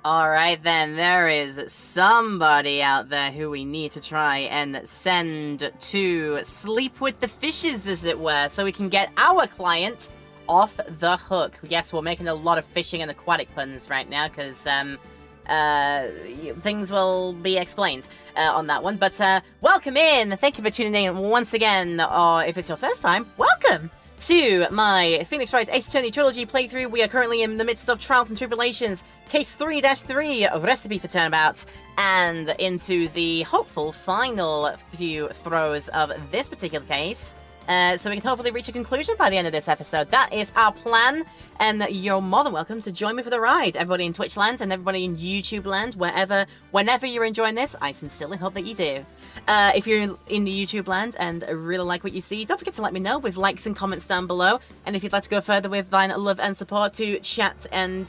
Alright then, there is somebody out there who we need to try and send to sleep with the fishes, as it were, so we can get our client off the hook. Yes, we're making a lot of fishing and aquatic puns right now, because, things will be explained on that one. But, welcome in! Thank you for tuning in once again, or if it's your first time, welcome! To my Phoenix Wright Ace Attorney Trilogy playthrough. We are currently in the midst of Trials and Tribulations, Case 3-3 of Recipe for Turnabouts, and into the hopeful final few throws of this particular case. So we can hopefully reach a conclusion by the end of this episode. That is our plan, and you're more than welcome to join me for the ride. Everybody in Twitch land and everybody in YouTube land, whenever you're enjoying this, I sincerely hope that you do. If you're in the YouTube land and really like what you see, don't forget to let me know with likes and comments down below. And if you'd like to go further with thine love and support to chat and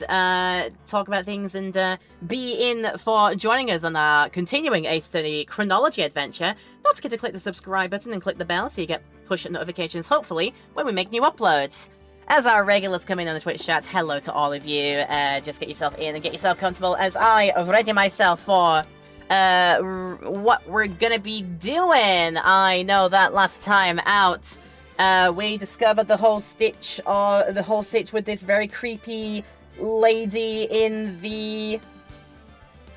talk about things and be in for joining us on our continuing Ace Attorney chronology adventure, don't forget to click the subscribe button and click the bell so you get push notifications, hopefully, when we make new uploads. As our regulars come in on the Twitch chat, hello to all of you. Just get yourself in and get yourself comfortable as I ready myself for what we're gonna be doing. I know that last time out, we discovered the whole stitch with this very creepy lady in the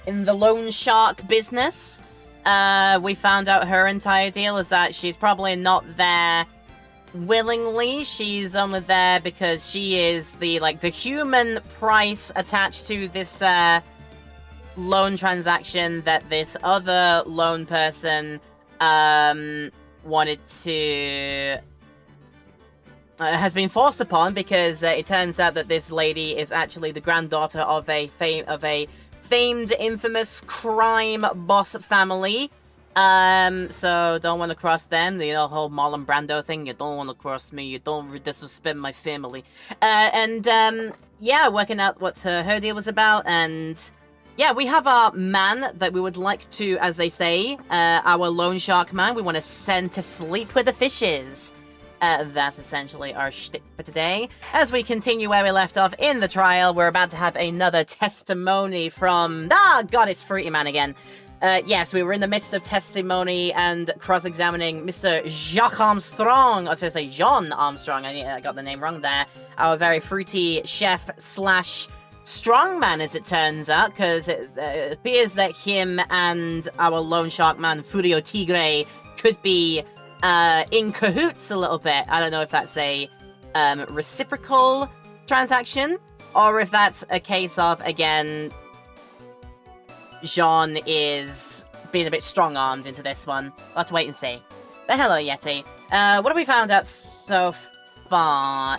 loan shark business. We found out her entire deal is that she's probably not there willingly. She's only there because she is the human price attached to this loan transaction that this other loan person wanted to has been forced upon, because it turns out that this lady is actually the granddaughter of a famed, infamous crime boss family. So don't want to cross them. You know, the whole Marlon Brando thing. You don't want to cross me. You don't disrespect my family. Yeah, working out what her deal was about. And yeah, we have our man that we would like to, as they say, our loan shark man, we want to send to sleep with the fishes. That's essentially our shtick for today. As we continue where we left off in the trial, we're about to have another testimony from... Ah, God, it's Fruity Man again. Yes, we were in the midst of testimony and cross-examining Mr. Jacques Armstrong. I was going to say Jean Armstrong. I got the name wrong there. Our very fruity chef slash strongman, as it turns out, because it appears that him and our loan shark man, Furio Tigre, could be... in cahoots a little bit. I don't know if that's a reciprocal transaction, or if that's a case of, again, Jean is being a bit strong-armed into this one. Let's wait and see. But hello, Yeti. What have we found out so far?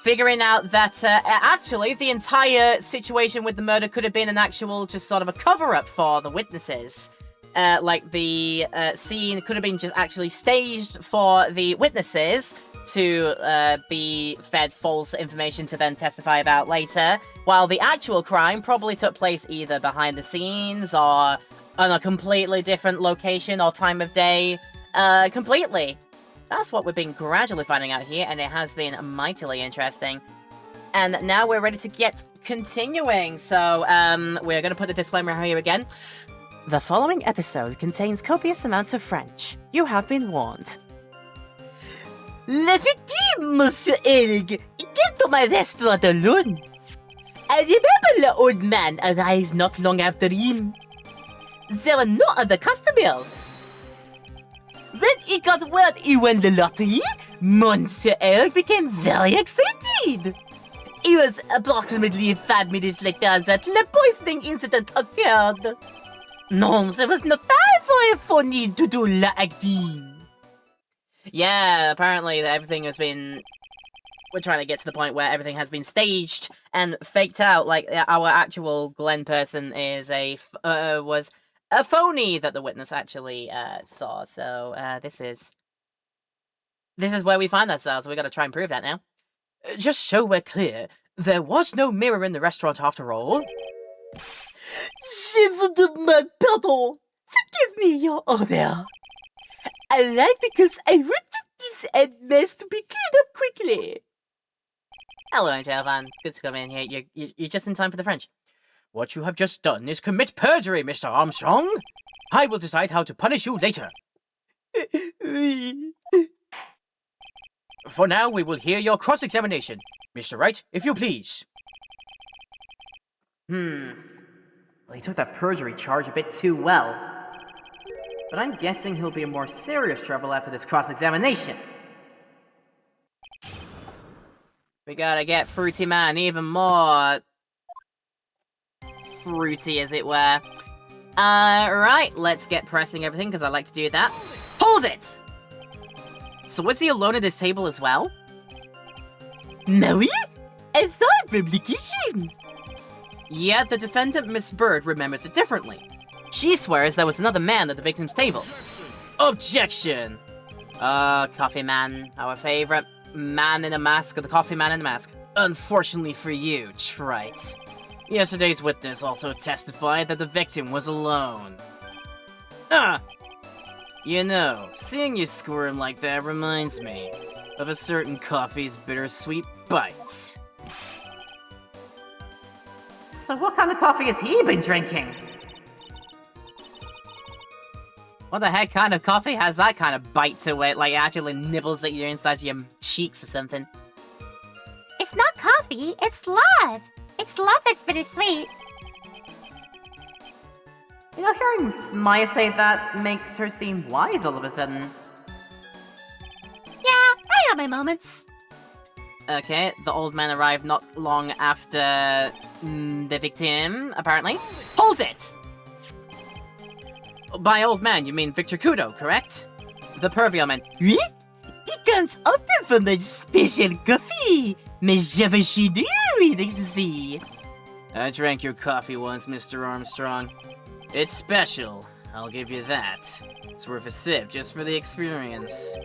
Figuring out that, actually, the entire situation with the murder could have been an actual, just sort of a cover-up for the witnesses. The scene could have been just actually staged for the witnesses to be fed false information to then testify about later, while the actual crime probably took place either behind the scenes or on a completely different location or time of day. Completely. That's what we've been gradually finding out here, and it has been mightily interesting. And now we're ready to get continuing, so we're going to put the disclaimer here again. The following episode contains copious amounts of French. You have been warned. La victime, Monsieur Elg, get to my restaurant alone. I remember the old man arrived not long after him. There were no other customers. When he got word he won the lottery, Monsieur Elg became very excited. It was approximately 5 minutes later that the poisoning incident occurred. No, there was no time for a phony to do la acting. Yeah, apparently everything has been... We're trying to get to the point where everything has been staged and faked out. Like, our actual Glenn person is was a phony that the witness actually saw. So, this is where we find ourselves. We gotta try and prove that now. Just so we're clear, there was no mirror in the restaurant after all. Je vous demande pardon. Forgive me, Your Honor. I lied because I wanted this mess to be cleared up quickly. Hello, Angel. Good to come in here. You're just in time for the French. What you have just done is commit perjury, Mr. Armstrong. I will decide how to punish you later. For now, we will hear your cross-examination. Mr. Wright, if you please. Well, he took that perjury charge a bit too well. But I'm guessing he'll be in more serious trouble after this cross-examination. We gotta get Fruity Man even more... fruity, as it were. Right, let's get pressing everything, because I like to do that. Hold it! So was he alone at this table as well? Maui? I saw it from the kitchen. Yet the defendant, Miss Bird, remembers it differently. She swears there was another man at the victim's table. Objection! Coffee Man, our favorite man in a mask, or the coffee man in a mask. Unfortunately for you, trite. Yesterday's witness also testified that the victim was alone. You know, seeing you squirm like that reminds me of a certain coffee's bittersweet bite. So what kind of coffee has he been drinking? What the heck kind of coffee has that kind of bite to it, like it actually nibbles at your insides of your cheeks or something? It's not coffee, it's love. It's love that's bittersweet. You know, hearing Maya say that makes her seem wise all of a sudden. Yeah, I have my moments. Okay, the old man arrived not long after the victim, apparently. Hold it! By old man, you mean Victor Kudo, correct? The pervy man. Oui? He comes often for my special coffee. Mais j'avais chez lui, ecstasy. I drank your coffee once, Mr. Armstrong. It's special, I'll give you that. It's worth a sip just for the experience.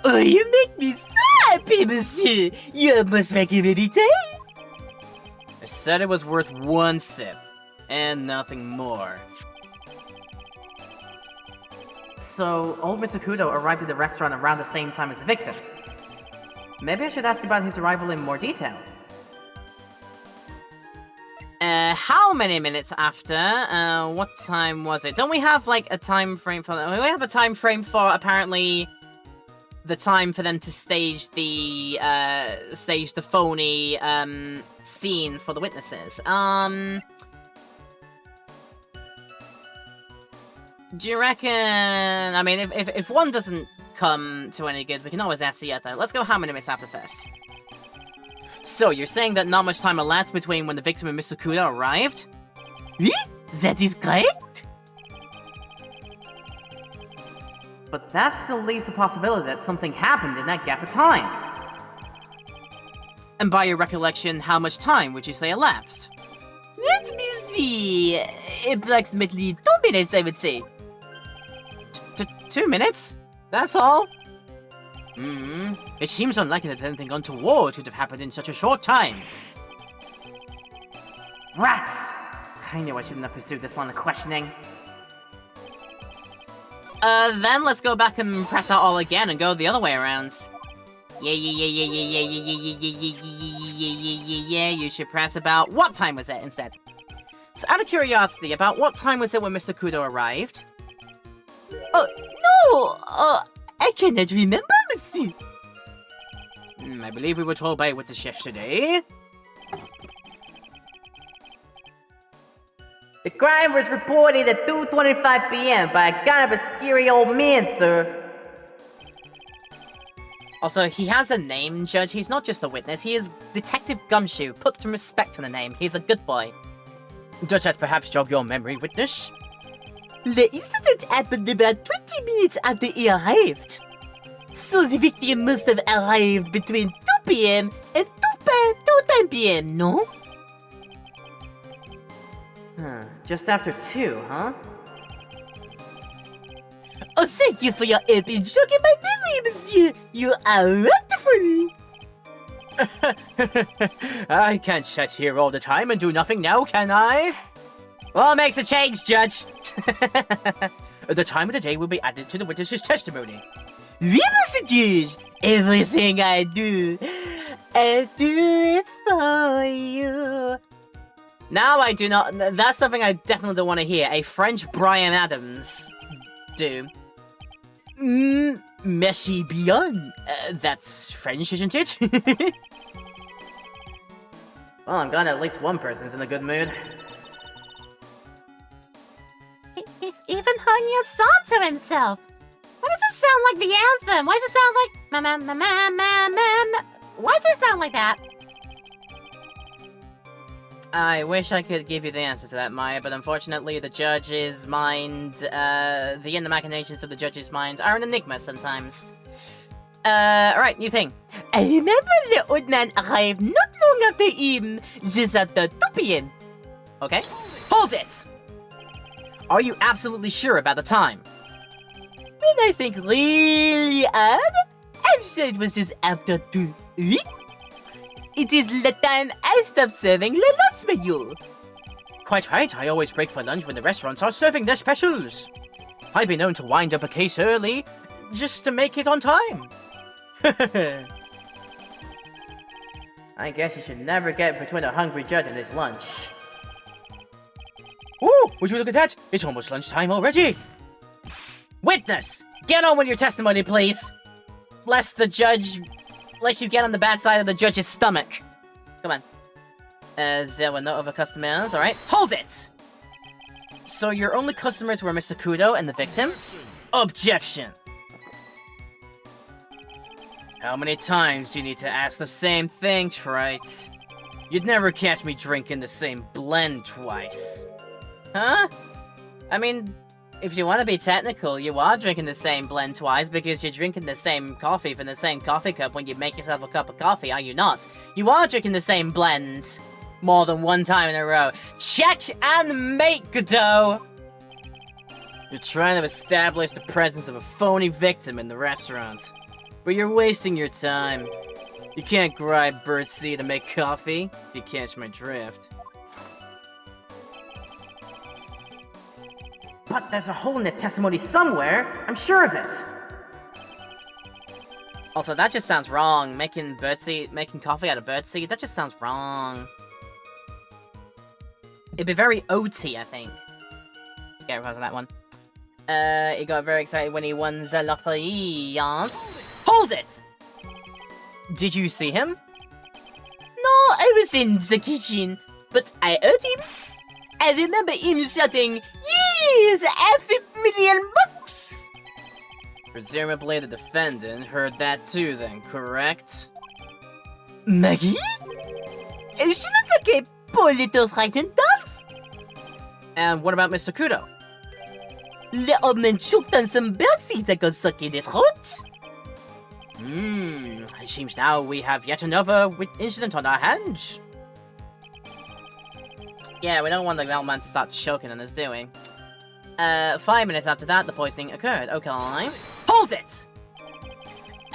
Oh, you make me so happy, monsieur. You almost make a meditate. I said it was worth one sip, and nothing more. So, old Mr. Kudo arrived at the restaurant around the same time as the victim. Maybe I should ask about his arrival in more detail. How many minutes after? What time was it? Don't we have, like, a time frame for that? We have a time frame for, apparently, the time for them to stage the phony, scene for the witnesses. Do you reckon... I mean, if one doesn't come to any good, we can always ask the other. Let's go how many minutes after first. So, you're saying that not much time elapsed between when the victim and Mr. Kudo arrived? Oui, that is correct. But that still leaves the possibility that something happened in that gap of time. And by your recollection, how much time would you say elapsed? Let me see. Approximately 2 minutes, I would say. 2 minutes? That's all? It seems unlikely that anything untoward could have happened in such a short time. Rats! I knew I shouldn't have pursued this line of questioning. Then let's go back and press that all again and go the other way around. Yeah, you should press about what time was it instead. So out of curiosity, about what time was it when Mr. Kudo arrived? No, I cannot remember, monsieur. I believe we were told by a witness yesterday. The crime was reported at 2:25 p.m. by a kind of a scary old man, sir. Also, he has a name, Judge. He's not just a witness. He is Detective Gumshoe. Put some respect on the name. He's a good boy. Does that perhaps jog your memory, witness? The incident happened about 20 minutes after he arrived. So the victim must have arrived between 2 p.m. and 2 p.m., no? Just after 2, huh? Oh, thank you for your help in jogging my memory, monsieur. You are wonderful. I can't sit here all the time and do nothing now, can I? Well, it makes a change, Judge. The time of the day will be added to the witness's testimony. Oui, monsieur Judge. Everything I do. I'll do it for you. Now I do not. That's something I definitely don't want to hear. A French Brian Adams do. Merci bien. That's French, isn't it? Well, I'm glad at least one person's in a good mood. He's even humming a song to himself. Why does it sound like the anthem? Why does it sound like Why does it sound like that? I wish I could give you the answer to that, Maya, but unfortunately the judge's mind, the inner machinations of the judge's mind are an enigma sometimes. Alright, new thing. I remember the old man arrived not long after him, just after 2 p.m. Okay. Hold it! Are you absolutely sure about the time? When I think really hard, I'm sure it was just after 2. It is the time I stopped serving the lunch menu. Quite right, I always break for lunch when the restaurants are serving their specials. I've been known to wind up a case early, just to make it on time. I guess you should never get between a hungry judge and his lunch. Ooh, would you look at that? It's almost lunchtime already. Witness! Get on with your testimony, please! Lest you get on the bad side of the judge's stomach. Come on. There were no other customers, alright? Hold it! So your only customers were Mr. Kudo and the victim? Objection! How many times do you need to ask the same thing, Trite? You'd never catch me drinking the same blend twice. Huh? I mean, if you want to be technical, you are drinking the same blend twice because you're drinking the same coffee from the same coffee cup when you make yourself a cup of coffee, are you not? You are drinking the same blend more than one time in a row. Check and make, Godot! You're trying to establish the presence of a phony victim in the restaurant. But you're wasting your time. You can't grind birdseed to make coffee, if you catch my drift. But there's a hole in this testimony somewhere, I'm sure of it! Also, that just sounds wrong. Making coffee out of birdseed, that just sounds wrong. It'd be very OT, I think. Okay, pause on that one. He got very excited when he won the lottery, yes? Hold it! Did you see him? No, I was in the kitchen, but I heard him. I remember him shouting, "Yes, $500,000!" Presumably the defendant heard that too then, correct? Maggie? She looked like a poor little frightened dove. And what about Mr. Kudo? The old man choked on some birdseed that got stuck in his throat. It seems now we have yet another incident on our hands. Yeah, we don't want the old man to start choking on us, do we? 5 minutes after that, the poisoning occurred. Okay. Hold it!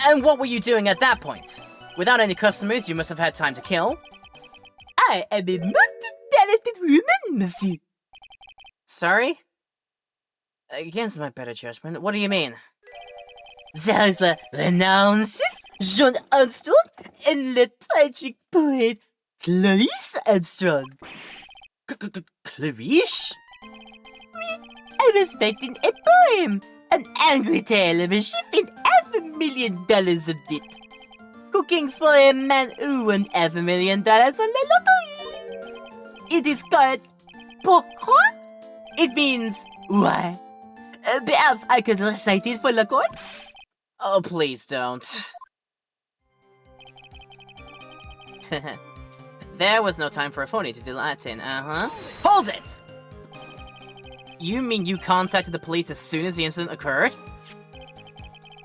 And what were you doing at that point? Without any customers, you must have had time to kill. I am a multi-talented woman, monsieur. Sorry? Against my better judgment, what do you mean? There is the renowned chef John Armstrong and the tragic poet Clarice Armstrong. Clarice? I was writing a poem, an angry tale of a chef in $500,000 of debt, cooking for a man who won $500,000 on the lottery. It is called Pourquoi? It means why. Perhaps I could recite it for the court? Oh, please don't. There was no time for a phony to do Latin, Hold it! You mean you contacted the police as soon as the incident occurred?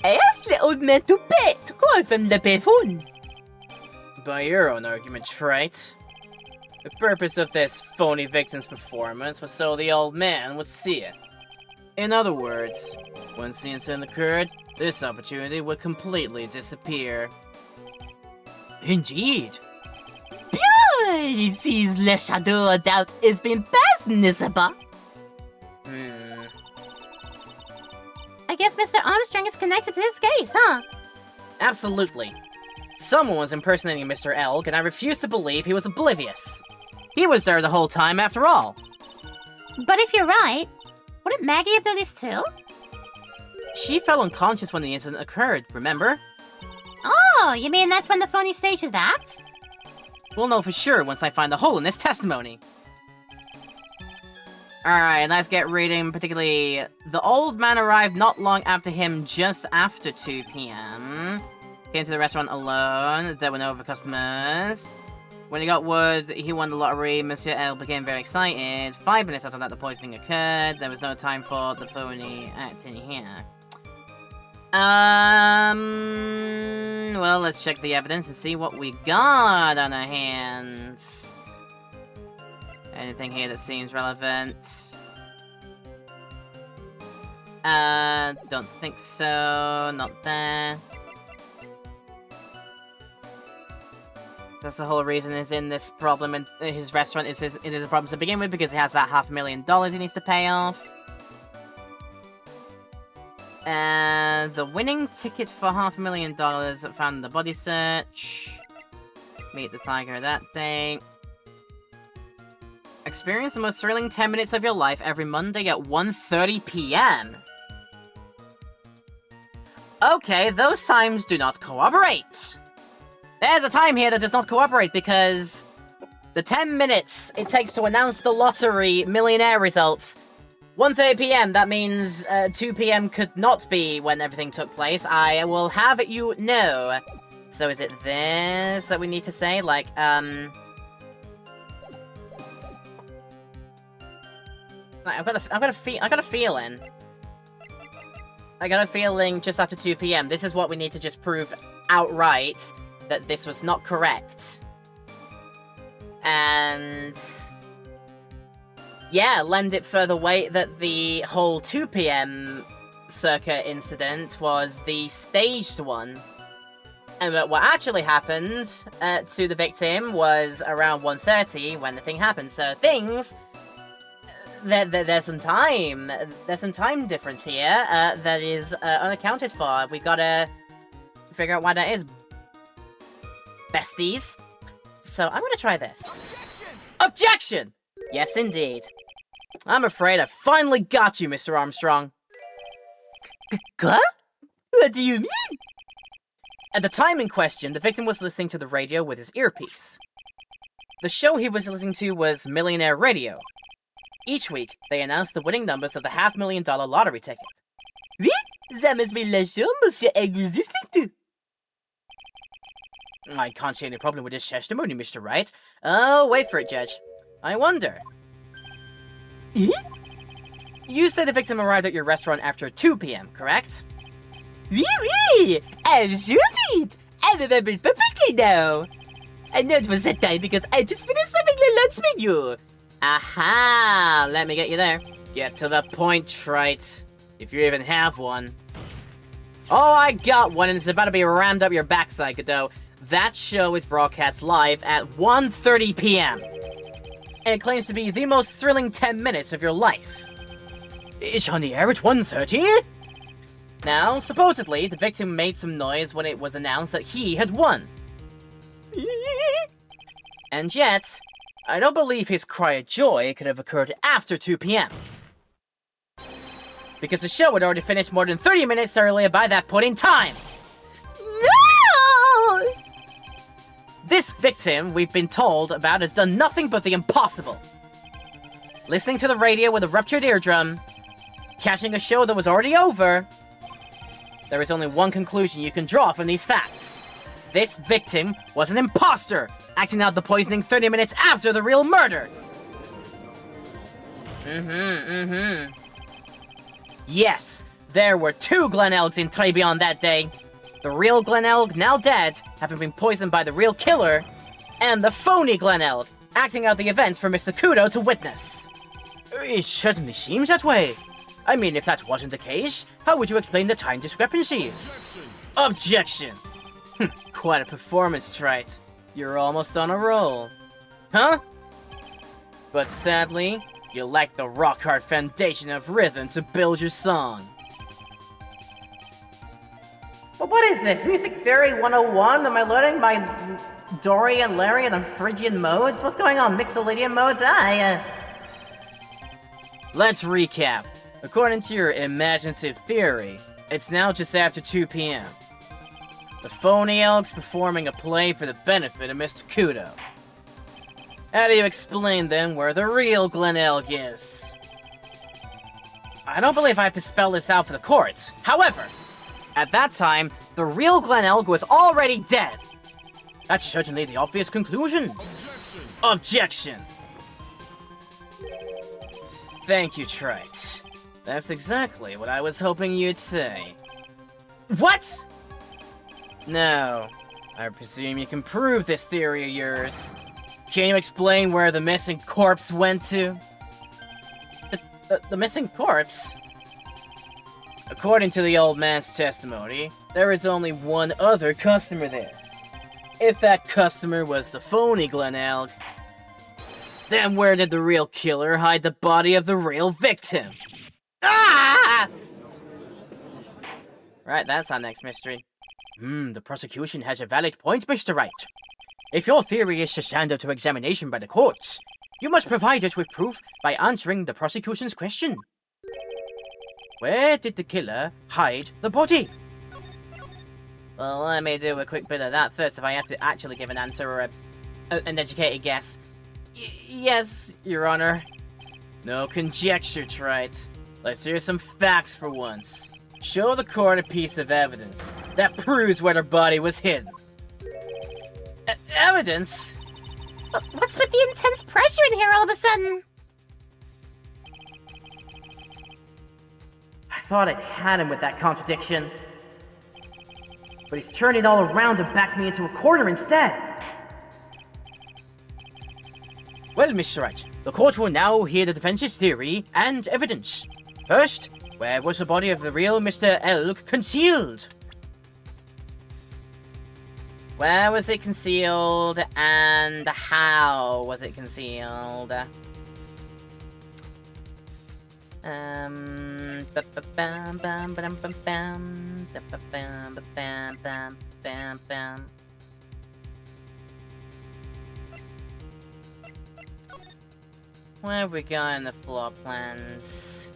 I asked the old man to call from the payphone. By your own argument, Trite. The purpose of this phony victim's performance was so the old man would see it. In other words, once the incident occurred, this opportunity would completely disappear. Indeed. Bien, it seems le shadow of doubt has been passed, n'est-ce pas? I guess Mr. Armstrong is connected to this case, huh? Absolutely. Someone was impersonating Mr. Elg, and I refuse to believe he was oblivious. He was there the whole time, after all. But if you're right, wouldn't Maggie have noticed too? She fell unconscious when the incident occurred, remember? Oh, you mean that's when the phony staged his act? We'll know for sure once I find the hole in this testimony. Alright, let's get reading, particularly... The old man arrived not long after him, just after 2 p.m. Came to the restaurant alone. There were no other customers. When he got word he won the lottery, Monsieur L became very excited. 5 minutes after that, the poisoning occurred. There was no time for the phony acting here. Well, let's check the evidence and see what we got on our hands. Anything here that seems relevant? Don't think so. Not there. That's the whole reason he's in this problem, and his restaurant is a problem to begin with, because he has that $500,000 he needs to pay off. And the winning ticket for $500,000 found in the body search. Meet the tiger that day. Experience the most thrilling 10 minutes of your life every Monday at 1:30 p.m. Okay, those times do not corroborate. There's a time here that does not cooperate, because the 10 minutes it takes to announce the lottery millionaire results, 1:30 p.m., that means 2 p.m. could not be when everything took place. I will have you know. So is it this that we need to say? Like, I've got a feeling. I got a feeling just after 2 p.m. This is what we need to just prove outright, that this was not correct. And... yeah, lend it further weight that the whole 2 p.m. circa incident was the staged one. And that what actually happened to the victim was around 1:30 when the thing happened. So things... There's some time. There's some time difference here that is unaccounted for. We gotta figure out why that is, besties. So I'm gonna try this. Objection! Yes, indeed. I'm afraid I finally got you, Mr. Armstrong. Quoi? What do you mean? At the time in question, the victim was listening to the radio with his earpiece. The show he was listening to was Millionaire Radio. Each week, they announced the winning numbers of the $500,000 lottery ticket. Oui, ça must be la show Monsieur Egg is listening to. I can't see any problem with this testimony, Mr. Wright. Oh, wait for it, Judge. I wonder. You say the victim arrived at your restaurant after 2 p.m., correct? Oui, oui! I'm sure of it! I remember it perfectly now! I know it was that time because I just finished having the lunch menu! Aha! Let me get you there. Get to the point, Trite. If you even have one. Oh, I got one, and it's about to be rammed up your backside, Godot. That show is broadcast live at 1:30 p.m. And it claims to be the most thrilling 10 minutes of your life. It's on the air at 1:30? Now, supposedly, the victim made some noise when it was announced that he had won. And yet, I don't believe his cry of joy could have occurred after 2 p.m. Because the show had already finished more than 30 minutes earlier by that point in time. No! This victim, we've been told about, has done nothing but the impossible. Listening to the radio with a ruptured eardrum, catching a show that was already over. There is only one conclusion you can draw from these facts. This victim was an imposter, acting out the poisoning 30 minutes after the real murder. Yes, there were 2 Glen Elgs in Tribulations that day. The real Glen Elg, now dead, having been poisoned by the real killer, and the phony Glen Elg, acting out the events for Mr. Kudo to witness. It certainly seems that way. I mean, if that wasn't the case, how would you explain the time discrepancy? Objection! Quite a performance, Trite. You're almost on a roll. Huh? But sadly, you lack the rock-hard foundation of rhythm to build your song. Well, what is this? Music Theory 101? Am I learning my Dorian, Larian, and Phrygian modes? What's going on? Mixolydian modes? Let's recap. According to your imaginative theory, it's now just after 2 p.m. The phony elk's performing a play for the benefit of Mr. Kudo. How do you explain, then, where the real Glen Elk is? I don't believe I have to spell this out for the courts. However, at that time, the real Glen Elk was already dead. That's certainly the obvious conclusion. Objection! Thank you, Trite. That's exactly what I was hoping you'd say. What? No. I presume you can prove this theory of yours. Can you explain where the missing corpse went to? The missing corpse? According to the old man's testimony, there is only one other customer there. If that customer was the phony Glen Elk, then where did the real killer hide the body of the real victim? Ah! Right, that's our next mystery. The prosecution has a valid point, Mr. Wright. If your theory is to stand up to examination by the courts, you must provide us with proof by answering the prosecution's question. Where did the killer hide the body? Well, let me do a quick bit of that first if I have to actually give an answer or an educated guess. Yes, Your Honor. No conjecture, Trite. Let's hear some facts for once. Show the court a piece of evidence that proves where the body was hidden. Evidence? What's with the intense pressure in here all of a sudden? I thought I'd had him with that contradiction. But he's turned it all around and backed me into a corner instead. Well, Mr. Wright, the court will now hear the defense's theory and evidence. First, where was the body of the real Mr. Elk concealed? Where was it concealed, and how was it concealed? Where have we got in the floor plans?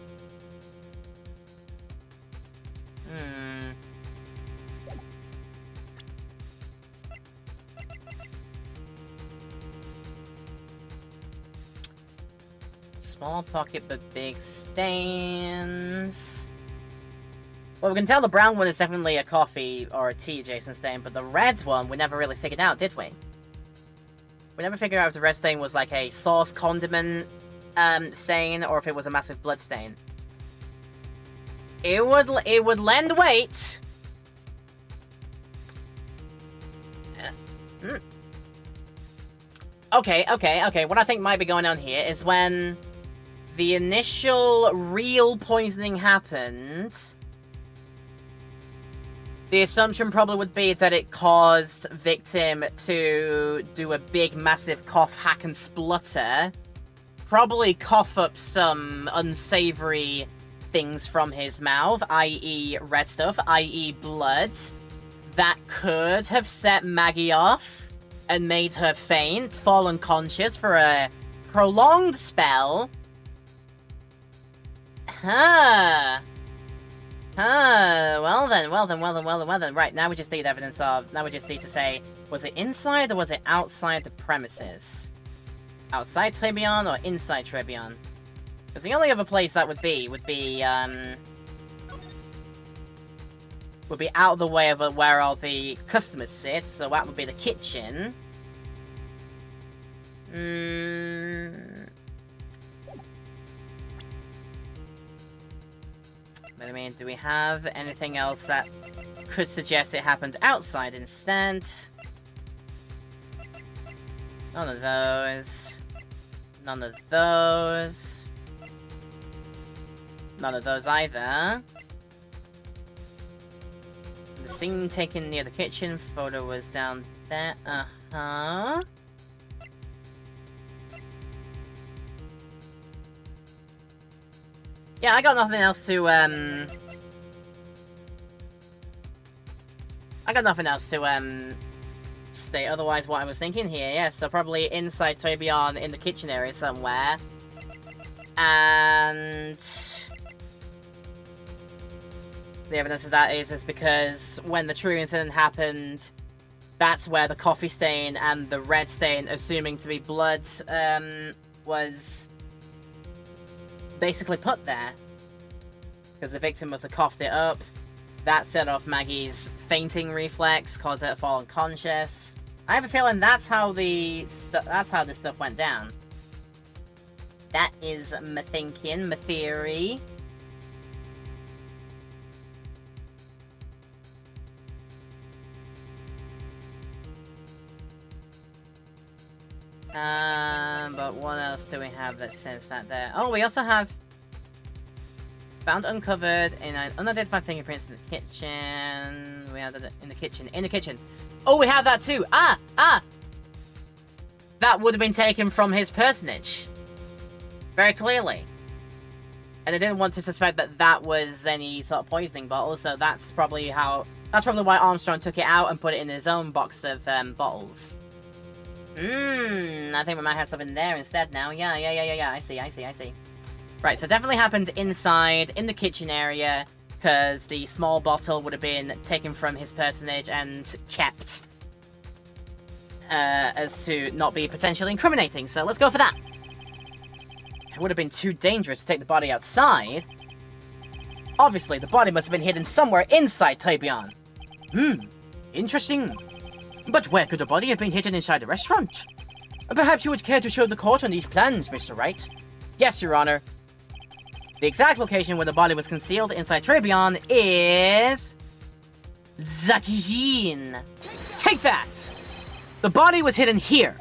Small pocket but big stains. Well, we can tell the brown one is definitely a coffee or a tea adjacent stain, but the red one we never really figured out, did we? We never figured out if the red stain was like a sauce condiment stain or if it was a massive blood stain. It would lend weight. Okay. What I think might be going on here is when the initial real poisoning happened, the assumption probably would be that it caused victim to do a big, massive cough, hack, and splutter. Probably cough up some unsavory things from his mouth, i.e. red stuff, i.e. blood, that could have set Maggie off and made her faint, fall unconscious for a prolonged spell. Well then. Right, now we just need evidence of... Now we just need to say, was it inside or was it outside the premises? Outside Trebion or inside Trebion? Because the only other place that would be out of the way of where all the customers sit, so that would be the kitchen. But I mean, do we have anything else that could suggest it happened outside instead? None of those. None of those. None of those either. The scene taken near the kitchen, photo was down there, Yeah, I got nothing else to, got nothing else to state otherwise what I was thinking here. Yeah, so probably inside Tobion in the kitchen area somewhere. And the evidence of that is because when the true incident happened, that's where the coffee stain and the red stain, assuming to be blood, was basically put there. Because the victim must have coughed it up. That set off Maggie's fainting reflex, caused her to fall unconscious. I have a feeling that's how this stuff went down. That is my thinking, my theory. But what else do we have that says that there? Oh, we also have found uncovered in an unidentified fingerprints in the kitchen. We have that in the kitchen. In the kitchen. Oh, we have that too. That would have been taken from his personage. Very clearly. And I didn't want to suspect that that was any sort of poisoning bottle, so that's probably why Armstrong took it out and put it in his own box of bottles. I think we might have something there instead now. Yeah, I see. Right, so definitely happened inside, in the kitchen area, because the small bottle would have been taken from his personage and kept as to not be potentially incriminating, so let's go for that. It would have been too dangerous to take the body outside. Obviously, the body must have been hidden somewhere inside Tobion. Interesting. But where could the body have been hidden inside the restaurant? Perhaps you would care to show the court on these plans, Mr. Wright? Yes, Your Honor. The exact location where the body was concealed inside Tribulations is... Zakijin. Take that! The body was hidden here.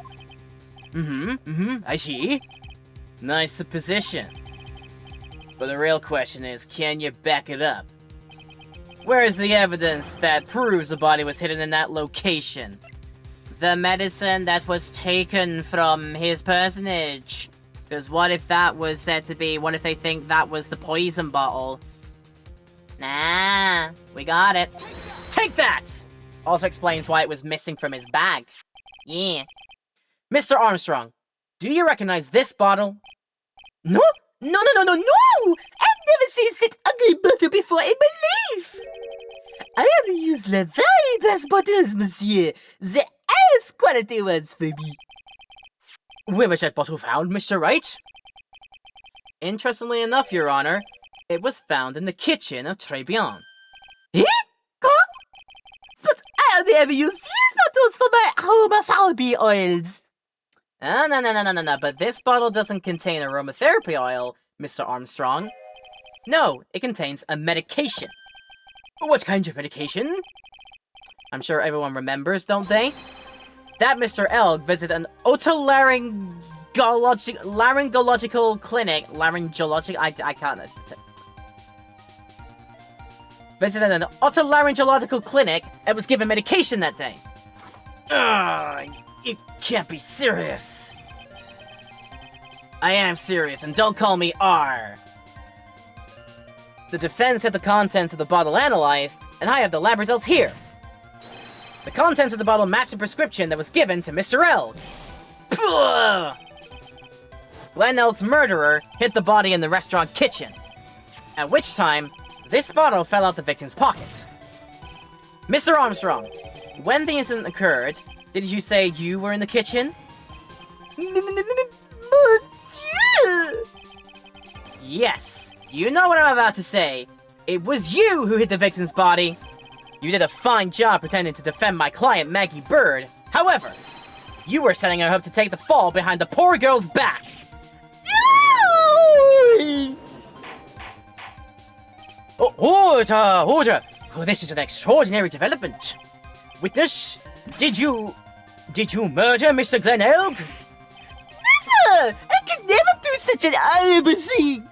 I see. Nice supposition. But the real question is, can you back it up? Where is the evidence that proves the body was hidden in that location? The medicine that was taken from his personage. Because what if that was said to be, what if they think that was the poison bottle? Nah, we got it. Take that! Also explains why it was missing from his bag. Yeah. Mr. Armstrong, do you recognize this bottle? No! I've never seen such ugly bottle before in my life! I only use the very best bottles, monsieur. The highest quality ones for me. Where was that bottle found, Mr. Wright? Interestingly enough, Your Honor, it was found in the kitchen of Tribulations. Eh? But I only ever use these bottles for my aromatherapy oils. No, but this bottle doesn't contain aromatherapy oil, Mr. Armstrong. No, it contains a medication. What kind of medication? I'm sure everyone remembers, don't they? That Mr. Elg visited an laryngological clinic. I can't. Visited an otolaryngological clinic and was given medication that day. You can't be serious. I am serious, and don't call me R. The defense had the contents of the bottle analyzed, and I have the lab results here. The contents of the bottle match the prescription that was given to Mr. Elg. Glenn Elg's murderer hid the body in the restaurant kitchen, at which time this bottle fell out the victim's pocket. Mr. Armstrong, when the incident occurred, did you say you were in the kitchen? Monsieur! Yes, you know what I'm about to say. It was you who hid the victim's body. You did a fine job pretending to defend my client, Maggie Bird. However, you were setting her up to take the fall behind the poor girl's back. Order! Oh, this is an extraordinary development. Witness, did you murder Mr. Glenn Elg? Never! I could never do such an horrible thing!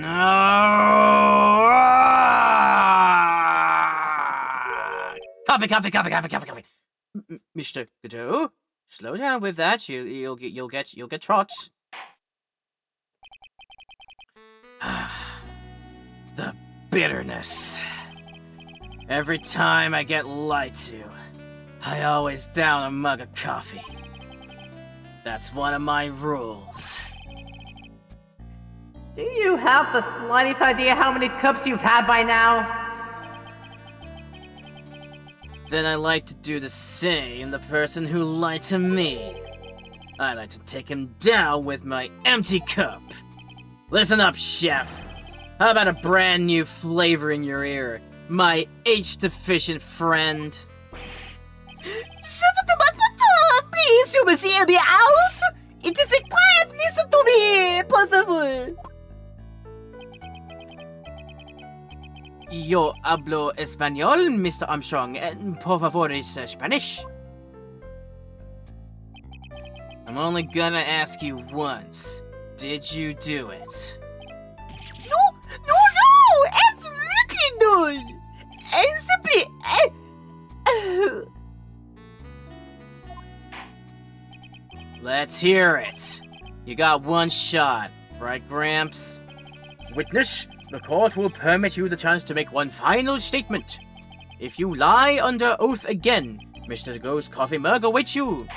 No! Coffee. Mr. Godot, slow down with that. You'll get trots. The bitterness. Every time I get lied to, I always down a mug of coffee. That's one of my rules. Do you have the slightest idea how many cups you've had by now? Then I like to do the same to the person who lied to me. I like to take him down with my empty cup. Listen up, chef. How about a brand new flavor in your ear, my H-deficient friend? Chef de Batata, please, you must hear me out. It is a crime, listen to me, por favor. Yo hablo español, Mr. Armstrong. Por favor, is Spanish? I'm only gonna ask you once. Did you do it? No, absolutely not. I simply... Let's hear it. You got one shot, right, Gramps? Witness, the court will permit you the chance to make one final statement. If you lie under oath again, Mr. Ghost Coffee Mug awaits you.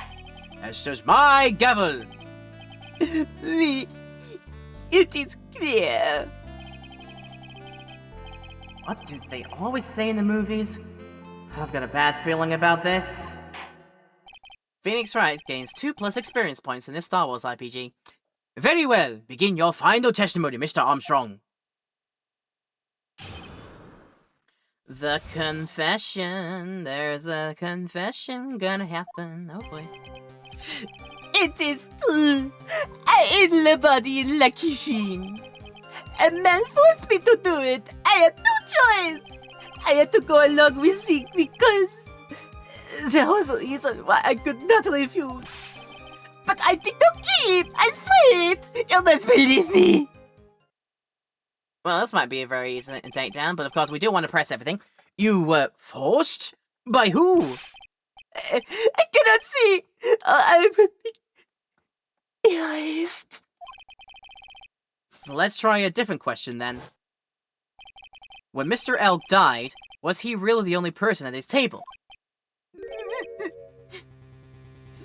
As does my gavel. Me, it is clear. What do they always say in the movies? I've got a bad feeling about this. Phoenix Wright gains 2+ experience points in this Star Wars RPG. Very well. Begin your final testimony, Mr. Armstrong. The confession. There's a confession gonna happen. Oh boy. It is true. I ate the body in La Kishin. A man forced me to do it. I had no choice. I had to go along with it because there was a reason why I could not refuse. But I did not keep. I swear it. You must believe me. Well, this might be a very easy to take down, but of course we do want to press everything. You were forced? By who? I cannot see. I would be erased. So let's try a different question then. When Mr. Elk died, was he really the only person at his table?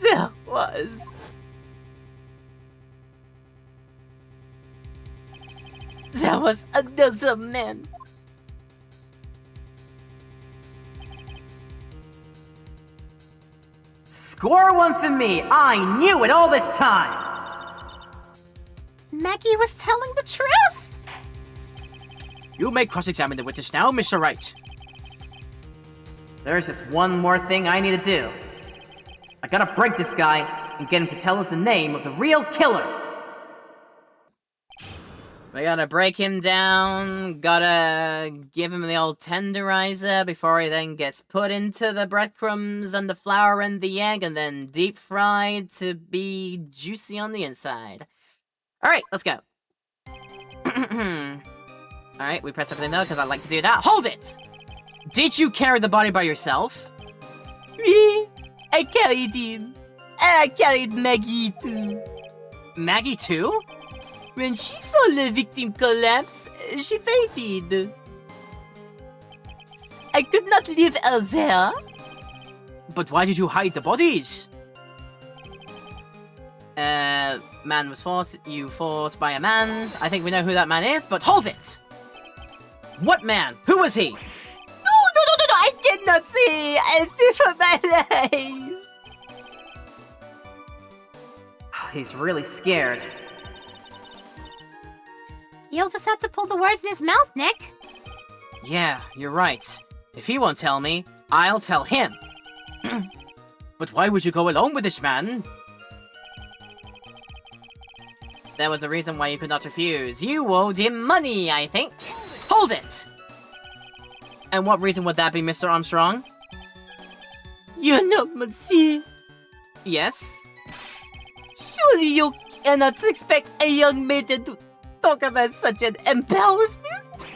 There was. There was another man. Score one for me! I knew it all this time! Maggie was telling the truth! You may cross-examine the witness now, Mr. Wright. There's just one more thing I need to do. I gotta break this guy and get him to tell us the name of the real killer. We gotta break him down, gotta give him the old tenderizer before he then gets put into the breadcrumbs and the flour and the egg and then deep fried to be juicy on the inside. Alright, let's go. Alright, we press everything though because I like to do that. Hold it! Did you carry the body by yourself? Me? I carried him. And I carried Maggie too. Maggie too? When she saw the victim collapse, she fainted. I could not leave her there. But why did you hide the bodies? Man was forced, you forced by a man. I think we know who that man is, but hold it! What man? Who was he? No, I cannot see. I fear for my life. He's really scared. You'll just have to pull the words in his mouth, Nick. Yeah, you're right. If he won't tell me, I'll tell him. But why would you go along with this man? There was a reason why you could not refuse. You owed him money, I think. Hold it! And what reason would that be, Mr. Armstrong? You know, monsieur. Yes? Surely you cannot expect a young maiden to talk about such an embarrassment?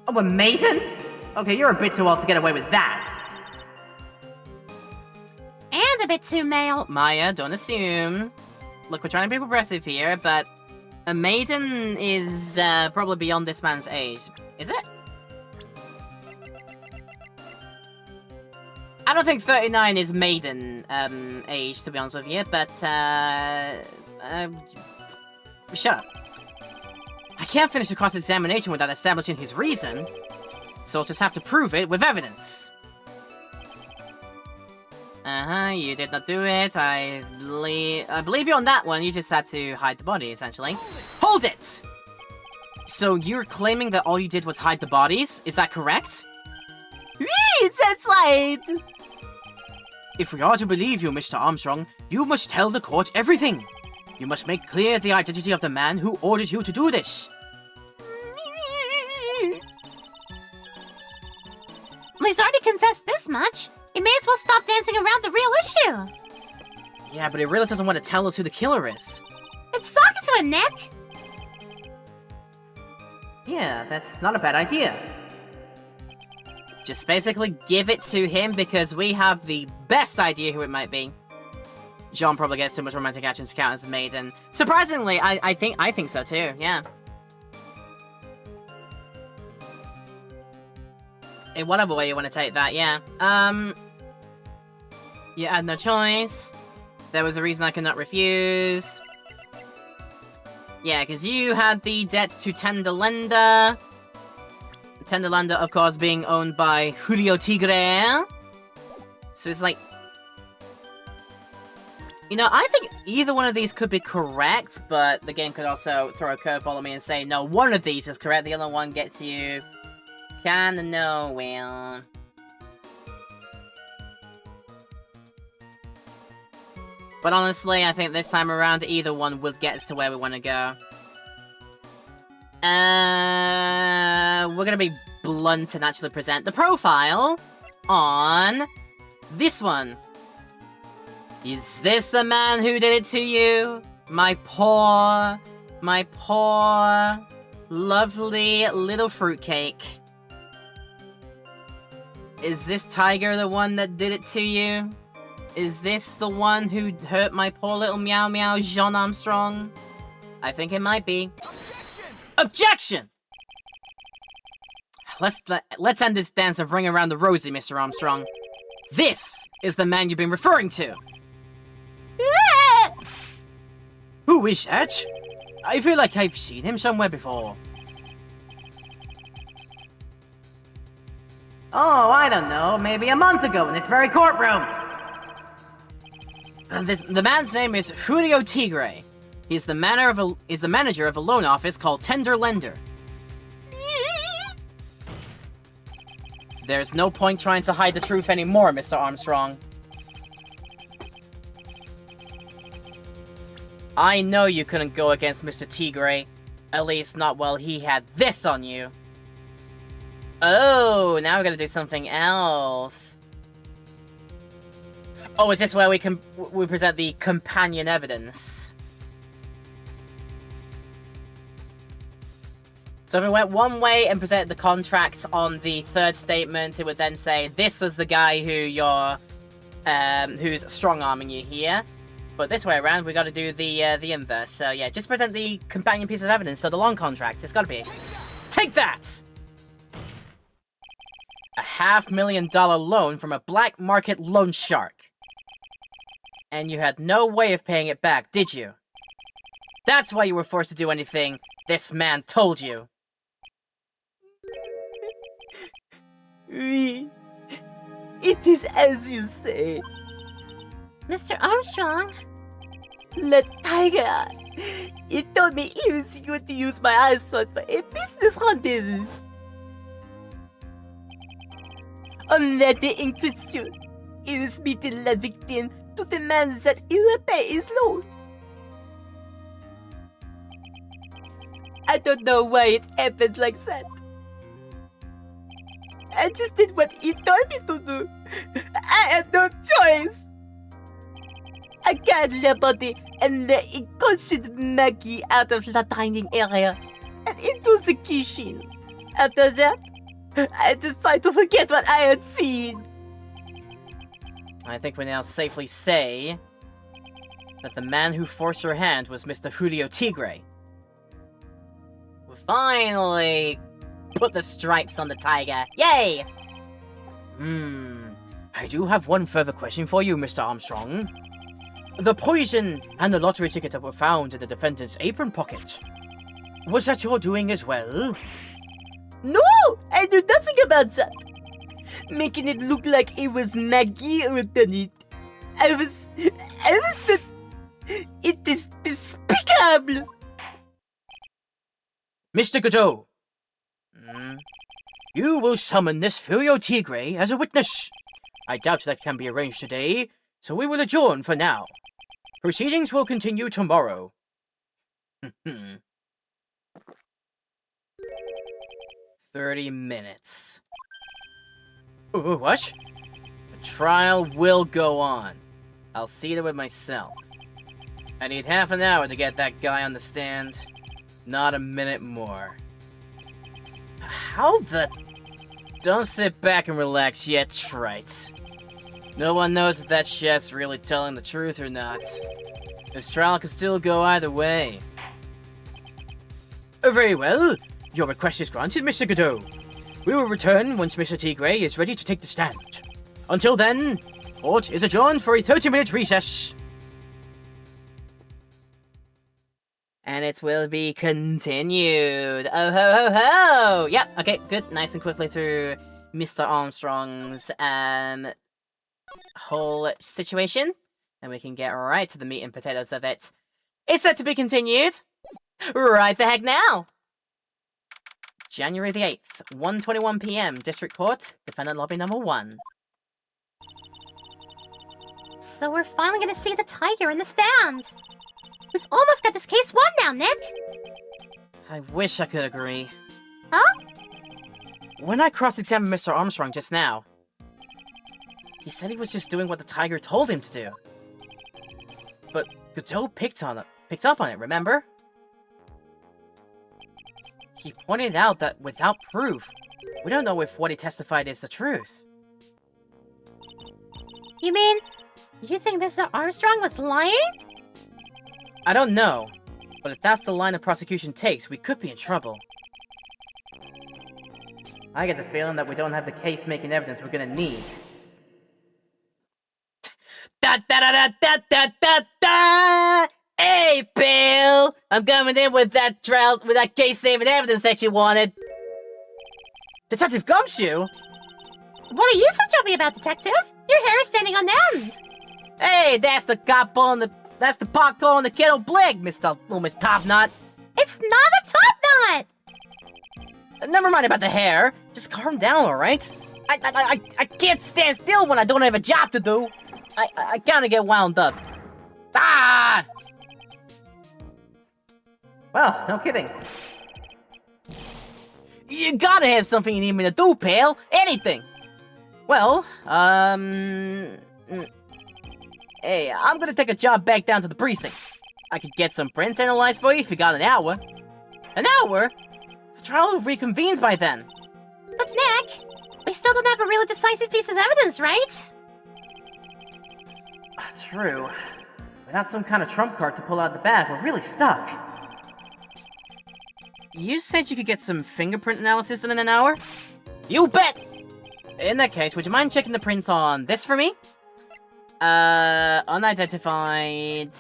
Oh, a maiden? Okay, you're a bit too old to get away with that. And a bit too male. Maya, don't assume. Look, we're trying to be progressive here, but A maiden is probably beyond this man's age. Is it? I don't think 39 is maiden age, to be honest with you, but shut up. I can't finish the cross-examination without establishing his reason, so I'll just have to prove it with evidence. You did not do it. I believe you on that one. You just had to hide the body, essentially. Hold it! So you're claiming that all you did was hide the bodies? Is that correct? That's right! If we are to believe you, Mr. Armstrong, you must tell the court everything. You must make clear the identity of the man who ordered you to do this. Well, he's already confessed this much. He may as well stop dancing around the real issue. Yeah, but he really doesn't want to tell us who the killer is. It's talking to him, Nick. Yeah, that's not a bad idea. Just basically give it to him because we have the best idea who it might be. John probably gets too much romantic action to count as the maiden. Surprisingly, I think so too, yeah. In whatever way you want to take that, yeah. You had no choice. There was a reason I could not refuse. Yeah, because you had the debt to Tenderlender. Tenderlender, of course, being owned by Julio Tigre. So it's like... You know, I think either one of these could be correct, but the game could also throw a curveball at me and say, no, one of these is correct, the other one gets you kinda nowhere. But honestly, I think this time around, either one will get us to where we want to go. We're gonna be blunt and actually present the profile on this one. Is this the man who did it to you? My poor, lovely little fruitcake. Is this tiger the one that did it to you? Is this the one who hurt my poor little meow meow Jean Armstrong? I think it might be. Objection! Let's end this dance of ring around the rosy, Mr. Armstrong. This is the man you've been referring to. Who is that? I feel like I've seen him somewhere before. Oh, I don't know, maybe a month ago in this very courtroom. The man's name is Julio Tigre. He's the manager of a loan office called Tenderlender. There's no point trying to hide the truth anymore, Mr. Armstrong. I know you couldn't go against Mr. Tigre. At least not while he had this on you. Oh, now we're gonna do something else. Oh, is this where we present the companion evidence? So if we went one way and presented the contract on the third statement, it would then say, this is the guy who you're, who's strong-arming you here. But this way around, we gotta do the inverse. So yeah, just present the companion piece of evidence, so the long contract, it's gotta be. Take that! A $500,000 loan from a black market loan shark. And you had no way of paying it back, did you? That's why you were forced to do anything this man told you. Oui. It is as you say. Mr. Armstrong? Le tiger. He told me he was going to use my restaurant for a business rendezvous. On that day in question, he was meeting la victim to demand that he repay his loan. I don't know why it happened like that. I just did what he told me to do. I had no choice. I gathered the body and the unconscious Maggie out of the dining area and into the kitchen. After that, I just tried to forget what I had seen. I think we now safely say that the man who forced your hand was Mr. Julio Tigre. finally put the stripes on the tiger. Yay! I do have one further question for you, Mr. Armstrong. The poison and the lottery ticket that were found in the defendant's apron pocket. Was that your doing as well? No, I knew nothing about that. Making it look like it was Maggie who had done it. I was the... It is despicable. Mr. Godot, you will summon this Furio Tigre as a witness. I doubt that can be arranged today, so we will adjourn for now. Proceedings will continue tomorrow. 30 minutes. Ooh, what? The trial will go on. I'll see to it myself. I need half an hour to get that guy on the stand. Not a minute more. How the... Don't sit back and relax yet, trite. No one knows if that chef's really telling the truth or not. This trial could still go either way. Very well. Your request is granted, Mr. Godot. We will return once Mr. Tigre is ready to take the stand. Until then, court is adjourned for a 30-minute recess. And it will be continued. Oh ho ho ho! Yep, okay, good. Nice and quickly through Mr. Armstrong's whole situation. And we can get right to the meat and potatoes of it. It's set to be continued right the heck now! January the 8th, 1:21 PM, District Court, Defendant Lobby number 1. So we're finally gonna see the tiger in the stand. We've almost got this case won now, Nick. I wish I could agree. Huh? When I cross-examined Mr. Armstrong just now, he said he was just doing what the tiger told him to do. But Godot picked up on it, remember? He pointed out that without proof, we don't know if what he testified is the truth. You mean, you think Mr. Armstrong was lying? I don't know, but if that's the line the prosecution takes, we could be in trouble. I get the feeling that we don't have the case-making evidence we're gonna need. Da da da da da da da da! Hey, Bill! I'm coming in with that case-saving evidence that you wanted. Detective Gumshoe? What are you so jumpy about, Detective? Your hair is standing on end. Hey, that's the pot calling the kettle black, Miss Top Knot. It's not a top knot. Never mind about the hair. Just calm down, alright? I can't stand still when I don't have a job to do. I kinda get wound up. Ah! Well, no kidding. You gotta have something you need me to do, pal. Anything. Well, hey, I'm gonna take a job back down to the precinct. I could get some prints analyzed for you if you got an hour. An hour? The trial will have reconvened by then. But Nick, we still don't have a really decisive piece of evidence, right? True. Without some kind of trump card to pull out the bag, we're really stuck. You said you could get some fingerprint analysis in an hour? You bet! In that case, would you mind checking the prints on this for me? Unidentified.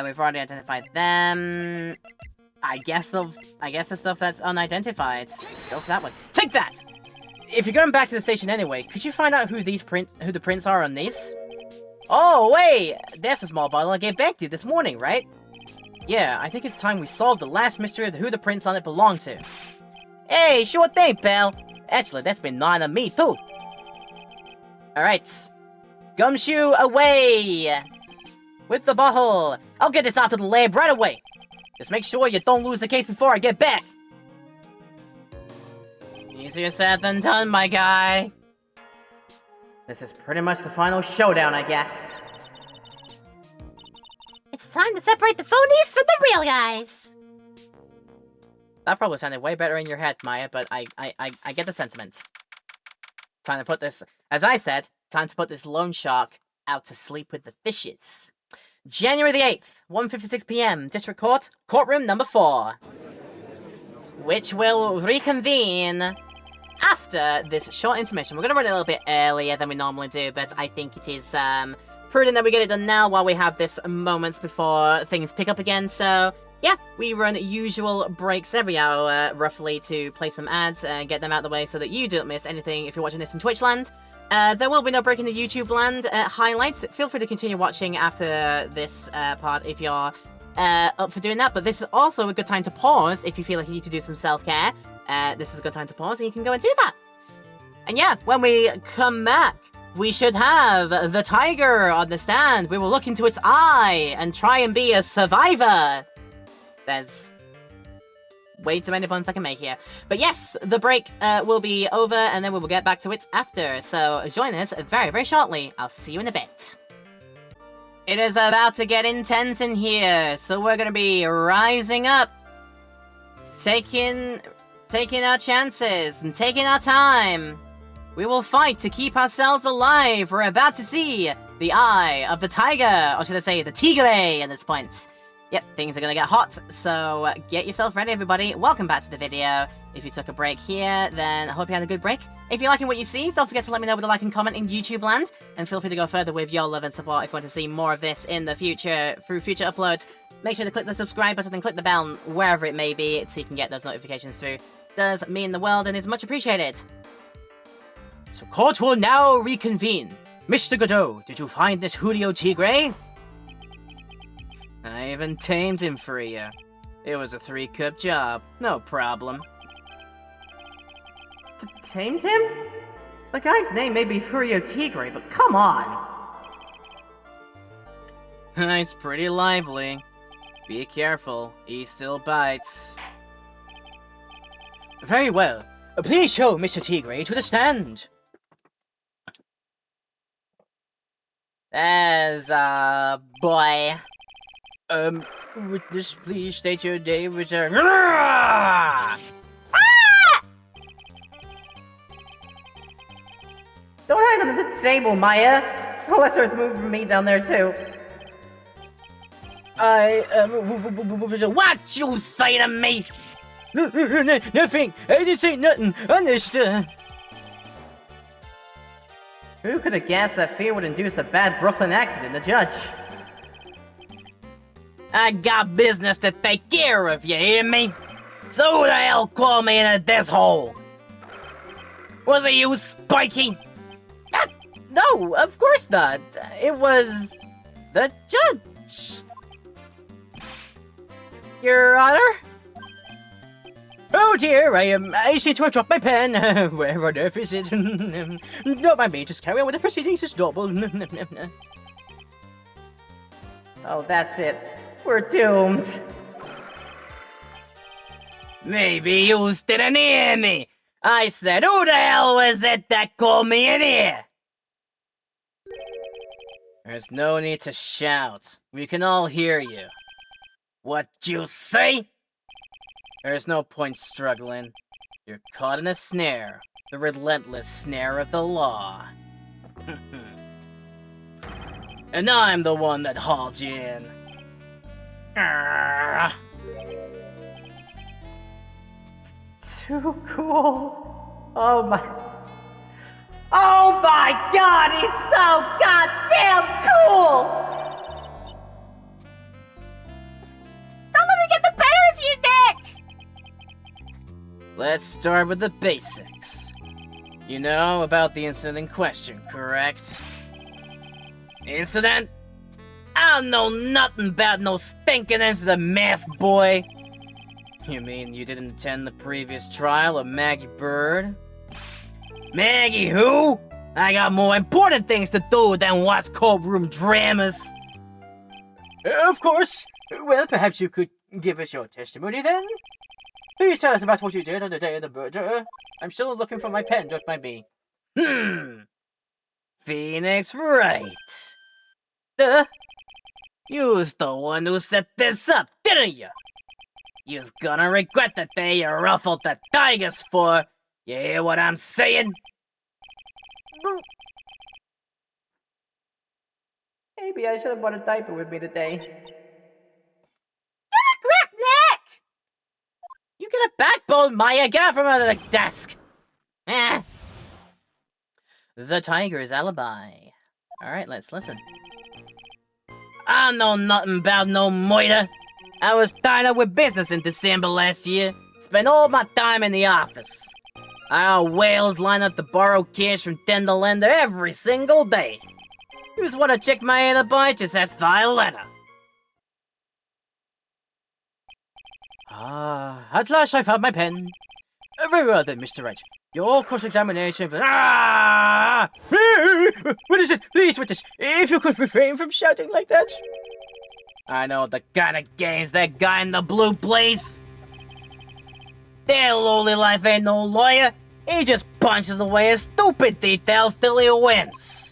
We've already identified them. I guess the stuff that's unidentified. Go for that one. Take that! If you're going back to the station anyway, could you find out who the prints are on these? Oh, wait! There's a small bottle I gave back to you this morning, right? Yeah, I think it's time we solved the last mystery of who the prints on it belong to. Hey, sure thing, pal. Actually, that's been gnawing on me, too. Alright. Gumshoe away! With the bottle. I'll get this out to the lab right away. Just make sure you don't lose the case before I get back. Easier said than done, my guy. This is pretty much the final showdown, I guess. It's time to separate the phonies from the real guys. That probably sounded way better in your head, Maya, but I get the sentiment. Time to put this, as I said, time to put this loan shark out to sleep with the fishes. January the 8th, 1:56 PM, District Court, Courtroom number 4. which will reconvene after this short intermission. We're going to run it a little bit earlier than we normally do, but I think it is prudent that we get it done now while we have this moments before things pick up again. So, yeah, we run usual breaks every hour, roughly, to play some ads and get them out of the way so that you don't miss anything if you're watching this in Twitch land. There will be no break in the YouTube land highlights. Feel free to continue watching after this part if you're up for doing that, but this is also a good time to pause if you feel like you need to do some self-care. This is a good time to pause and you can go and do that. And yeah, when we come back, we should have the tiger on the stand. We will look into its eye and try and be a survivor. There's way too many puns I can make here. But yes, the break will be over and then we will get back to it after. So join us very, very shortly. I'll see you in a bit. It is about to get intense in here, so we're gonna be rising up, taking our chances and taking our time. We will fight to keep ourselves alive. We're about to see the eye of the tiger, or should I say the tigre at this point. Yep, things are gonna get hot, so get yourself ready, everybody. Welcome back to the video. If you took a break here, then I hope you had a good break. If you're liking what you see, don't forget to let me know with a like and comment in YouTube land, and feel free to go further with your love and support if you want to see more of this in the future, through future uploads. Make sure to click the subscribe button and click the bell wherever it may be, so you can get those notifications through. Does mean the world and is much appreciated. So court will now reconvene. Mr. Godot, did you find this Julio Tigre? I even tamed him for you. It was a 3-cup job, no problem. Tamed him? The guy's name may be Furio Tigre, but come on! He's pretty lively. Be careful, he still bites. Very well. Please show Mr. Tigre to the stand. There's a boy. Witness, please state your name, which are... Ah! Don't hide under the table, Maya! Unless there's moving me down there, too. What you say to me? Nothing! I didn't say nothing! Understood! Who could have guessed that fear would induce a bad Brooklyn accident, the judge? I got business to take care of, you hear me? So who the hell called me into this hole? Was it you, Spiky? No, of course not. It was... the judge. Your Honor? Oh dear, I seem to have dropped my pen. Where on earth is it? Not mind me, just carry on with the proceedings as normal. Oh, that's it. We're doomed. Maybe you didn't hear me. I said, who the hell was it that called me in here? There's no need to shout. We can all hear you. What you say? There's no point struggling. You're caught in a snare. The relentless snare of the law. And I'm the one that hauled you in. Too cool. Oh my god, he's so goddamn cool! Don't let me get the better of you, Nick! Let's start with the basics. You know about the incident in question, correct? Incident? I don't know nothing about no stinking incident, masked boy. You mean you didn't attend the previous trial of Maggie Bird? Maggie who? I got more important things to do than watch courtroom dramas. Of course. Well, perhaps you could give us your testimony then? Please tell us about what you did on the day of the murder. I'm still looking for my pen, don't mind me. Phoenix Wright. You's the one who set this up, didn't you? You's gonna regret the day you ruffled the tigers for. You hear what I'm saying? Maybe I should have brought a diaper with me today. Give a grip, Nick! You get a backbone! people! Maya, get out from under the desk! Eh. The tiger's alibi. Alright, let's listen. I know nothing about no murder. I was tied up with business in December last year. Spent all my time in the office. I had whales line up to borrow cash from tender lender every single day. You just want to check my alibi? Just ask Violetta. At last I found my pen. Very well then, Mr. Wright. Your cross-examination... Ah! What is it? Please, witness, if you could refrain from shouting like that. I know the kind of games that guy in the blue plays. That lowly life ain't no lawyer. He just punches away his stupid details till he wins.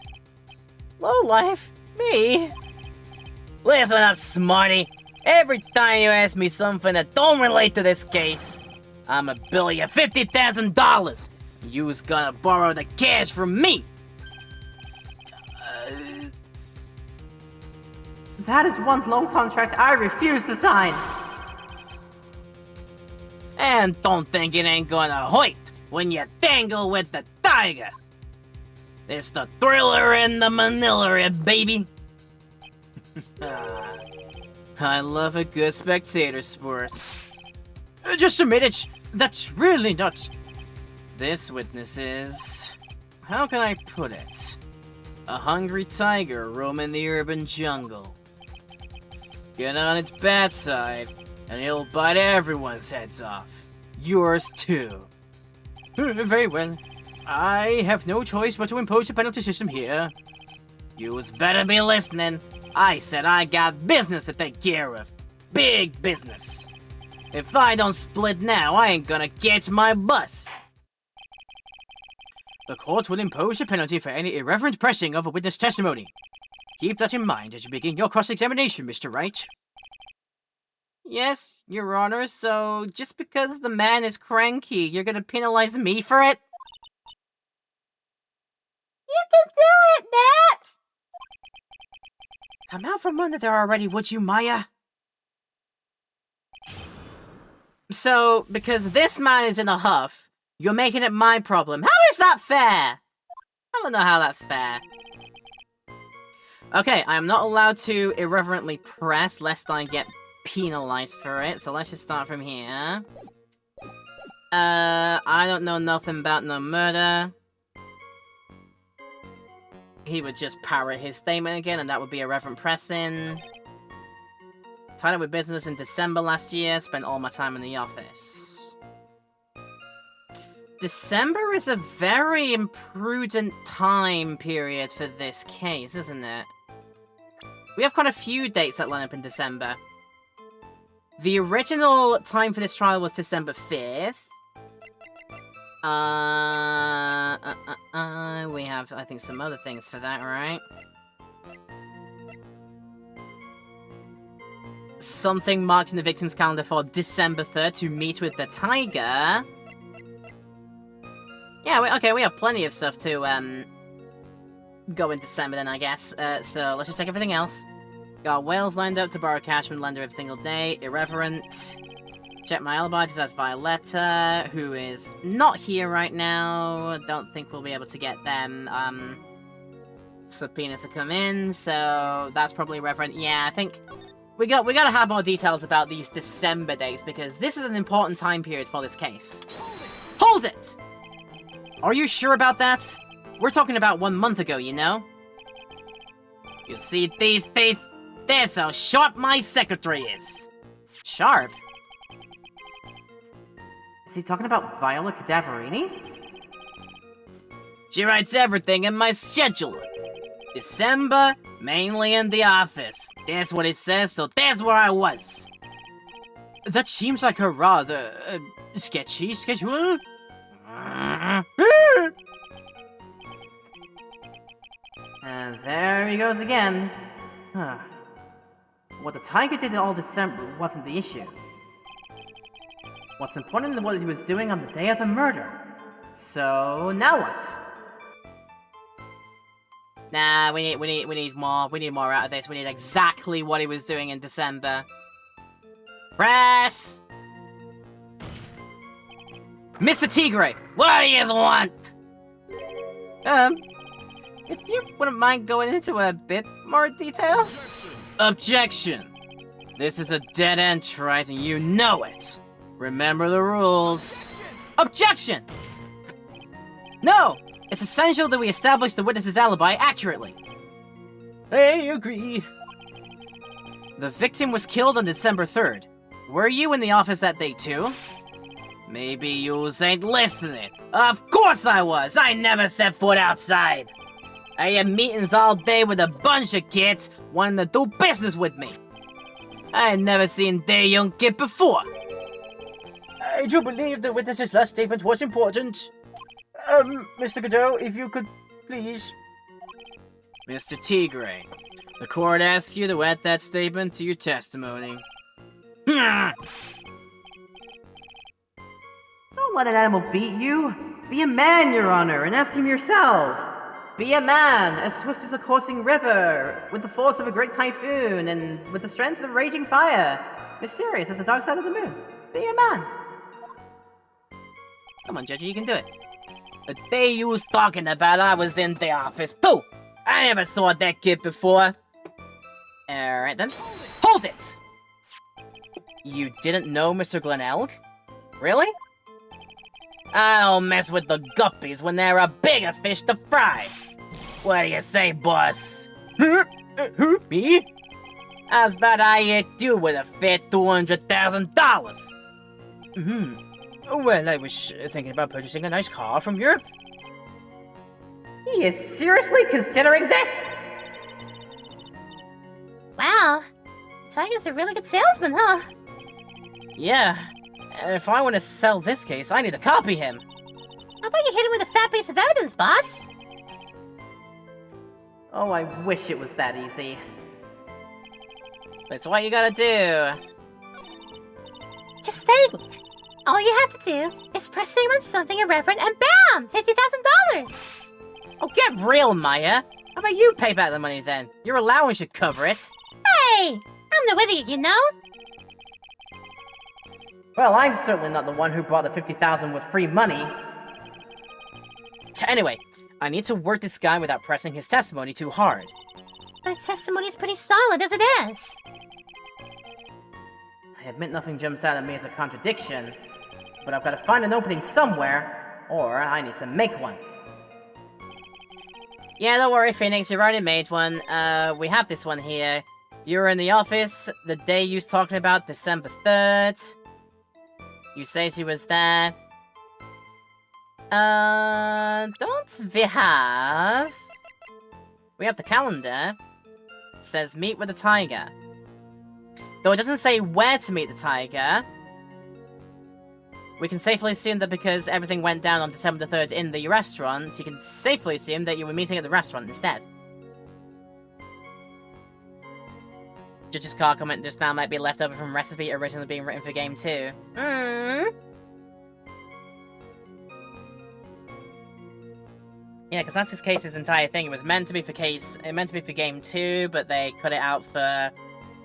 Low life? Me? Listen up, smarty. Every time you ask me something that don't relate to this case, I'ma bill you $50,000. You's gonna borrow the cash from me. That is one loan contract I refuse to sign. And don't think it ain't gonna hurt when you tangle with the tiger. It's the thriller in the manila, baby. I love a good spectator sport. Just a minute. That's really not... This witness is... How can I put it? A hungry tiger roaming the urban jungle. Get on its bad side, and it'll bite everyone's heads off. Yours too. Very well. I have no choice but to impose a penalty system here. You's better be listening. I said I got business to take care of. Big business. If I don't split now, I ain't gonna catch my bus. The court will impose a penalty for any irreverent pressing of a witness testimony. Keep that in mind as you begin your cross-examination, Mr. Wright. Yes, Your Honor, so just because the man is cranky, you're gonna penalize me for it? You can do it, Nat! Come out from under there already, would you, Maya? So, because this man is in a huff, you're making it my problem. How is that fair? I don't know how that's fair. Okay, I am not allowed to irreverently press lest I get penalized for it, so let's just start from here. I don't know nothing about no murder. He would just parrot his statement again, and that would be irreverent pressing. Tied up with business in December last year, spent all my time in the office. December is a very imprudent time period for this case, isn't it? We have quite a few dates that line up in December. The original time for this trial was December 5th. We have, I think, some other things for that, right? Something marked in the victim's calendar for December 3rd to meet with the tiger. Yeah, okay, we have plenty of stuff to, go in December then, I guess. So let's just check everything else. Got whales lined up to borrow cash from lender every single day. Irreverent. Check my alibi, just as Violetta, who is not here right now. Don't think we'll be able to get them, subpoena to come in, so that's probably irreverent. Yeah, I think we gotta have more details about these December dates, because this is an important time period for this case. Hold it! Are you sure about that? We're talking about 1 month ago, you know? You see these teeth? That's how sharp my secretary is. Sharp? Is he talking about Viola Cadaverini? She writes everything in my schedule. December, mainly in the office. That's what it says, so that's where I was. That seems like a rather, sketchy schedule. And there he goes again. Huh. What the tiger did in all December wasn't the issue. What's important is what he was doing on the day of the murder. So, now what? Nah, we need more out of this. We need exactly what he was doing in December. Press! Mr. Tigre, what do you want? If you wouldn't mind going into a bit more detail? Objection! This is a dead-end trite and you know it. Remember the rules. Objection! No! It's essential that we establish the witness's alibi accurately. I agree. The victim was killed on December 3rd. Were you in the office that day too? Maybe you ain't listening. Of course I was! I never stepped foot outside! I had meetings all day with a bunch of kids wanting to do business with me. I had never seen their young kid before. I do believe the witness's last statement was important. Mr. Godot, if you could, please. Mr. Tigre, the court asks you to add that statement to your testimony. Don't let an animal beat you. Be a man, Your Honor, and ask him yourself. Be a man, as swift as a coursing river, with the force of a great typhoon, and with the strength of a raging fire, mysterious as the dark side of the moon. Be a man. Come on, Judge, you can do it. The day you was talking about, I was in the office too. I never saw that kid before. Alright then. Hold it! You didn't know Mr. Glenelg? Really? I don't mess with the guppies when there are bigger fish to fry. What do you say, boss? Who? Me? How's about I hit you with a fair $200,000? Well, I was thinking about purchasing a nice car from Europe. He is seriously considering this? Wow. Tiger's a really good salesman, huh? Yeah. If I want to sell this case, I need to copy him. How about you hit him with a fat piece of evidence, boss? Oh, I wish it was that easy. That's what you gotta do. Just think. All you have to do is press him on something irreverent and bam! $50,000! Oh, get real, Maya. How about you pay back the money then? Your allowance should cover it. Hey! I'm the idiot, you know? Well, I'm certainly not the one who brought the $50,000 with free money. Anyway, I need to work this guy without pressing his testimony too hard. But his testimony is pretty solid as it is. I admit nothing jumps out at me as a contradiction, but I've got to find an opening somewhere, or I need to make one. Yeah, don't worry, Phoenix, you've already made one. We have this one here. You were in the office the day you was talking about, December 3rd. You say she was there. Don't we have... We have the calendar. It says meet with the tiger. Though it doesn't say where to meet the tiger. We can safely assume that because everything went down on December the 3rd in the restaurant, you can safely assume that you were meeting at the restaurant instead. Judge's car comment just now might be left over from recipe originally being written for game 2. Yeah, because that's this case's entire thing. It was meant to be for game 2, but they cut it out for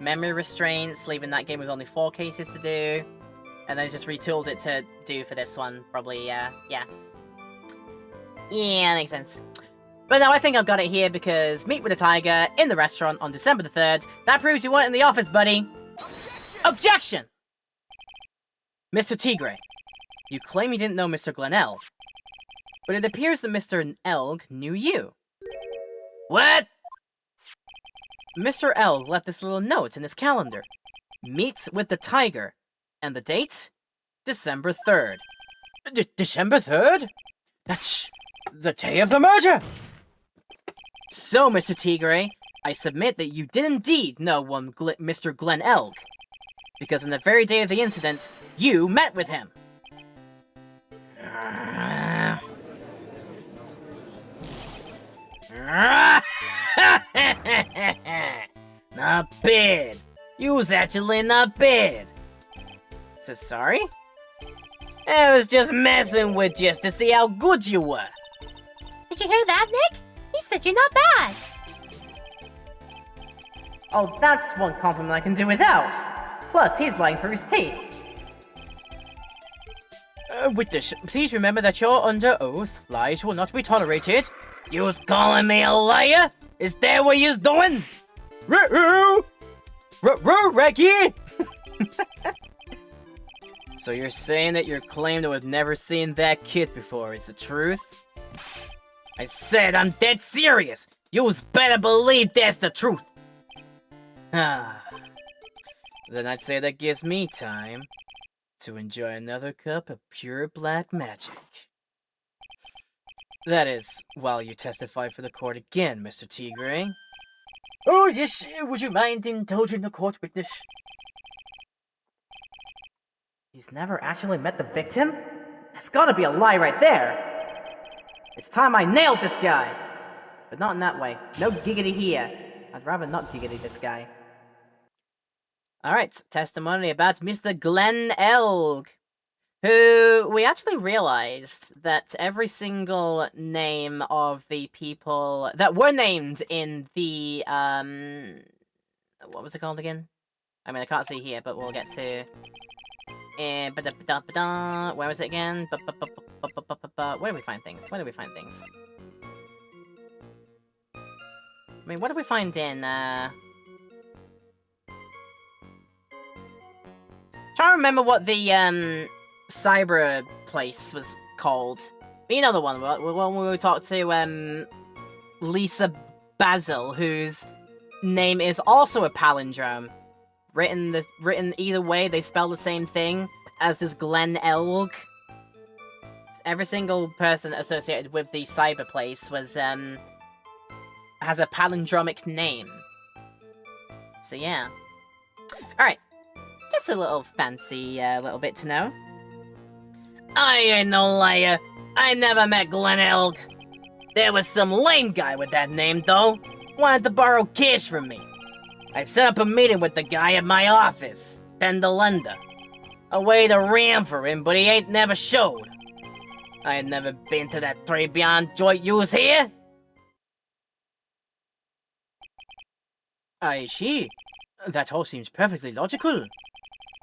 memory restraints, leaving that game with only 4 cases to do. And they just retooled it to do for this one, probably, yeah. Yeah, makes sense. But no, I think I've got it here because meet with the tiger in the restaurant on December the 3rd. That proves you weren't in the office, buddy. Objection! Mr. Tigre, you claim you didn't know Mr. Glenelg, but it appears that Mr. Elg knew you. What? Mr. Elg left this little note in his calendar. Meet with the tiger. And the date? December 3rd. December 3rd? That's the day of the murder! So, Mr. Tigre, I submit that you did indeed know one Mr. Glenelg. Because on the very day of the incident, you met with him. Not bad. You was actually not bad. So sorry? I was just messing with you to see how good you were. Did you hear that, Nick? He said you're not bad. Oh, that's one compliment I can do without. Plus, he's lying for his teeth. Witness, please remember that you're under oath. Lies will not be tolerated. You's calling me a liar? Is that what you's doing? Ruh-roh! Ruh-roh, Reggie! So you're saying that your claim to have never seen that kid before is the truth? I said I'm dead serious! You's better believe that's the truth! Ah. Then I'd say that gives me time to enjoy another cup of pure black magic. That is, while you testify for the court again, Mr. Tigre. Oh, yes, would you mind indulging the court witness? He's never actually met the victim? That's gotta be a lie right there! It's time I nailed this guy! But not in that way. No giggity here. I'd rather not giggity this guy. Alright, testimony about Mr. Glenn Elg, who we actually realized that every single name of the people that were named in the, what was it called again? I mean, I can't see here, but we'll get to... Where was it again? Where do we find things? Where do we find things? I mean, what do we find in, trying to remember what the, cyber place was called. You know the one when we talked to, Lisa Basil, whose name is also a palindrome. Written either way, they spell the same thing as this Glen Elg. Every single person associated with the cyber place was, has a palindromic name. So yeah. Alright. Just a little fancy, little bit to know. I ain't no liar. I never met Glen Elg. There was some lame guy with that name, though. Wanted to borrow cash from me. I set up a meeting with the guy at my office, then the lender. I waited around for him, but he ain't never showed. I ain't never been to that Tribulations joint you was here. I see. That all seems perfectly logical.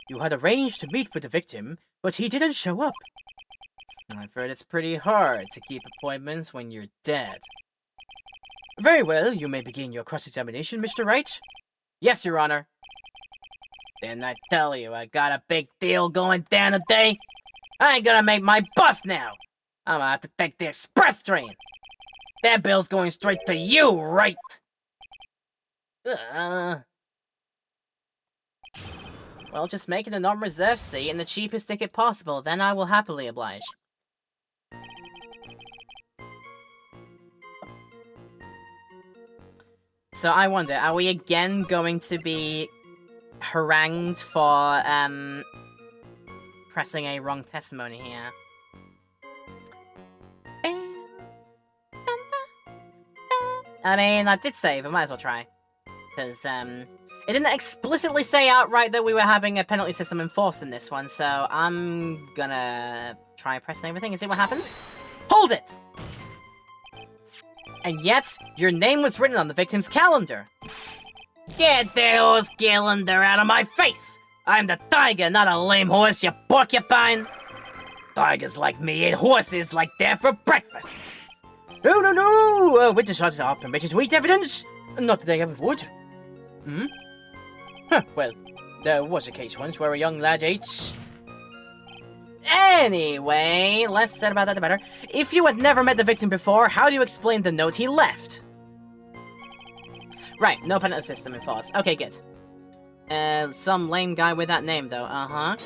You had arranged to meet with the victim, but he didn't show up. I've heard it's pretty hard to keep appointments when you're dead. Very well, you may begin your cross-examination, Mr. Wright. Yes, Your Honor. Then I tell you, I got a big deal going down today. I ain't gonna make my bus now. I'm gonna have to take the express train. That bill's going straight to you, right? Well, just make it a non-reserved seat and the cheapest ticket possible, then I will happily oblige. So I wonder, are we again going to be harangued for, pressing a wrong testimony here? I mean, I did save, I might as well try. Because, it didn't explicitly say outright that we were having a penalty system enforced in this one, so I'm gonna try pressing everything and see what happens. Hold it! And yet, your name was written on the victim's calendar. Get the horse calendar out of my face! I'm the tiger, not a lame horse, you porcupine! Tigers like me eat horses like that for breakfast! No! Witnesses are permitted to eat evidence? Not that they ever would. Hmm? Huh, well, there was a case once where a young lad ate... Anyway, less said about that the better. If you had never met the victim before, how do you explain the note he left? Right, no penalty system enforced. Okay, good. Some lame guy with that name, though. Uh-huh.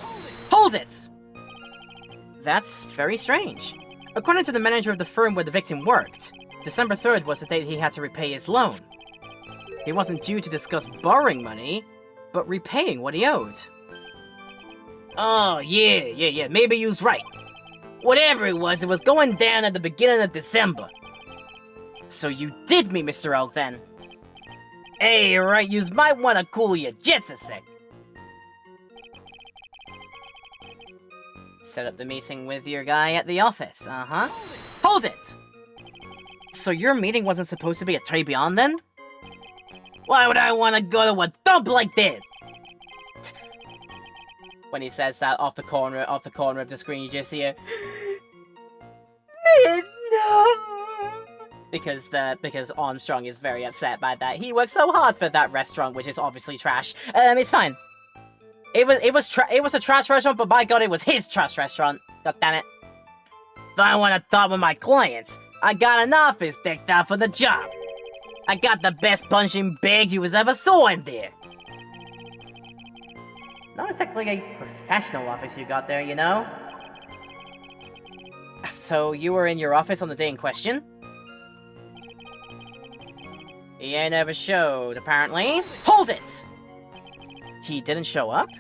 Hold it! That's very strange. According to the manager of the firm where the victim worked, December 3rd was the date he had to repay his loan. He wasn't due to discuss borrowing money, but repaying what he owed. Oh, yeah, maybe you was right. Whatever it was going down at the beginning of December. So you did meet Mr. Elk then? Hey, right, you might want to cool your jets a sec. Set up the meeting with your guy at the office, uh-huh. Hold it! So your meeting wasn't supposed to be at Tribulations then? Why would I want to go to a dump like that? When he says that off the corner of the screen, you just hear, No. because Armstrong is very upset by that. He worked so hard for that restaurant, which is obviously trash. It's fine. It was a trash restaurant, but by God, it was his trash restaurant. God damn it. If I want to talk with my clients, I got an office decked out for the job. I got the best punching bag you ever saw in there. Not exactly a professional office you got there, you know? So you were in your office on the day in question? He ain't ever showed, apparently. Hold it! He didn't show up?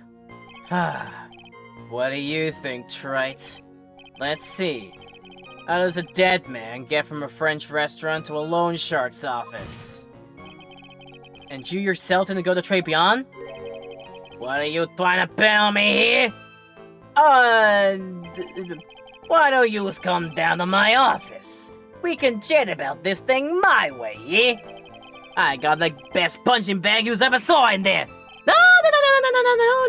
What do you think, Trite? Let's see. How does a dead man get from a French restaurant to a loan shark's office? And you yourself didn't go to Tribulations? What are you trying to bet on me here? Why don't you come down to my office? We can chat about this thing my way, yeah? I got the best punching bag you ever saw in there. No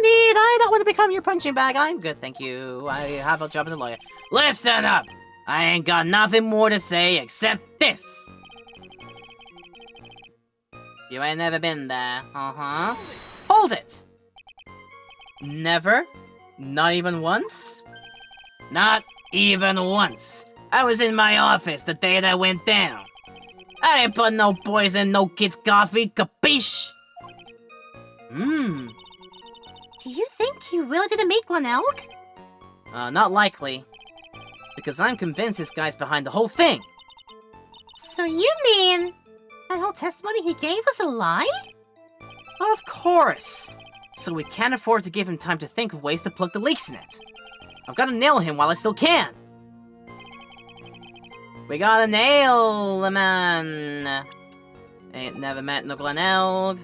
need. I don't want to become your punching bag. I'm good, thank you. I have a job as a lawyer. Listen up. I ain't got nothing more to say except this. You ain't never been there, uh-huh. Hold it! Never? Not even once? Not even once. I was in my office the day that went down. I didn't put no poison in no kid's coffee, capiche? Do you think he really didn't meet Glenelg? Not likely. Because I'm convinced this guy's behind the whole thing. So you mean that whole testimony he gave was a lie? Of course! So we can't afford to give him time to think of ways to plug the leaks in it. I've gotta nail him while I still can! We gotta nail the man! Ain't never met no Glenelg.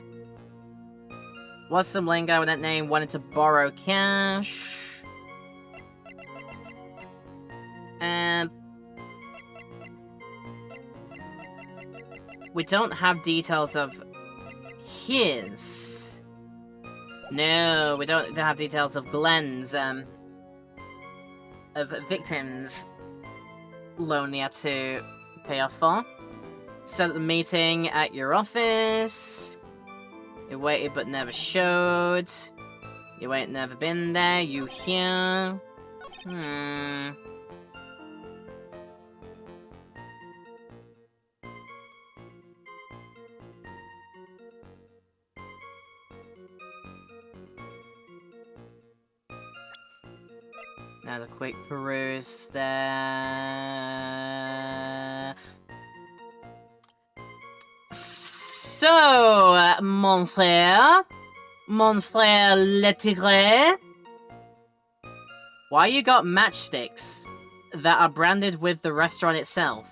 What's some lame guy with that name wanted to borrow cash? We don't have details of his. No, we don't have details of Glenn's, of victims loan he had to pay off for. Set up the meeting at your office. You waited but never showed. You ain't never been there, you here. Now the quick peruse there. So, mon frère Lettigre, why you got matchsticks that are branded with the restaurant itself?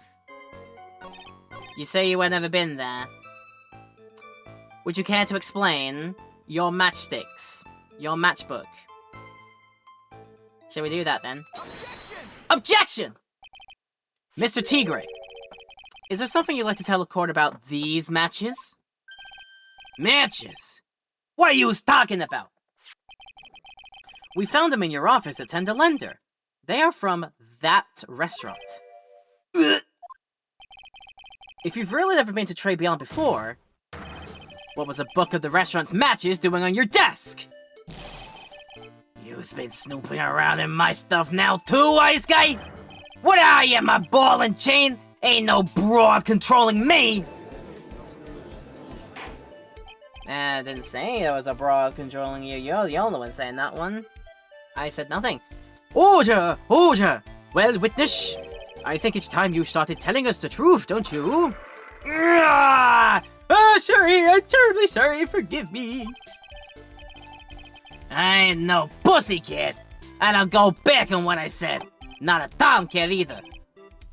You say you had never been there. Would you care to explain your matchsticks, your matchbook? Shall we do that then? Objection! Mr. Tigre, is there something you'd like to tell the court about these matches? Matches? What are you talking about? We found them in your office at Tender Lender. They are from that restaurant. If you've really never been to Trey Beyond before, what was a book of the restaurant's matches doing on your desk? You've been snooping around in my stuff now too, Ice Guy? What are you, my ball and chain? Ain't no broad controlling me! I didn't say there was a broad controlling you. You're the only one saying that one. I said nothing. Order! Order! Well, witness, I think it's time you started telling us the truth, don't you? Sorry, I'm terribly sorry, forgive me. I ain't no pussycat. I don't go back on what I said. Not a tomcat either.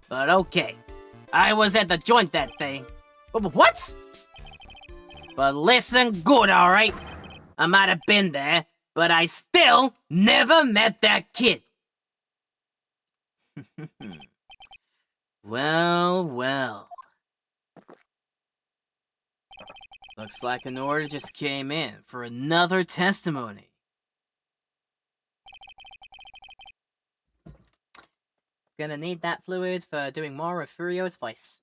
But okay. I was at the joint that day. What? But listen good, alright? I might have been there, but I still never met that kid. Well, well. Looks like an order just came in for another testimony. Gonna need that fluid for doing more of Furio's voice.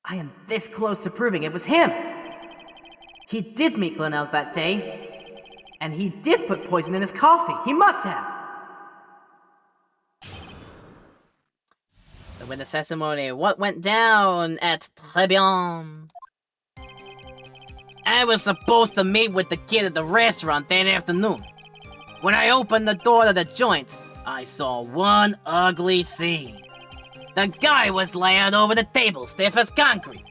I am this close to proving it was him! He did meet Glenelg that day, and he did put poison in his coffee. He must have! The witness testimony. What went down at Tribulations? I was supposed to meet with the kid at the restaurant that afternoon. When I opened the door to the joint, I saw one ugly scene. The guy was laying out over the table, stiff as concrete.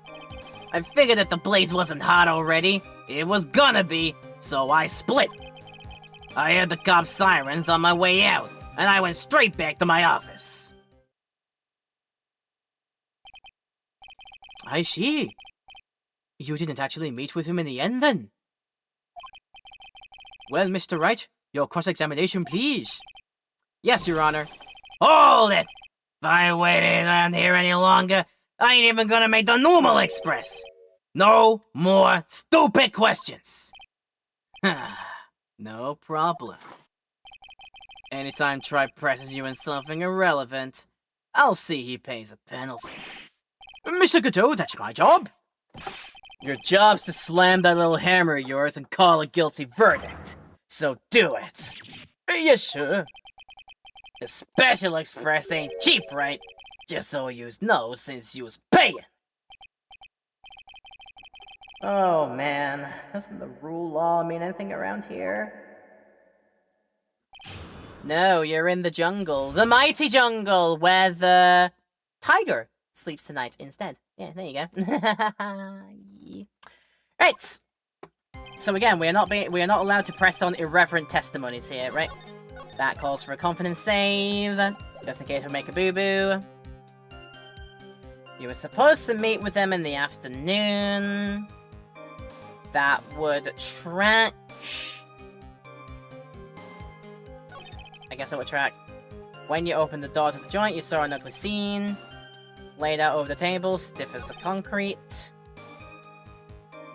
I figured if the blaze wasn't hot already, it was gonna be, so I split. I heard the cops' sirens on my way out, and I went straight back to my office. I see. You didn't actually meet with him in the end, then? Well, Mr. Wright, your cross-examination, please. Yes, Your Honor. Hold it! If I waited around here any longer, I ain't even gonna make the normal express. No more stupid questions. No problem. Anytime Tribe presses you in something irrelevant, I'll see he pays a penalty. Mr. Godot, that's my job. Your job's to slam that little hammer of yours and call a guilty verdict. So do it. Yes, sir. The Special Express ain't cheap, right? Just so yous know, since yous paying. Oh, man. Doesn't the rule law mean anything around here? No, you're in the jungle. The mighty jungle, where the tiger sleeps tonight instead. Yeah, there you go. Yeah. Right. So again, we are not allowed to press on irreverent testimonies here, right? That calls for a confidence save, just in case we make a boo-boo. You were supposed to meet with them in the afternoon. That would track... I guess that would track. When you opened the door to the joint, you saw an ugly scene. Laid out over the table, stiff as the concrete.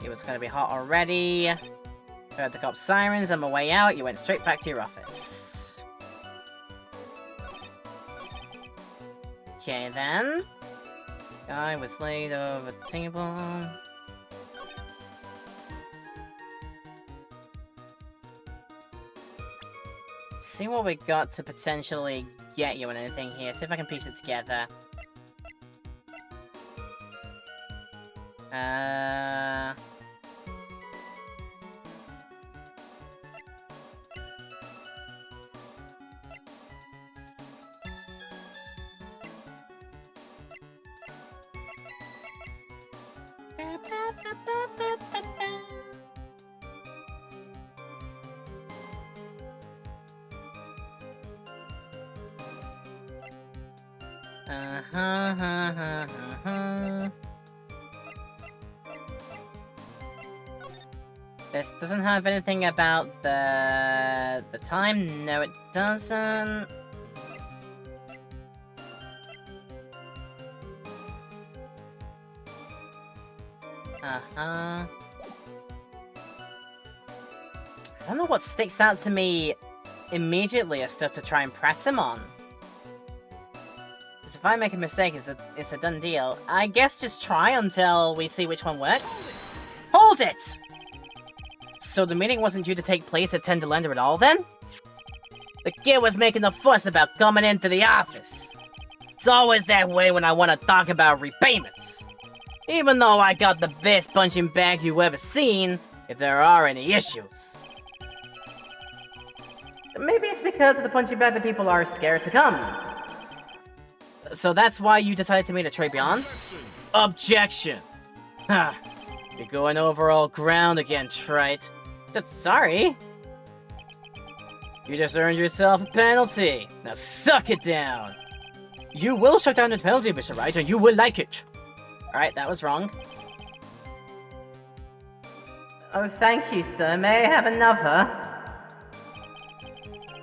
It was gonna be hot already. Heard the cops' sirens on my way out, you went straight back to your office. Okay then. Guy was laid over the table. See what we got to potentially get you in anything here. See if I can piece it together. This doesn't have anything about the time. No, it doesn't. I don't know what sticks out to me immediately as stuff to try and press him on. Because if I make a mistake, it's a done deal. I guess just try until we see which one works. Hold it! So the meeting wasn't due to take place at Tenderlander at all, then? The kid was making a fuss about coming into the office. It's always that way when I want to talk about repayments. Even though I got the best punching bag you've ever seen, if there are any issues. Maybe it's because of the punching bag that people are scared to come. So that's why you decided to meet at Tribulations? Objection! Ha! You're going over all ground again, Trite. Sorry. You just earned yourself a penalty. Now suck it down. You will shut down the penalty, Mr. Wright, and you will like it. Alright, that was wrong. Oh, thank you, sir. May I have another?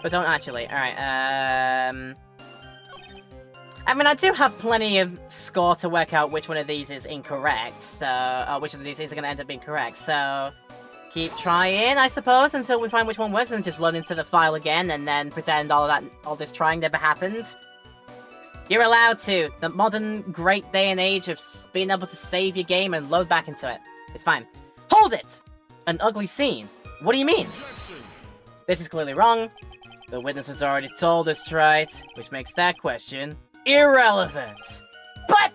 But don't actually. Alright, I mean, I do have plenty of score to work out which one of these is incorrect, so... which of these is going to end up being correct, so... Keep trying, I suppose, until we find which one works, and just load into the file again, and then pretend all this trying never happened. You're allowed to. The modern great day and age of being able to save your game and load back into it. It's fine. Hold it! An ugly scene. What do you mean? This is clearly wrong. The witness has already told us right, which makes that question irrelevant. But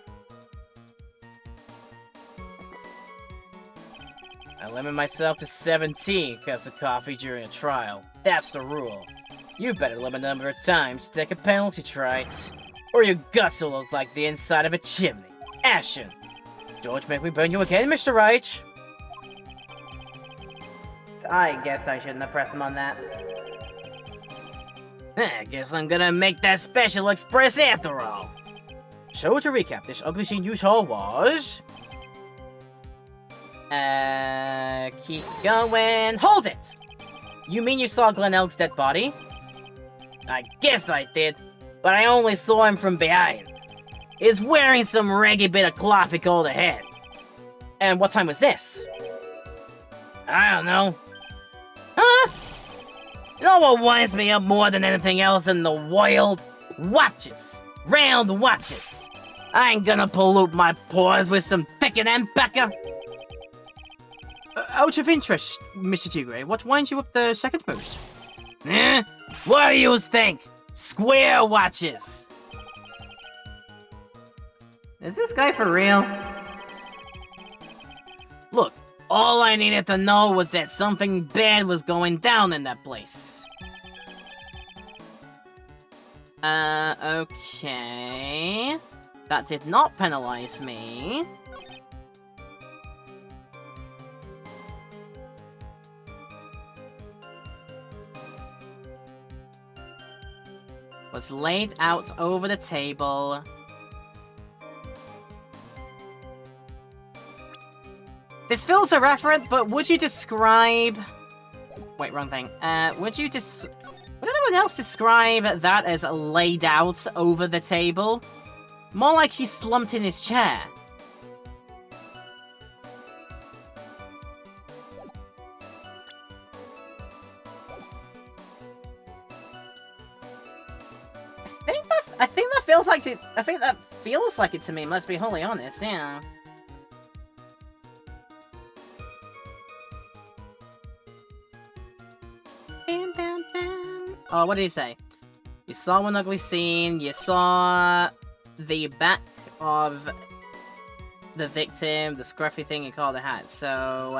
I limit myself to 17 cups of coffee during a trial. That's the rule. You better limit the number of times to take a penalty trite, or your guts will look like the inside of a chimney. Ashen. Don't make me burn you again, Mr. Reich. I guess I shouldn't have pressed him on that. I guess I'm gonna make that special express after all. So to recap, this ugly scene you saw was... keep going. Hold it! You mean you saw Glen Elk's dead body? I guess I did, but I only saw him from behind. He's wearing some raggy bit of cloth he called a head. And what time was this? I don't know. Huh? You know what winds me up more than anything else in the world? Watches. Round watches. I ain't gonna pollute my pores with some thick and pecker. Out of interest, Mr. Tigre, what winds you up the second most? Eh? What do you think? Square watches. Is this guy for real? Look, all I needed to know was that something bad was going down in that place. Okay. That did not penalize me. Was laid out over the table. This feels irreverent, but would you describe... Wait, wrong thing. Would anyone else describe that as laid out over the table? More like he's slumped in his chair. I think that feels like it. I think that feels like it to me. Let's be wholly honest. Yeah. Bam, bam, bam. Oh, what did he say? You saw one ugly scene. You saw the back of the victim, the scruffy thing you called a hat. So,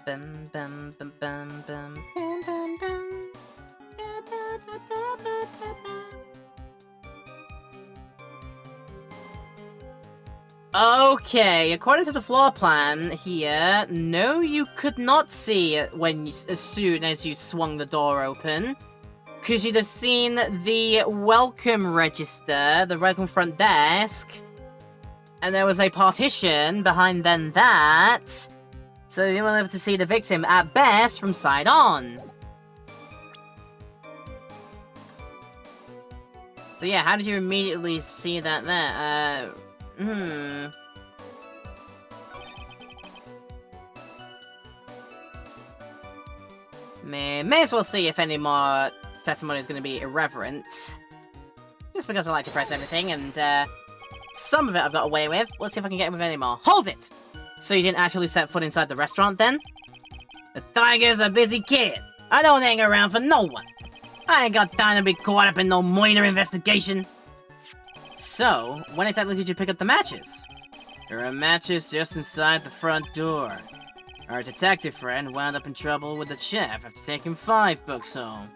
Bum, bum, bum, bum, bum, bum, bum, bum. Okay, according to the floor plan here, no, you could not see it as soon as you swung the door open. Because you'd have seen the welcome register, the welcome front desk, and there was a partition behind then that, so you weren't able to see the victim at best from side on. So yeah, how did you immediately see that there? May as well see if any more testimony is going to be irreverent. Just because I like to press everything, and some of it I've got away with. Let's see if I can get with any more. Hold it! So you didn't actually set foot inside the restaurant then? The tiger's a busy kid. I don't hang around for no one. I ain't got time to be caught up in no minor investigation. So, when exactly did you pick up the matches? There are matches just inside the front door. Our detective friend wound up in trouble with the chef after taking 5 books home.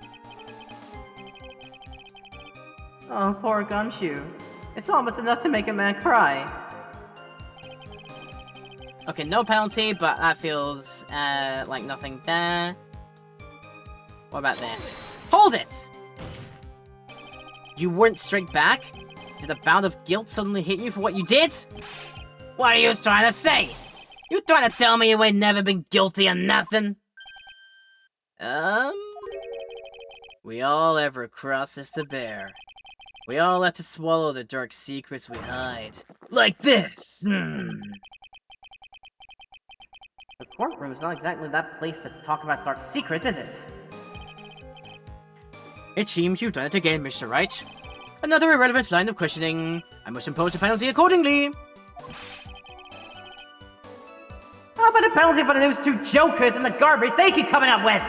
Oh, poor Gumshoe. It's almost enough to make a man cry. Okay, no penalty, but that feels like nothing there. What about this? Hold it! You weren't straight back? Did a bound of guilt suddenly hit you for what you did? What are you trying to say? You trying to tell me you ain't never been guilty of nothing? We all have our crosses to bear. We all have to swallow the dark secrets we hide. Like this! The courtroom is not exactly that place to talk about dark secrets, is it? It seems you've done it again, Mr. Wright. Another irrelevant line of questioning. I must impose a penalty accordingly. How about a penalty for those two jokers and the garbage they keep coming up with?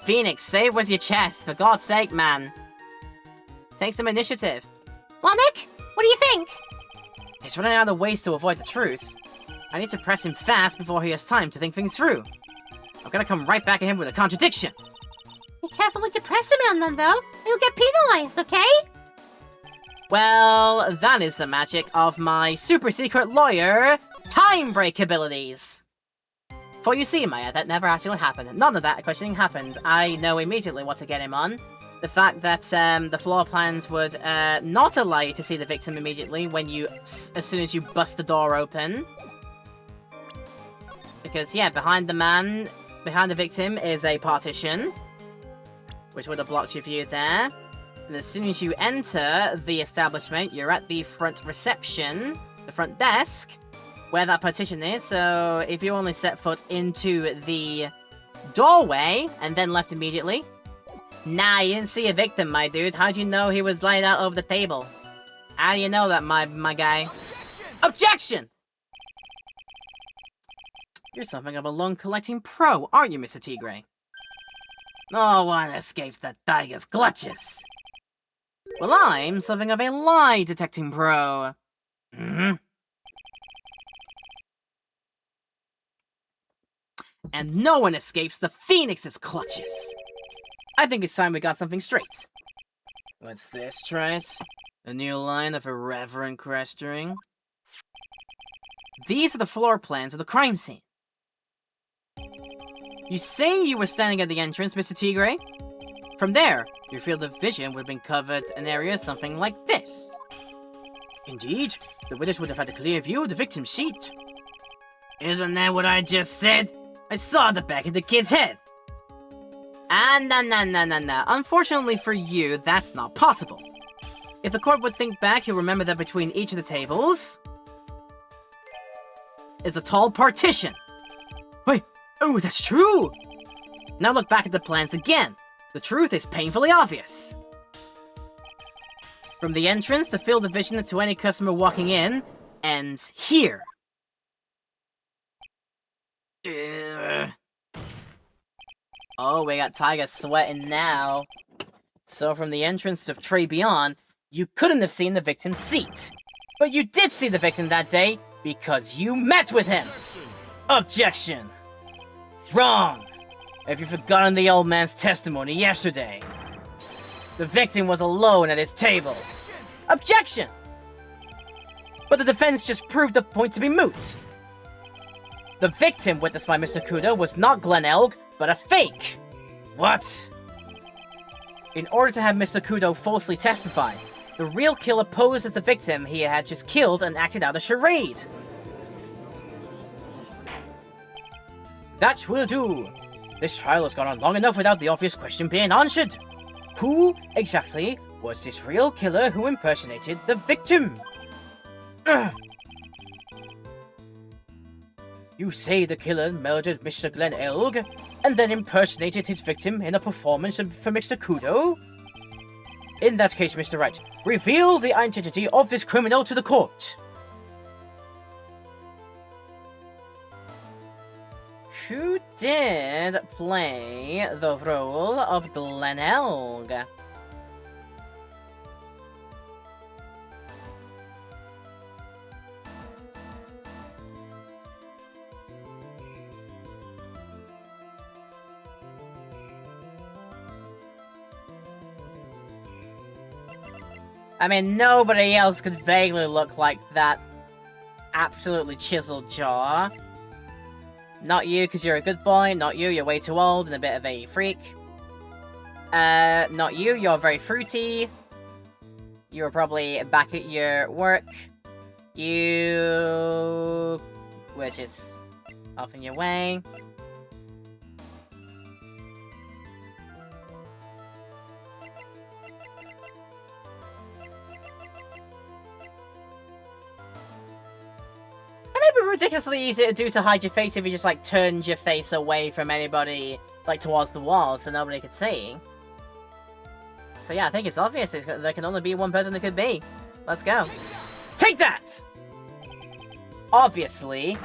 Phoenix, say it with your chest, for God's sake, man. Take some initiative. Well, Nick, what do you think? He's running out of ways to avoid the truth. I need to press him fast before he has time to think things through. I'm gonna come right back at him with a contradiction. Be careful what you press him on them, though. You'll get penalized, okay? Well, that is the magic of my super secret lawyer time break abilities. For you see, Maya, that never actually happened. None of that questioning happened. I know immediately what to get him on. The fact that the floor plans would not allow you to see the victim immediately when as soon as you bust the door open. Because, yeah, behind the victim is a partition, which would have blocked your view there. And as soon as you enter the establishment, you're at the front reception, the front desk, where that partition is. So if you only set foot into the doorway and then left immediately. Nah, you didn't see a victim, my dude. How'd you know he was laid out over the table? How do you know that, my guy? Objection! You're something of a loan-collecting pro, aren't you, Mr. Tigre? No one escapes the tiger's clutches. Well, I'm something of a lie-detecting pro. And no one escapes the Phoenix's clutches. I think it's time we got something straight. What's this, Trice? A new line of irreverent questioning? These are the floor plans of the crime scene. You say you were standing at the entrance, Mr. Tigre? From there, your field of vision would have been covered in areas something like this. Indeed, the witness would have had a clear view of the victim's seat. Isn't that what I just said? I saw the back of the kid's head. No. Unfortunately for you, that's not possible. If the court would think back, you'll remember that between each of the tables is a tall partition. Wait, oh, that's true! Now look back at the plans again. The truth is painfully obvious. From the entrance, the field of vision to any customer walking in ends here. Oh, we got Tiger sweating now. So from the entrance of Tribulations, you couldn't have seen the victim's seat. But you did see the victim that day because you met with him. Objection. Wrong. Have you forgotten the old man's testimony yesterday? The victim was alone at his table. Objection. But the defense just proved the point to be moot. The victim witnessed by Mr. Kudo was not Glen Elg, but a fake. What? In order to have Mr. Kudo falsely testify, the real killer posed as the victim he had just killed and acted out a charade. That will do. This trial has gone on long enough without the obvious question being answered. Who exactly was this real killer who impersonated the victim? You say the killer murdered Mr. Glen Elg, and then impersonated his victim in a performance for Mr. Kudo? In that case, Mr. Wright, reveal the identity of this criminal to the court. Who did play the role of Glen Elg? I mean, nobody else could vaguely look like that absolutely chiseled jaw. Not you, because you're a good boy. Not you, you're way too old and a bit of a freak. Not you, you're very fruity. You were probably back at your work. You were just off in your way. Ridiculously easy to do to hide your face if you just like turned your face away from anybody like, towards the wall so nobody could see. So yeah, I think it's obvious. There can only be one person it could be. Let's go. Take that! Obviously,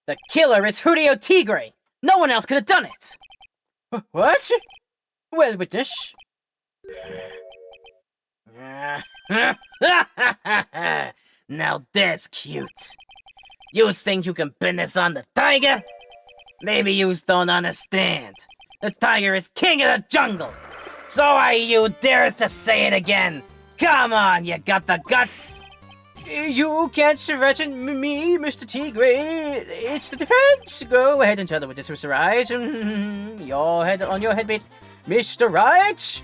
the killer is Hurrio Tigre. No one else could have done it. What? Well, witness. Now that's cute. You think you can pin this on the tiger? Maybe you don't understand. The tiger is king of the jungle. So are you dares to say it again? Come on, you got the guts? You can't threaten me, Mr. Tigre. It's the defense. Go ahead and tell her with this, Mr. Right. Your head on your headbeat, Mr. Right.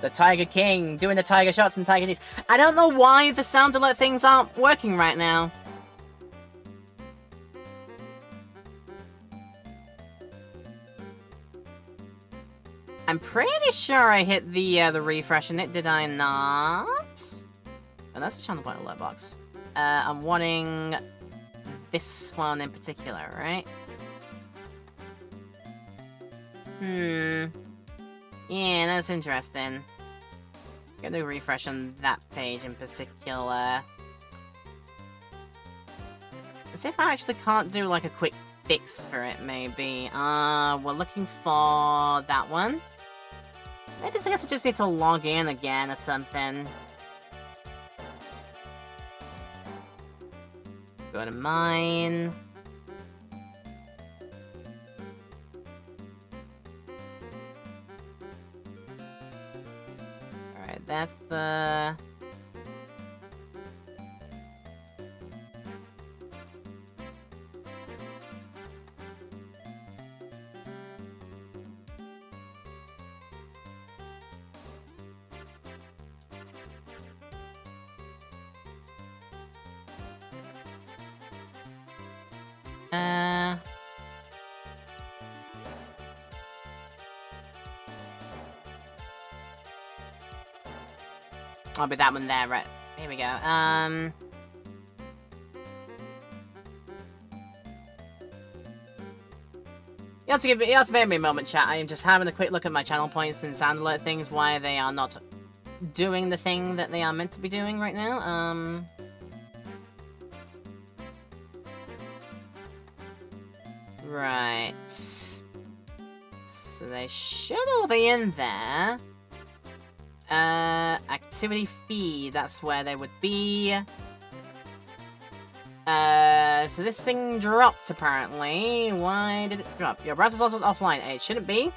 The Tiger King doing the tiger shots and tiger knees. I don't know why the sound alert things aren't working right now. I'm pretty sure I hit the refresh in it, did I not? Oh, that's a channel point alert box. I'm wanting this one in particular, right? Yeah, that's interesting. Get a refresh on that page in particular. Let's see if I actually can't do like a quick fix for it, maybe. We're looking for that one. Maybe I guess I just need to log in again or something. Go to mine. Alright, that's the... I'll be that one there, right? Here we go. You have to bear me a moment, chat. I am just having a quick look at my channel points and sound alert things, why they are not doing the thing that they are meant to be doing right now. Right. So they should all be in there. Activity feed, that's where they would be. So this thing dropped, apparently. Why did it drop? Your browser's also offline. It shouldn't be.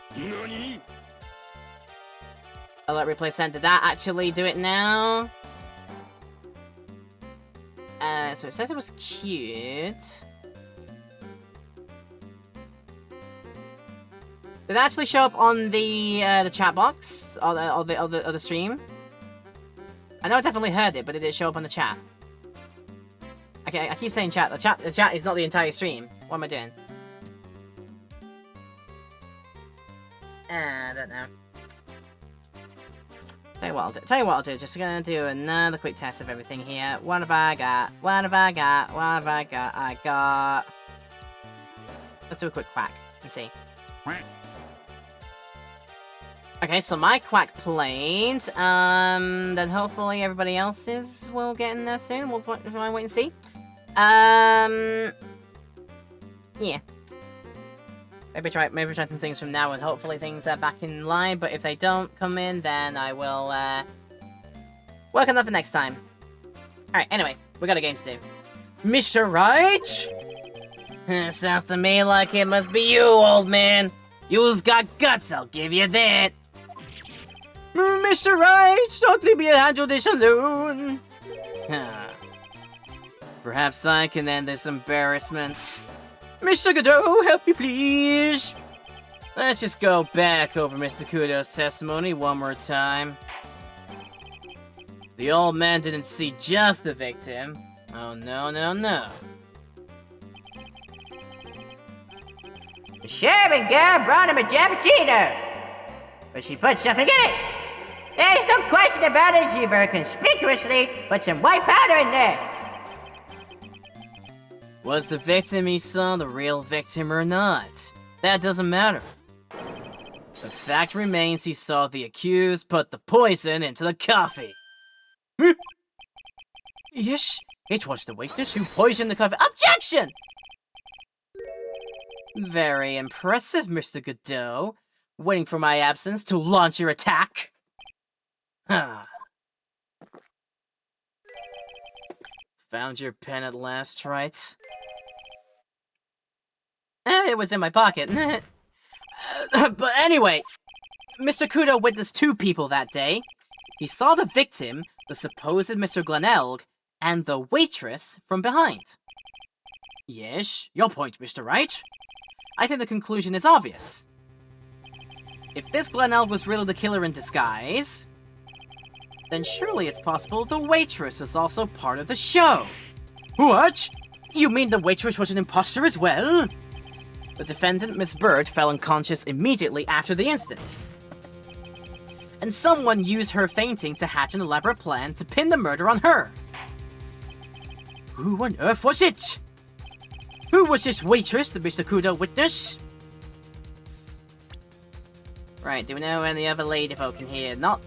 Alert replay sent. Did that actually do it now? So it says it was cute. Did it actually show up on the chat box or the stream? I know I definitely heard it, but did it show up on the chat? Okay, I keep saying chat. The chat is not the entire stream. What am I doing? I don't know. Tell you what I'll do. Just gonna do another quick test of everything here. What have I got? What have I got? What have I got? I got... Let's do a quick quack and see. Okay, so my quack played. Then hopefully everybody else's will get in there soon. We'll wait and see. Yeah. Maybe try some things from now, and hopefully things are back in line. But if they don't come in, then I will work on that for next time. All right. Anyway, we got a game to do. Mr. Right? Sounds to me like it must be you, old man. You's got guts, I'll give you that. Mr. Right, don't leave me to handle this alone. Perhaps I can end this embarrassment. Mr. Godot, help me please. Let's just go back over Mr. Kudo's testimony one more time. The old man didn't see just the victim. Oh no, no, no. The sharing girl brought him a cappuccino, but she put something in it. There's no question about it, she very conspicuously put some white powder in there. Was the victim you saw the real victim or not? That doesn't matter. The fact remains he saw the accused put the poison into the coffee. Yes, it was the witness who poisoned the coffee. Objection! Very impressive, Mr. Godot. Waiting for my absence to launch your attack. Found your pen at last, right? It was in my pocket. But anyway, Mr. Kudo witnessed 2 people that day. He saw the victim, the supposed Mr. Glenelg, and the waitress from behind. Yes, your point, Mr. Wright. I think the conclusion is obvious. If this Glenelg was really the killer in disguise, then surely it's possible the waitress was also part of the show. What? You mean the waitress was an imposter as well? The defendant, Miss Bird, fell unconscious immediately after the incident. And someone used her fainting to hatch an elaborate plan to pin the murder on her. Who on earth was it? Who was this waitress that Mr. Kudo witnessed? Right, do we know any other lady folk in here? Not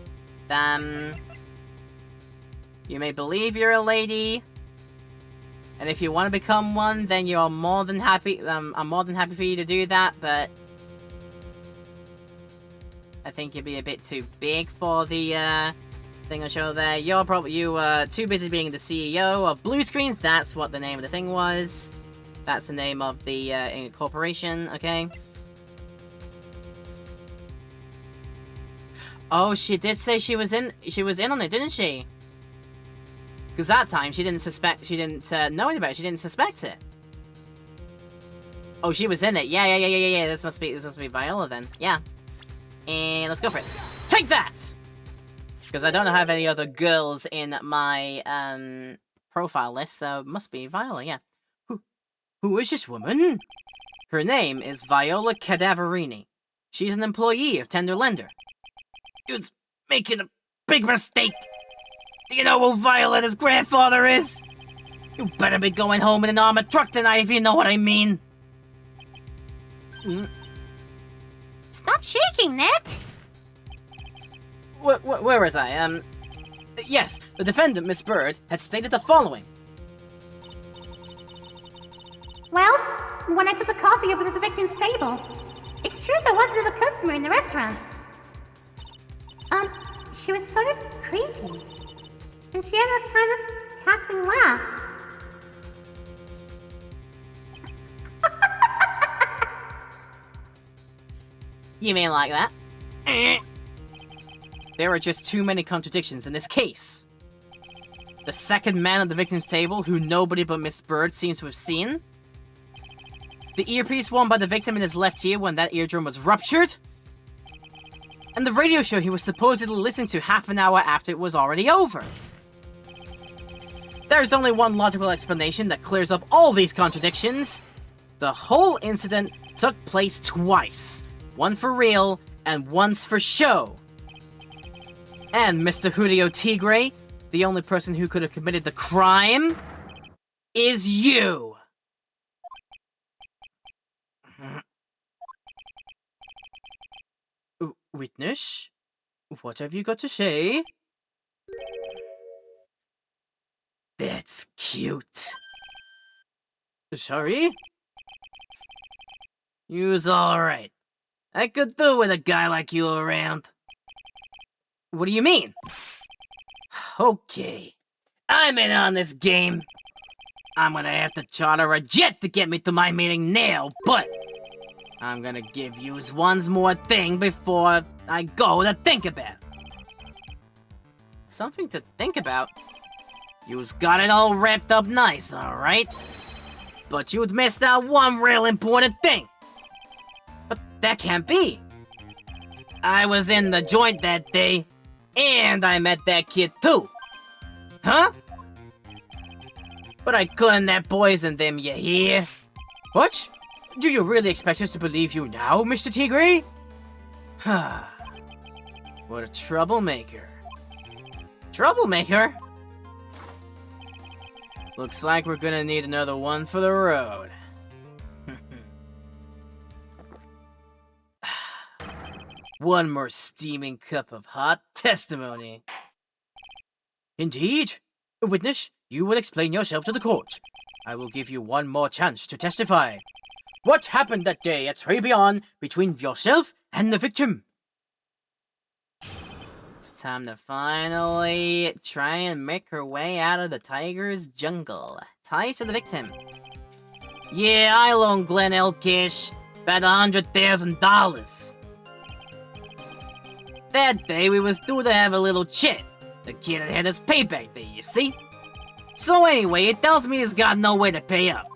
them. You may believe you're a lady. And if you want to become one, then you're more than happy. I'm more than happy for you to do that, but I think you'd be a bit too big for the thing I show there. You're probably too busy being the CEO of Blue Screens. That's what the name of the thing was. That's the name of the corporation. Okay. Oh, she did say she was in on it, didn't she? Because that time she didn't know about it. She didn't suspect it. Oh, she was in it. Yeah. This must be Viola then. Yeah. And let's go for it. Take that! Because I don't have any other girls in my profile list, so it must be Viola, yeah. Who is this woman? Her name is Viola Cadaverini. She's an employee of Tender Lender. He was making a big mistake. Do you know who Viola's grandfather is? You better be going home in an armored truck tonight if you know what I mean. Stop shaking, Nick! Where was I? Yes, the defendant, Miss Bird, had stated the following. Well, when I took the coffee over to the victim's table, it's true there wasn't another customer in the restaurant. She was sort of creepy. And she had a kind of cackling laugh. You mean like that? There are just too many contradictions in this case. The second man at the victim's table, who nobody but Miss Bird seems to have seen. The earpiece worn by the victim in his left ear when that eardrum was ruptured. And the radio show he was supposedly listening to half an hour after it was already over. There's only one logical explanation that clears up all these contradictions. The whole incident took place twice. One for real, and once for show. And Mr. Julio Tigre, the only person who could have committed the crime, is you! Witness? What have you got to say? That's cute. Sorry? You's alright. I could do with a guy like you around. What do you mean? Okay. I'm in on this game. I'm gonna have to charter a jet to get me to my meeting now, but I'm gonna give yous one more thing before I go to think about. Something to think about? Yous got it all wrapped up nice, alright? But you'd missed out one real important thing. But that can't be. I was in the joint that day, and I met that kid too. Huh? But I couldn't have poisoned them, you hear? What? Do you really expect us to believe you now, Mr. Tigre? What a troublemaker. Troublemaker? Looks like we're gonna need another one for the road. One more steaming cup of hot testimony. Indeed. Witness, you will explain yourself to the court. I will give you one more chance to testify. What happened that day at Tribulations between yourself and the victim? It's time to finally try and make her way out of the tiger's jungle. Ties to the victim. Yeah, I loaned Glen cash, about $100,000. That day we was due to have a little chat. The kid had his payback day, you see? So anyway, it tells me he's got no way to pay up.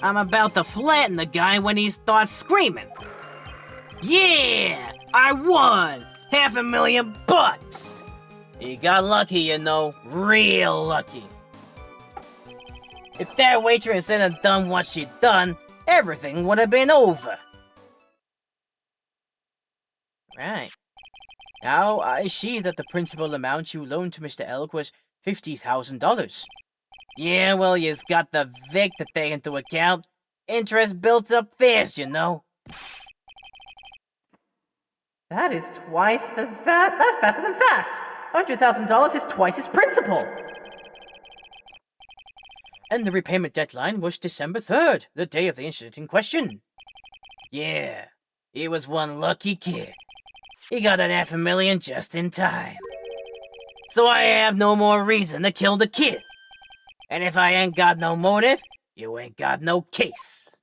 I'm about to flatten the guy when he starts screaming. Yeah! I won! $500,000! He got lucky, you know, real lucky. If that waitress hadn't done what she'd done, everything would have been over. Right. Now, I see that the principal amount you loaned to Mr. Elk was $50,000. Yeah, well, you's got the Vic to take into account. Interest built up fast, you know. That is twice the that's faster than fast. $100,000 is twice his principal. And the repayment deadline was December 3rd, the day of the incident in question. Yeah, he was one lucky kid. He got that $500,000 just in time. So I have no more reason to kill the kid. And if I ain't got no motive, you ain't got no case.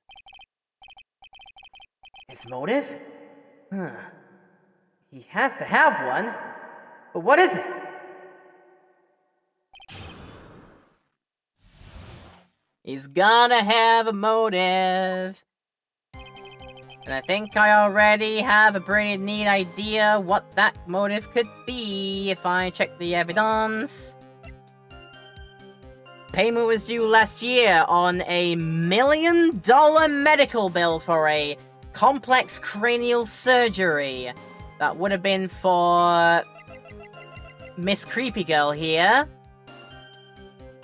His motive? Huh. He has to have one. But what is it? He's gotta have a motive. And I think I already have a pretty neat idea what that motive could be if I check the evidence. Payment was due last year on a $1 million medical bill for a complex cranial surgery. That would have been for Miss Creepy Girl here,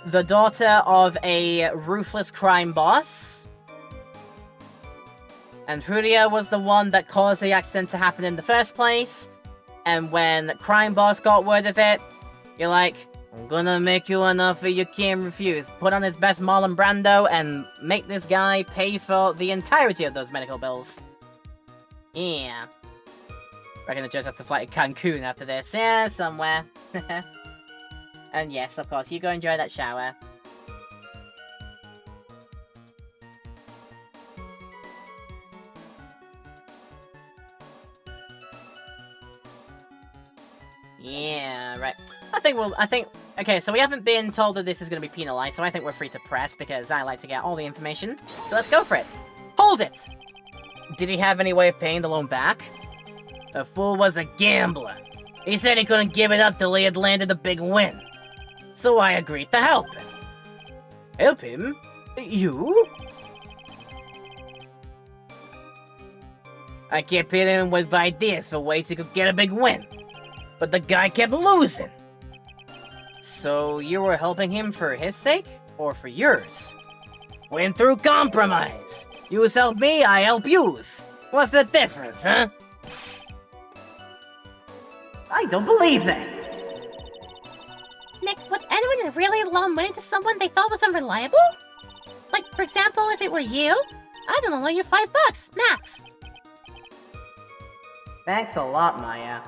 the daughter of a ruthless crime boss. And Frudia was the one that caused the accident to happen in the first place. And when Crime Boss got word of it, you're like, I'm gonna make you an offer you can't refuse. Put on his best Marlon Brando and make this guy pay for the entirety of those medical bills. Yeah. Reckon the judge has to fly to Cancun after this. Yeah, somewhere. And yes, of course, you go enjoy that shower. Yeah, right. Okay, so we haven't been told that this is going to be penalized, so I think we're free to press, because I like to get all the information. So let's go for it. Hold it! Did he have any way of paying the loan back? The fool was a gambler. He said he couldn't give it up till he had landed a big win. So I agreed to help him. Help him? You? I kept hitting him with ideas for ways he could get a big win. But the guy kept losing. So you were helping him for his sake? Or for yours? Went through compromise. Yous help me, I help yous. What's the difference, huh? I don't believe this! Nick, would anyone really loan money to someone they thought was unreliable? Like, for example, if it were you, I'd only loan you $5, max. Thanks a lot, Maya.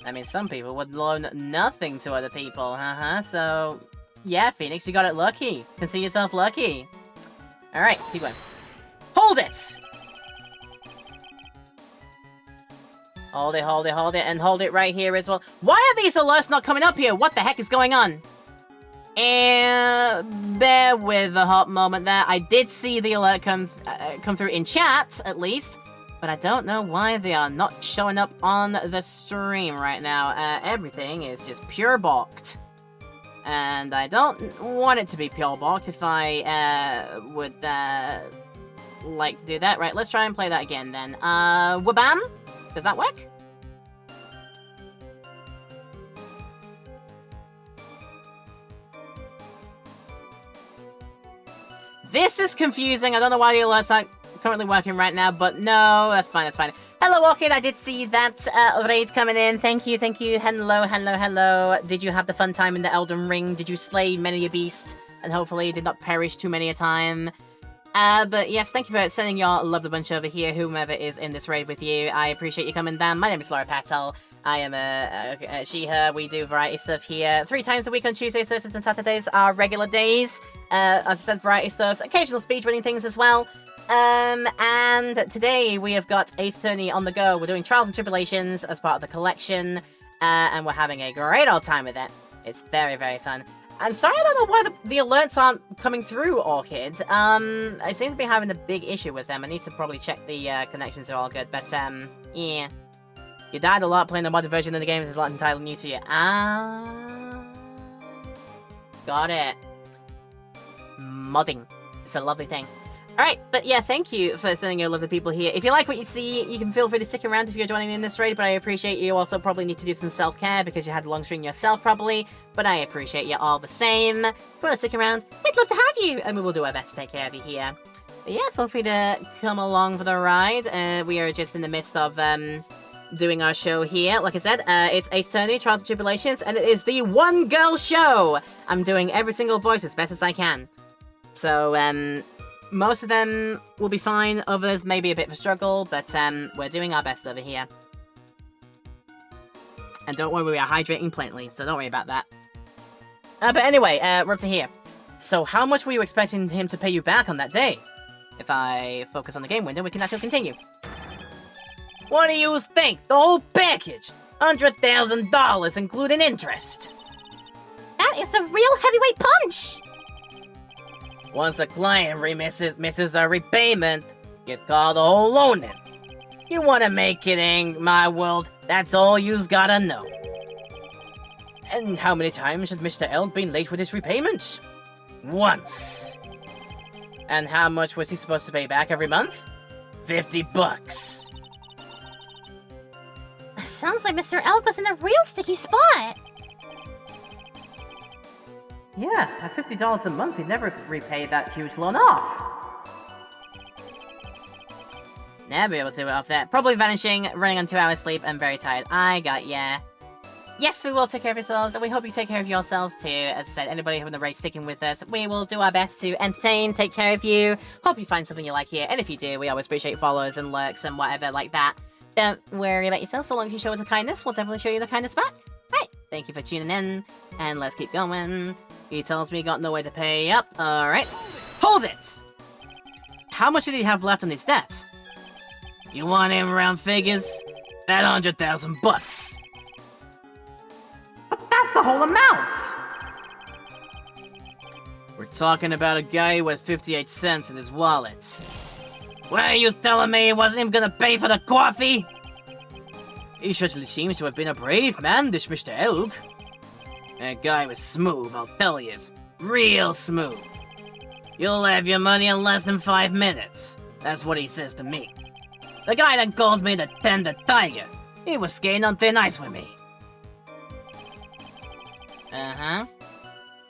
I mean, some people would loan nothing to other people, so... Yeah, Phoenix, you got it lucky. Consider yourself lucky. Alright, keep going. Hold it! Hold it, hold it, hold it, and hold it right here as well. Why are these alerts not coming up here? What the heck is going on? And bear with a hot moment there. I did see the alert come through in chat, at least. But I don't know why they are not showing up on the stream right now. Everything is just pure balked. And I don't want it to be pure balked if I would like to do that. Right, let's try and play that again then. Wabam? Does that work? This is confusing. I don't know why the alert's not currently working right now, but no, that's fine, that's fine. Hello, Orchid. I did see that raid coming in. Thank you, thank you. Hello, hello, hello. Did you have the fun time in the Elden Ring? Did you slay many a beast? And hopefully did not perish too many a time? But yes, thank you for sending your lovely bunch over here, whomever is in this raid with you. I appreciate you coming down. My name is Laura Patel. I am a she, her. We do variety stuff here 3 times a week on Tuesdays, Thursdays, and Saturdays are regular days. As I said, variety stuffs, occasional speedrunning things as well. And today we have got Ace Attorney on the go. We're doing Trials and Tribulations as part of the collection, and we're having a great old time with it. It's very, very fun. I'm sorry, I don't know why the alerts aren't coming through, Orchid. I seem to be having a big issue with them. I need to probably check the connections are all good, but yeah. You died a lot playing the modded version of the game, is a lot entirely new to you. Got it. Modding. It's a lovely thing. Alright, but yeah, thank you for sending your lovely people here. If you like what you see, you can feel free to stick around if you're joining in this raid, but I appreciate you also probably need to do some self-care because you had a long stream yourself probably, but I appreciate you all the same. If you want to stick around, we'd love to have you, and we will do our best to take care of you here. But yeah, feel free to come along for the ride. We are just in the midst of doing our show here. Like I said, it's Ace Attorney, Trials and Tribulations, and it is the one-girl show! I'm doing every single voice as best as I can. So, most of them will be fine, others may be a bit of a struggle, but we're doing our best over here. And don't worry, we are hydrating plenty, so don't worry about that. But anyway, we're up to here. So how much were you expecting him to pay you back on that day? If I focus on the game window, we can actually continue. What do you think? The whole package! $100,000, including interest! That is a real heavyweight punch! Once a client misses their repayment, you call the whole loan in. You wanna make it in my world, that's all you's gotta know. And how many times has Mr. L been late with his repayments? Once. And how much was he supposed to pay back every month? $50. Sounds like Mr. Elk was in a real sticky spot. Yeah, at $50 a month, he'd never repay that huge loan off. Never be able to off that. Probably vanishing, running on 2 hours sleep, and very tired. I got ya. Yes, we will take care of yourselves, and we hope you take care of yourselves too. As I said, anybody who in the race sticking with us, we will do our best to entertain, take care of you. Hope you find something you like here, and if you do, we always appreciate follows and lurks and whatever like that. Don't worry about yourself, so long as you show us a kindness, we'll definitely show you the kindness back. Right, thank you for tuning in, and let's keep going. He tells me he got no way to pay up. Alright. Hold it! How much did he have left on his debt? You want him round figures? About 100,000 bucks. But that's the whole amount! We're talking about a guy with 58 cents in his wallet. Well, you telling me he wasn't even gonna pay for the coffee? He certainly seems to have been a brave man, this Mr. Elk. That guy was smooth, I'll tell yous. Real smooth. You'll have your money in less than 5 minutes. That's what he says to me. The guy that calls me the tender tiger. He was skating on thin ice with me. Uh-huh.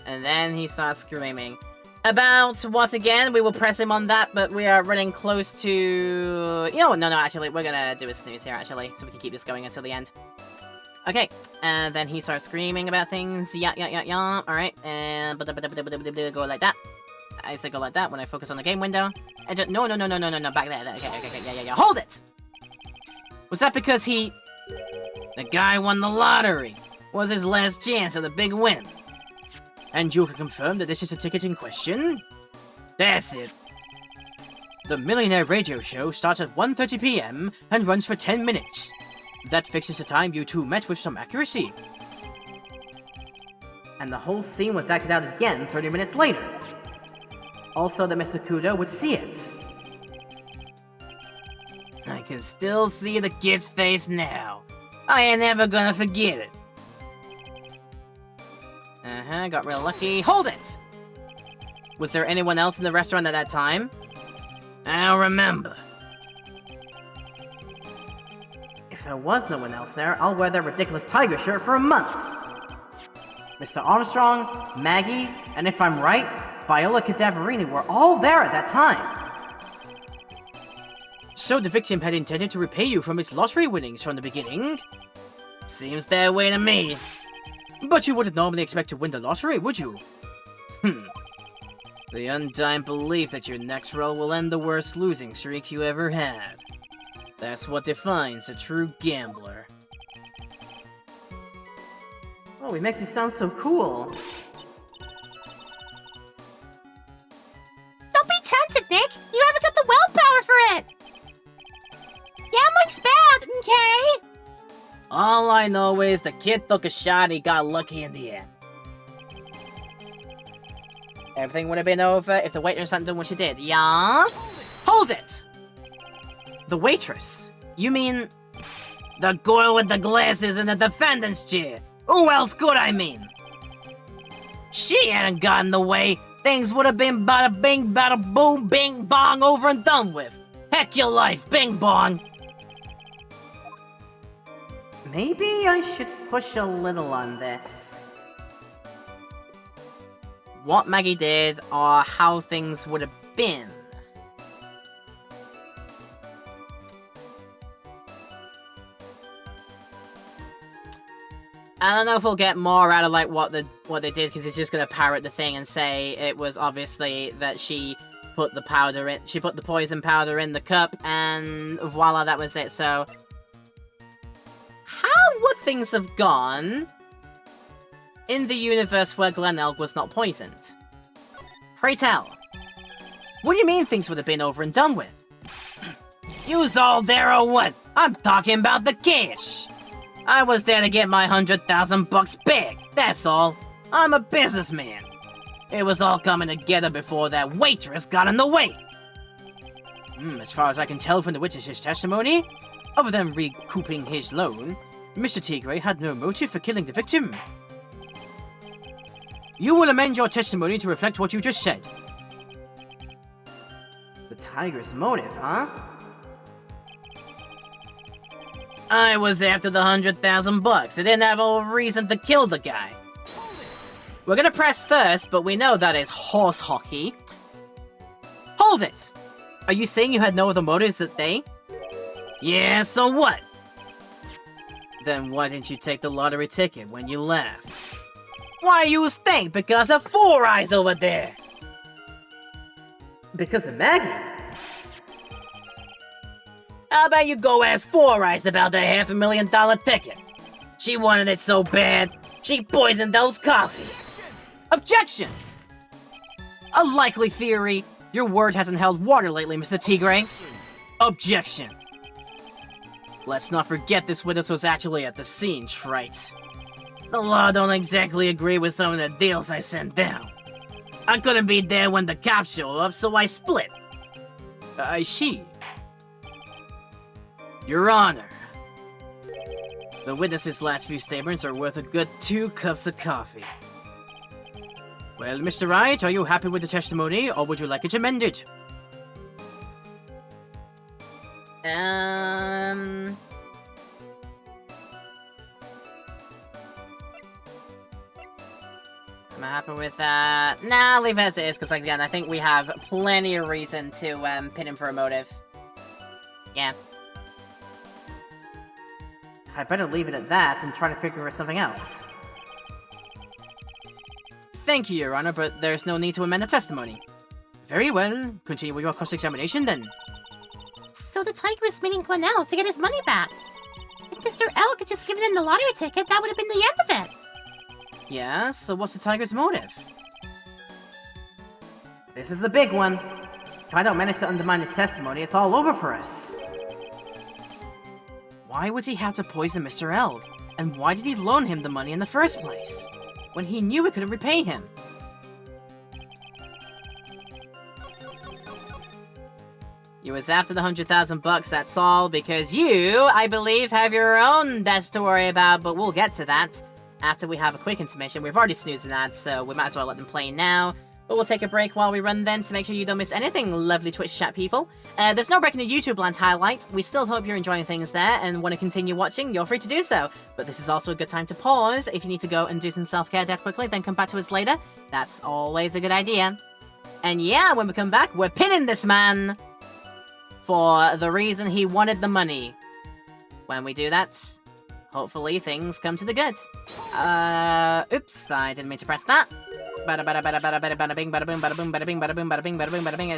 And then he starts screaming. About what again? We will press him on that, but we are running close to... You know what? No, actually, we're gonna do a snooze here, actually, so we can keep this going until the end. Okay, and then he starts screaming about things. Yeah. Alright, and go like that. I said go like that when I focus on the game window. And just, no, back there. Okay, yeah. Hold it! Was that because he... The guy won the lottery. Was his last chance at a big win. And you can confirm that this is the ticket in question? That's it. The Millionaire Radio Show starts at 1:30 PM and runs for 10 minutes. That fixes the time you two met with some accuracy. And the whole scene was acted out again 30 minutes later. Also that Mr. Kudo would see it. I can still see the kid's face now. I ain't never gonna forget it. Got real lucky. Hold it! Was there anyone else in the restaurant at that time? I don't remember. If there was no one else there, I'll wear that ridiculous tiger shirt for a month. Mr. Armstrong, Maggie, and if I'm right, Viola Cadaverini were all there at that time. So the victim had intended to repay you from his lottery winnings from the beginning? Seems that way to me. But you wouldn't normally expect to win the lottery, would you? The undying belief that your next roll will end the worst losing streak you ever had. That's what defines a true gambler. Oh, he makes it sound so cool. Don't be tempted, Nick! You haven't got the willpower for it! Gambling's bad, okay? All I know is the kid took a shot, he got lucky in the end. Everything would have been over if the waitress hadn't done what she did, yeah? Hold it! The waitress? You mean... the girl with the glasses in the defendant's chair? Who else could I mean? She hadn't gotten the way, things would have been bada bing, bada boom, bing bong, over and done with. Heck your life, bing bong! Maybe I should push a little on this. What Maggie did, or how things would have been. I don't know if we'll get more out of like what they did, because it's just gonna parrot the thing and say it was obviously that she put the powder in. She put the poison powder in the cup, and voila, that was it. So, how would things have gone in the universe where Glenelg was not poisoned? Pray tell. What do you mean things would have been over and done with? You's all there or what? I'm talking about the cash. I was there to get my $100,000 back, that's all. I'm a businessman. It was all coming together before that waitress got in the way. As far as I can tell from the witness's testimony, other than recouping his loan, Mr. Tigre had no motive for killing the victim. You will amend your testimony to reflect what you just said. The tiger's motive, huh? I was after the $100,000. I didn't have a reason to kill the guy. We're gonna press first, but we know that is horse hockey. Hold it! Are you saying you had no other motives that day? Yeah, so what? Then why didn't you take the lottery ticket when you left? Why you stink? Because of Four Eyes over there! Because of Maggie? How about you go ask Four Eyes about the $500,000 ticket? She wanted it so bad, she poisoned those coffee. Objection! A likely theory. Your word hasn't held water lately, Mr. Tigre. Objection. Let's not forget this witness was actually at the scene, trite. The law don't exactly agree with some of the deals I sent down. I couldn't be there when the cops showed up, so I split. I see. Your Honor, the witness's last few statements are worth a good 2 cups of coffee. Well, Mr. Wright, are you happy with the testimony, or would you like it amended? Am I happy with that? Nah, leave it as it is, because again, I think we have plenty of reason to pin him for a motive. Yeah. I better leave it at that and try to figure out something else. Thank you, Your Honor, but there's no need to amend the testimony. Very well. Continue with your cross-examination, then. So the tiger was meeting Glenelg to get his money back. If Mr. L could just given him the lottery ticket, that would have been the end of it. Yeah, so what's the tiger's motive? This is the big one. If I don't manage to undermine his testimony, it's all over for us. Why would he have to poison Mr. Elg? And why did he loan him the money in the first place? When he knew he couldn't repay him? You was after the $100,000, that's all, because you, I believe, have your own debts to worry about, but we'll get to that after we have a quick intermission. We've already snoozed an ad, so we might as well let them play now. But we'll take a break while we run them to make sure you don't miss anything, lovely Twitch chat people. There's no break in the YouTube land highlight. We still hope you're enjoying things there and want to continue watching, you're free to do so. But this is also a good time to pause. If you need to go and do some self-care that quickly, then come back to us later. That's always a good idea. And yeah, when we come back, we're pinning this man for the reason he wanted the money. When we do that, hopefully things come to the good. Oops, I didn't mean to press that. Bada bada bada bada bada bada bing bada boom bada boom bada bing bada boom bada bing bada boom bada bing.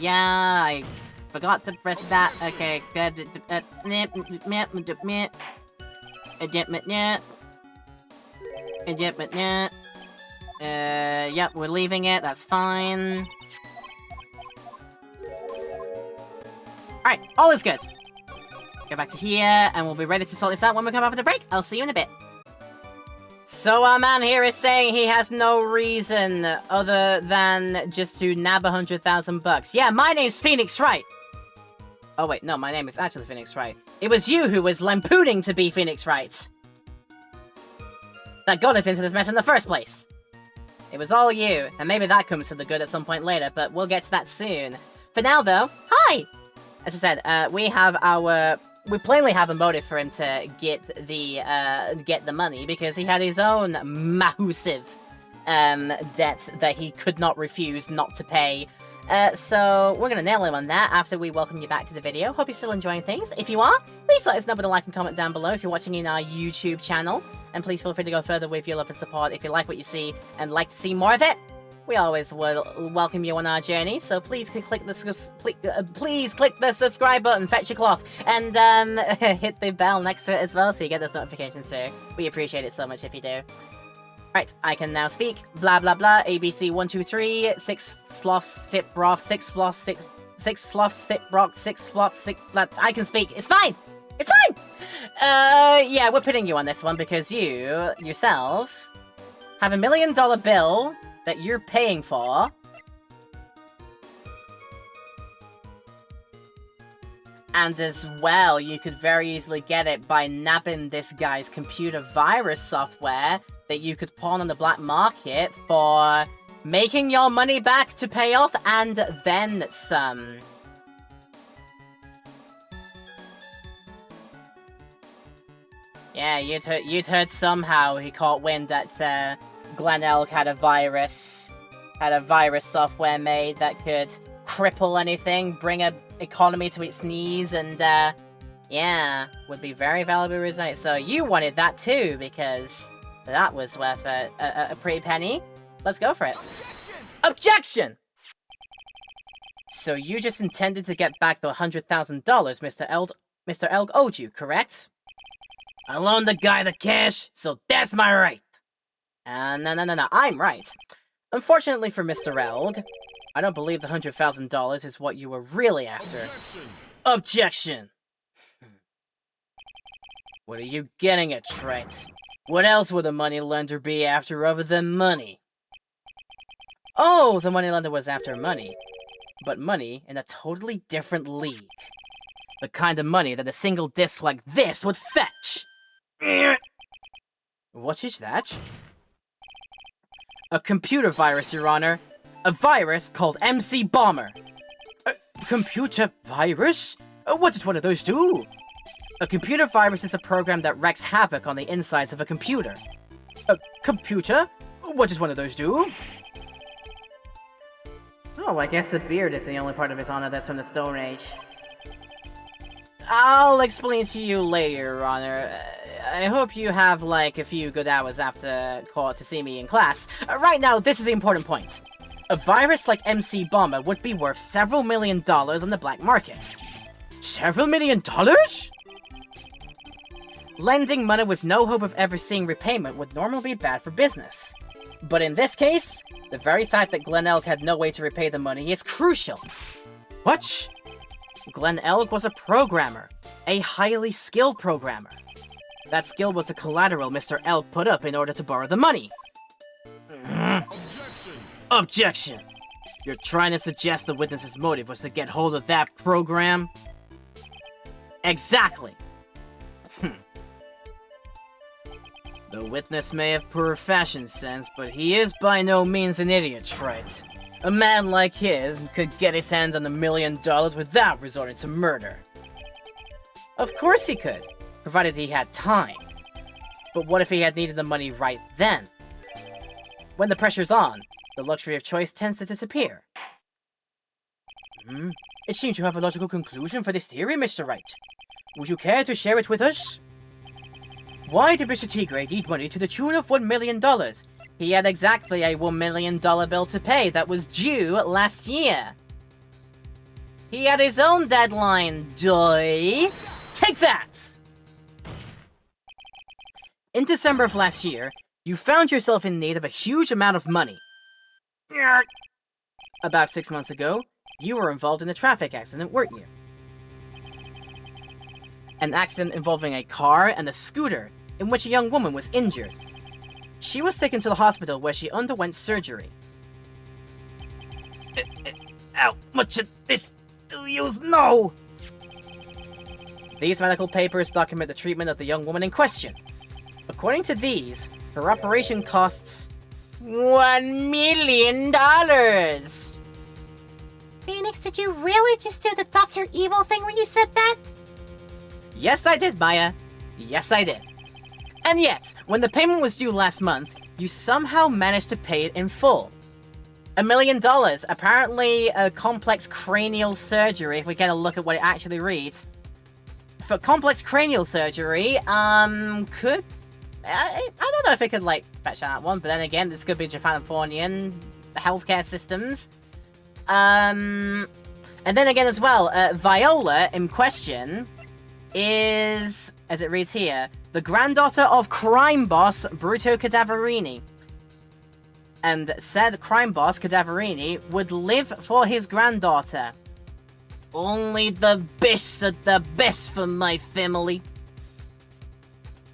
Yeah. I forgot to press that. Okay. Yep, we're leaving it. That's fine. Alright, all is good. Go back to here, and we'll be ready to sort this out when we come after the break. I'll see you in a bit. So our man here is saying he has no reason other than just to nab 100,000 bucks. Yeah, my name's Phoenix Wright. Oh wait, no, my name is actually Phoenix Wright. It was you who was lampooning to be Phoenix Wright that got us into this mess in the first place. It was all you, and maybe that comes to the good at some point later, but we'll get to that soon. For now, though, hi! As I said, we plainly have a motive for him to get the money, because he had his own massive debt that he could not refuse not to pay. So we're gonna nail him on that after we welcome you back to the video. Hope you're still enjoying things. If you are, please let us know with a like and comment down below if you're watching in our YouTube channel. And please feel free to go further with your love and support if you like what you see and like to see more of it. We always will welcome you on our journey, so please click the subscribe button, fetch your cloth, and hit the bell next to it as well so you get those notifications too. We appreciate it so much if you do. Right, I can now speak. Blah blah blah. ABC 1 2 3. 6 sloths sip broth. 6 sloths six sloths sip broth. 6 sloths sip. I can speak. It's fine. It's fine. Yeah, we're putting you on this one because you yourself have $1 million bill that you're paying for. And as well, you could very easily get it by nabbing this guy's computer virus software that you could pawn on the black market for making your money back to pay off and then some. Yeah, you'd heard somehow he caught wind that Glen Elg had a virus software made that could cripple anything, bring a economy to its knees, and yeah, would be very valuable results. So you wanted that too, because that was worth a pretty penny. Let's go for it. Objection! So you just intended to get back the $100,000 Mr. Elg owed you, correct? I loaned the guy the cash, so that's my right. No, I'm right. Unfortunately for Mr. Elg, I don't believe the $100,000 is what you were really after. Objection! What are you getting at, Trent? What else would a moneylender be after other than money? Oh, the moneylender was after money. But money in a totally different league. The kind of money that a single disc like this would fetch. What is that? A computer virus, Your Honor. A virus called MC Bomber. A computer virus? What does one of those do? A computer virus is a program that wreaks havoc on the insides of a computer. A computer? What does one of those do? Oh, I guess the beard is the only part of his honor that's from the Stone Age. I'll explain to you later, Your Honor. I hope you have, like, a few good hours after court to see me in class. Right now, this is the important point. A virus like MC Bomber would be worth several $1 million on the black market. Several $1 million? Lending money with no hope of ever seeing repayment would normally be bad for business. But in this case, the very fact that Glen Elg had no way to repay the money is crucial. What? Glen Elg was a programmer. A highly skilled programmer. That skill was the collateral Mr. Elg put up in order to borrow the money. Objection! You're trying to suggest the witness's motive was to get hold of that program? Exactly! The witness may have poor fashion sense, but he is by no means an idiot, right? A man like his could get his hands on $1 million without resorting to murder. Of course he could, provided he had time. But what if he had needed the money right then? When the pressure's on, the luxury of choice tends to disappear. It seems you have a logical conclusion for this theory, Mr. Wright. Would you care to share it with us? Why did Mr. Tigre need money to the tune of $1 million? He had exactly a $1 million bill to pay that was due last year. He had his own deadline, doy. Take that! In December of last year, you found yourself in need of a huge amount of money. About 6 months ago, you were involved in a traffic accident, weren't you? An accident involving a car and a scooter in which a young woman was injured. She was taken to the hospital where she underwent surgery. How much of this do you know? These medical papers document the treatment of the young woman in question. According to these, her operation costs $1 million! Phoenix, did you really just do the Dr. Evil thing when you said that? Yes, I did, Maya. Yes, I did. And yet, when the payment was due last month, you somehow managed to pay it in full. $1 million. Apparently, a complex cranial surgery, if we get a look at what it actually reads. For complex cranial surgery, could... I don't know if it could, like, fetch that one, but then again, this could be Japanian healthcare systems. And then again as well, Viola in question is, as it reads here, the granddaughter of crime boss Bruto Cadaverini. And said crime boss Cadaverini would live for his granddaughter. Only the best of the best for my family.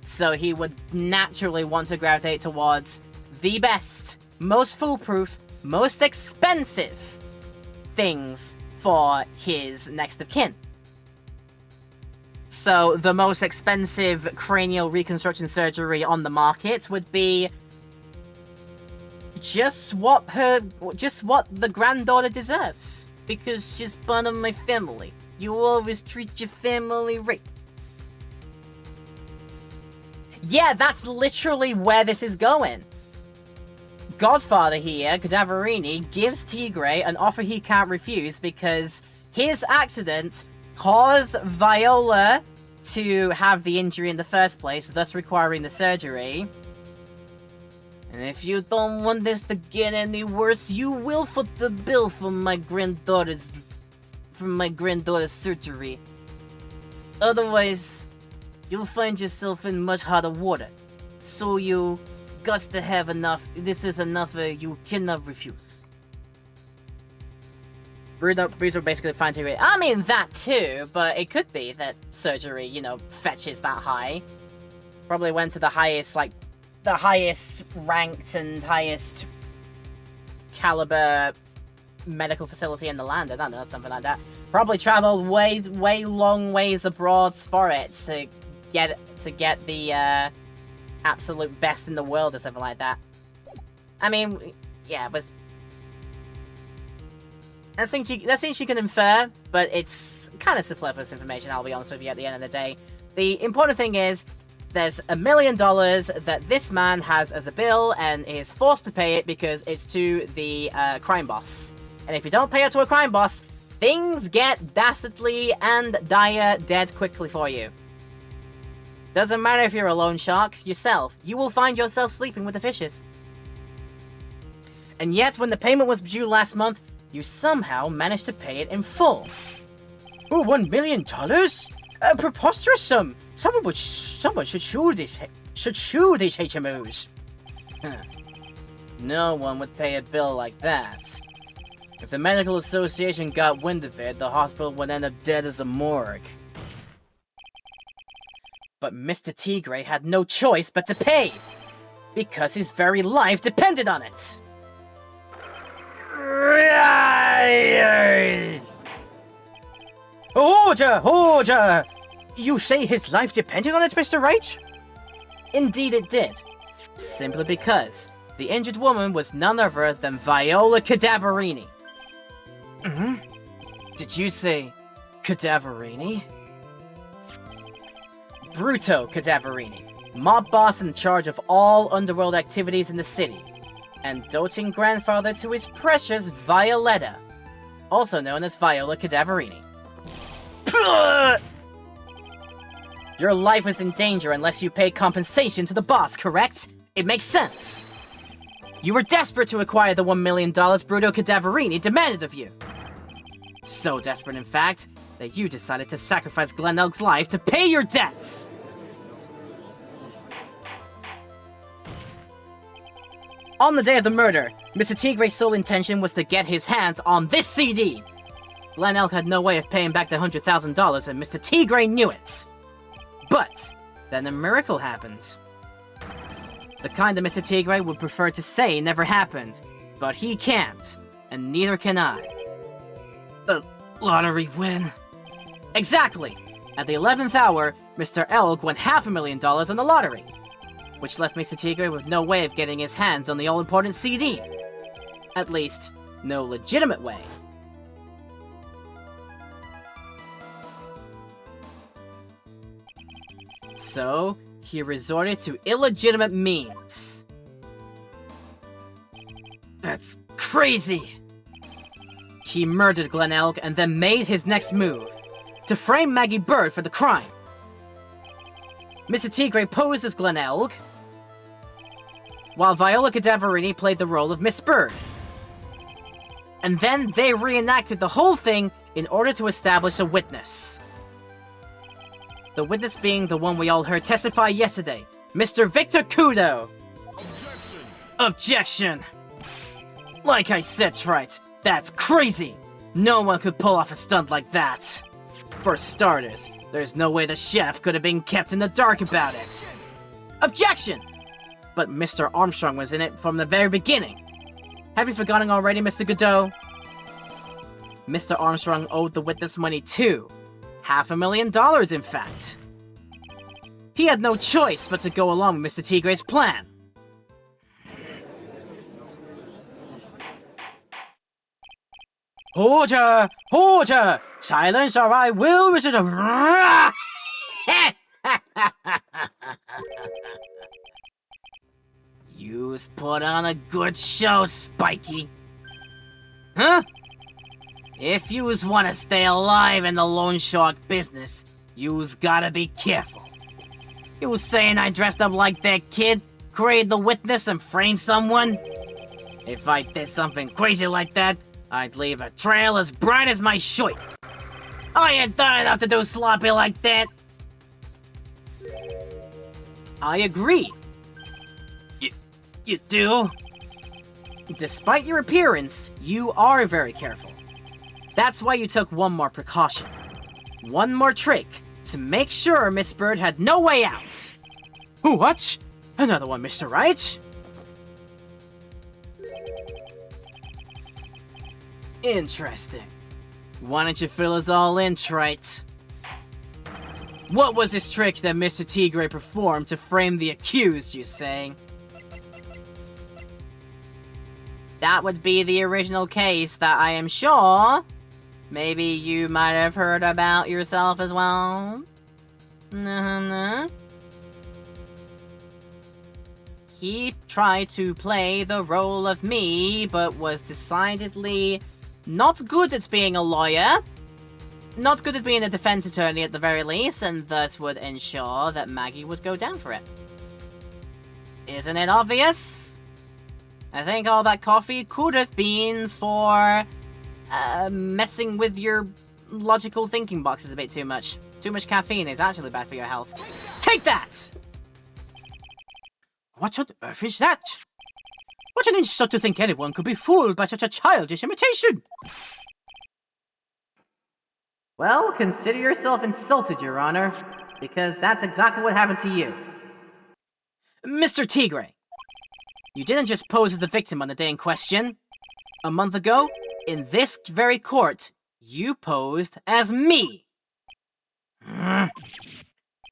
So he would naturally want to gravitate towards the best, most foolproof, most expensive things for his next of kin. So the most expensive cranial reconstruction surgery on the market would be just what the granddaughter deserves. Because she's part of my family. You always treat your family right. Yeah, that's literally where this is going. Godfather here, Cadaverini, gives Tigre an offer he can't refuse because his accident caused Viola to have the injury in the first place, thus requiring the surgery. And if you don't want this to get any worse, you will foot the bill for my granddaughter's surgery. Otherwise, you'll find yourself in much hotter water. So you got to have enough. This is enough you cannot refuse. Bruto basically finds it. I mean, that too, but it could be that surgery, you know, fetches that high. Probably went to the highest ranked and highest caliber medical facility in the land. I don't know, something like that. Probably traveled way long ways abroad for it to get the absolute best in the world or something like that. I mean, yeah, it was. That's things you can infer, but it's kind of superfluous information, I'll be honest with you, at the end of the day. The important thing is, there's $1 million that this man has as a bill and is forced to pay it because it's to the crime boss. And if you don't pay it to a crime boss, things get dastardly and dire dead quickly for you. Doesn't matter if you're a loan shark, yourself. You will find yourself sleeping with the fishes. And yet, when the payment was due last month, you somehow managed to pay it in full. Oh, $1 million? A preposterous sum. Someone should sue these HMOs. No one would pay a bill like that. If the medical association got wind of it, the hospital would end up dead as a morgue. But Mr. Tigre had no choice but to pay, because his very life depended on it. Order! You say his life depended on it, Mr. Wright? Indeed it did. Simply because the injured woman was none other than Viola Cadaverini. Did you say Cadaverini? Bruto Cadaverini, mob boss in charge of all underworld activities in the city. and doting grandfather to his precious Violetta, also known as Viola Cadaverini. Your life was in danger unless you paid compensation to the boss, correct? It makes sense. You were desperate to acquire the $1 million Bruto Cadaverini demanded of you. So desperate, in fact, that you decided to sacrifice Glenelg's life to pay your debts! On the day of the murder, Mr. Tigre's sole intention was to get his hands on this CD! Glenelg had no way of paying back the $100,000 and Mr. Tigre knew it! But then a miracle happened. The kind that Mr. Tigre would prefer to say never happened, but he can't, and neither can I. The lottery win. Exactly! At the 11th hour, Mr. Elg won $500,000 on the lottery, which left Mr. Tigre with no way of getting his hands on the all-important CD. At least, no legitimate way. So, he resorted to illegitimate means. That's crazy! He murdered Glenelg and then made his next move, to frame Maggie Bird for the crime. Mr. Tigre posed as Glenelg, while Viola Cadaverini played the role of Miss Bird. And then they reenacted the whole thing in order to establish a witness. The witness being the one we all heard testify yesterday, Mr. Victor Kudo. Objection! Like I said, Trite, that's crazy! No one could pull off a stunt like that. For starters, there's no way the chef could have been kept in the dark about it. Objection! But Mr. Armstrong was in it from the very beginning. Have you forgotten already, Mr. Godot? Mr. Armstrong owed the witness money too. $500,000, in fact. He had no choice but to go along with Mr. Tigre's plan. Order! Order! Silence or I will visit a... You's put on a good show, Spiky. Huh? If yous want to stay alive in the loan shark business, yous gotta be careful. You was saying I dressed up like that kid, created the witness, and framed someone? If I did something crazy like that, I'd leave a trail as bright as my shirt. I ain't done enough to do sloppy like that. I agree. You do? Despite your appearance, you are very careful. That's why you took one more precaution. One more trick to make sure Miss Bird had no way out. What? Another one, Mr. Right? Interesting. Why don't you fill us all in, Trite? What was this trick that Mr. Tigre performed to frame the accused, you say? That would be the original case that I am sure maybe you might have heard about yourself as well. He tried to play the role of me, but was decidedly not good at being a lawyer. Not good at being a defense attorney at the very least, and thus would ensure that Maggie would go down for it. Isn't it obvious? I think all that coffee could have been for messing with your logical thinking boxes a bit too much. Too much caffeine is actually bad for your health. Take that! What on earth is that? What an insult to think anyone could be fooled by such a childish imitation! Well, consider yourself insulted, Your Honor, because that's exactly what happened to you. Mr. Tigre, you didn't just pose as the victim on the day in question. A month ago, in this very court, you posed as me.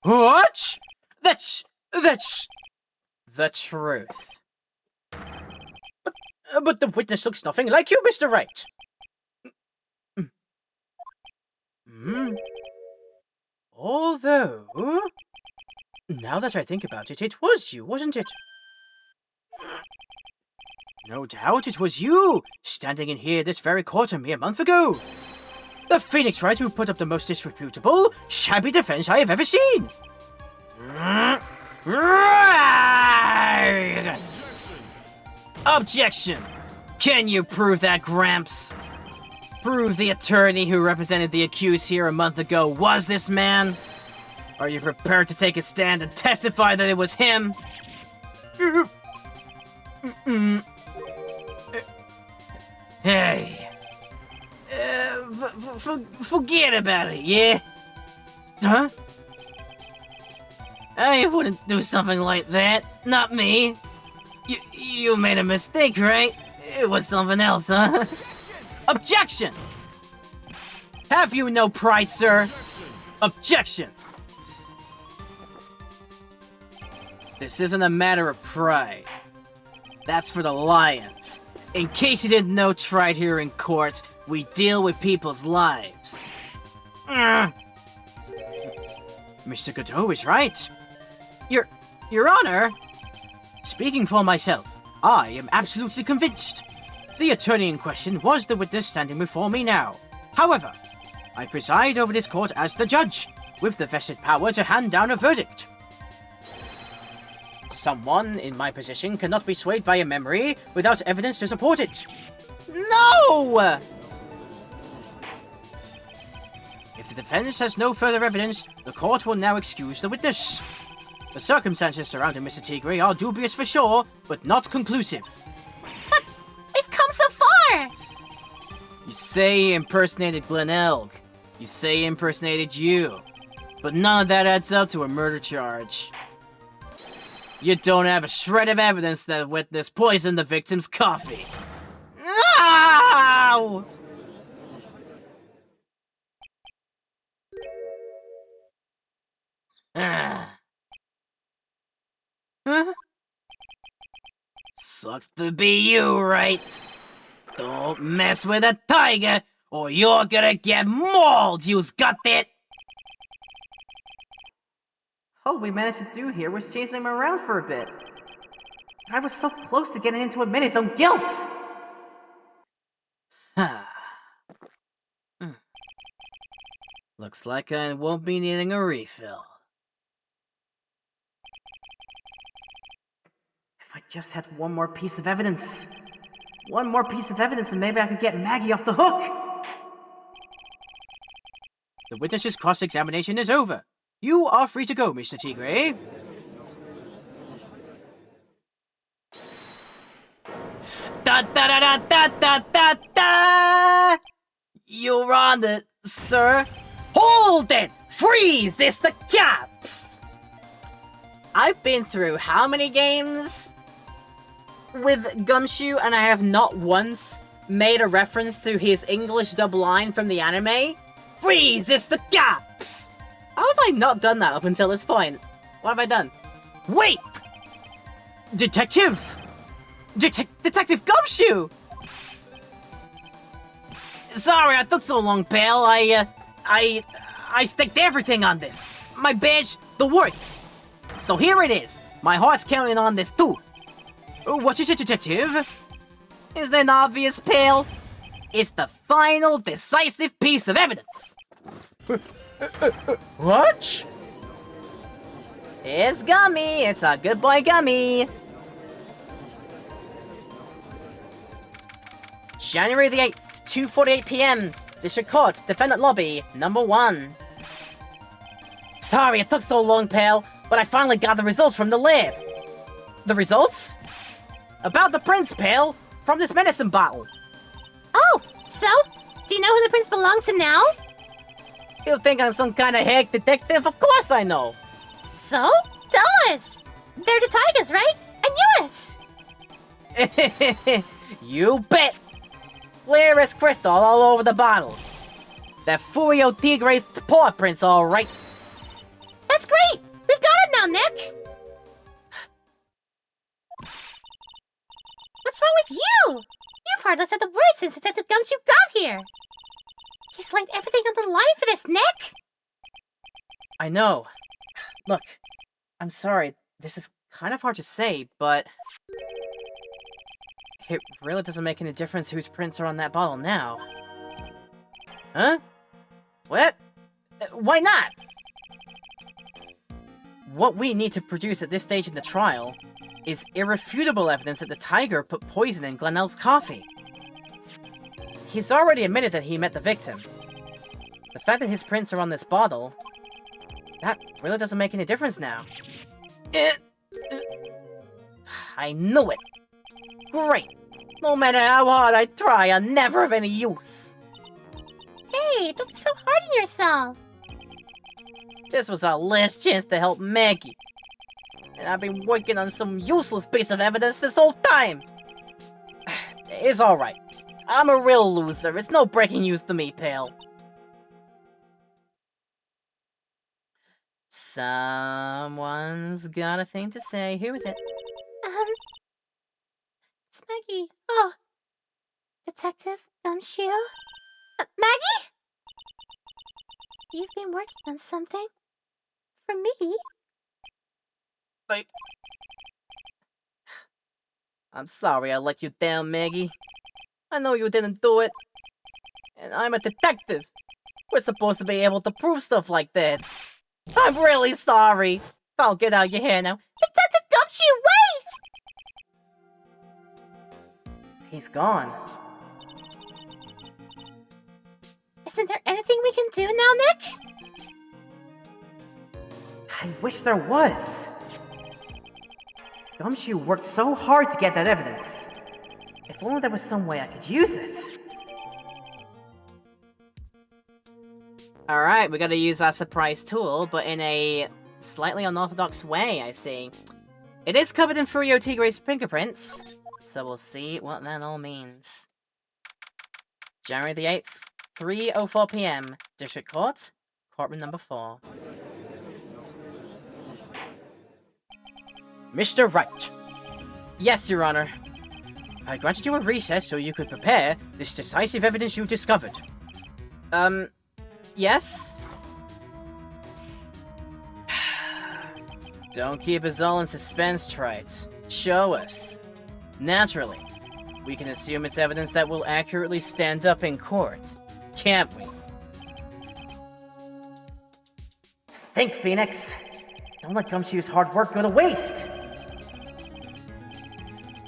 What? That's the truth. But the witness looks nothing like you, Mr. Wright. Although, now that I think about it, it was you, wasn't it? No doubt it was you, standing in here this very court a mere month ago. The Phoenix Wright who put up the most disreputable, shabby defense I have ever seen. Objection! Can you prove that, Gramps? Prove the attorney who represented the accused here a month ago was this man? Are you prepared to take a stand and testify that it was him? Hey. Forget about it, yeah? Huh? I wouldn't do something like that. Not me. You made a mistake, right? It was something else, huh? Objection! Have you no pride, sir? Objection! This isn't a matter of pride. That's for the Lions. In case you didn't know, right here in court, we deal with people's lives. Mr. Godot is right. Your Honor, speaking for myself, I am absolutely convinced. The attorney in question was the witness standing before me now. However, I preside over this court as the judge, with the vested power to hand down a verdict. Someone in my position cannot be swayed by a memory without evidence to support it. No! If the defense has no further evidence, the court will now excuse the witness. The circumstances surrounding Mr. Tigre are dubious for sure, but not conclusive. But we've come so far! You say he impersonated Glenelg. You say he impersonated you. But none of that adds up to a murder charge. You don't have a shred of evidence that the witness poisoned the victim's coffee. Ow! Huh? Sucks to be you, right? Don't mess with a tiger, or you're gonna get mauled, you's got that? All we managed to do here was chasing him around for a bit. But I was so close to getting him to admit his own guilt! Looks like I won't be needing a refill. If I just had one more piece of evidence. One more piece of evidence and maybe I could get Maggie off the hook! The witness's cross-examination is over. You are free to go, Mr. Tigre. Da da da da da da da da! Your Honor, sir. Hold it! Freeze! It's the caps! I've been through how many games with Gumshoe and I have not once made a reference to his English dub line from the anime? Freeze! It's the caps! How have I not done that up until this point? What have I done? Wait! Detective! Detective Gumshoe! Sorry, I took so long, pal. I staked everything on this. My badge, the works. So here it is. My heart's counting on this too. What is it, detective? Isn't it obvious, pal? It's the final, decisive piece of evidence. What? It's Gummy. It's a good boy Gummy. January the 8th, 2:48 p.m. District Court, Defendant Lobby, number 1. Sorry it took so long, pal, but I finally got the results from the lab. The results? About the prince, pal, from this medicine bottle. Oh, so? Do you know who the prince belonged to now? You think I'm some kind of hack detective? Of course I know. So? Tell us! They're the tigers, right? I knew it! You bet! Clear as crystal all over the bottle. That Furio Tigre's paw prints, all right. That's great! We've got it now, Nick! What's wrong with you? You've hardly said the word since Detective Gumshoe got here. He's laid everything on the line for this, Nick! I know. Look, I'm sorry. This is kind of hard to say, but... it really doesn't make any difference whose prints are on that bottle now. Huh? What? Why not? What we need to produce at this stage in the trial is irrefutable evidence that the tiger put poison in Glenelg's coffee. He's already admitted that he met the victim. The fact that his prints are on this bottle, that really doesn't make any difference now. I knew it! Great! No matter how hard I try, I'm never of any use. Hey, don't be so hard on yourself. This was our last chance to help Maggie. And I've been working on some useless piece of evidence this whole time. It's alright. I'm a real loser. It's no breaking news to me, pal. Someone's got a thing to say. Who is it? It's Maggie. Oh, Detective Gumshoe? Maggie? You've been working on something? For me? I'm sorry I let you down, Maggie. I know you didn't do it. And I'm a detective. We're supposed to be able to prove stuff like that. I'm really sorry. I'll get out your hair now. Detective Gumshoe, wait! He's gone. Isn't there anything we can do now, Nick? I wish there was. Gumshoe worked so hard to get that evidence. If only there was some way I could use it. Alright, we gotta use our surprise tool, but in a slightly unorthodox way, I see. It is covered in Furio Tigre's fingerprints, so we'll see what that all means. January the 8th, 3:04 PM, District Court, Courtroom number 4. Mr. Wright. Yes, Your Honor. I granted you a recess so you could prepare this decisive evidence you've discovered. Yes? Don't keep us all in suspense, Trite. Show us. Naturally, we can assume it's evidence that will accurately stand up in court, can't we? Think, Phoenix. Don't let Gumshoe's hard work go to waste.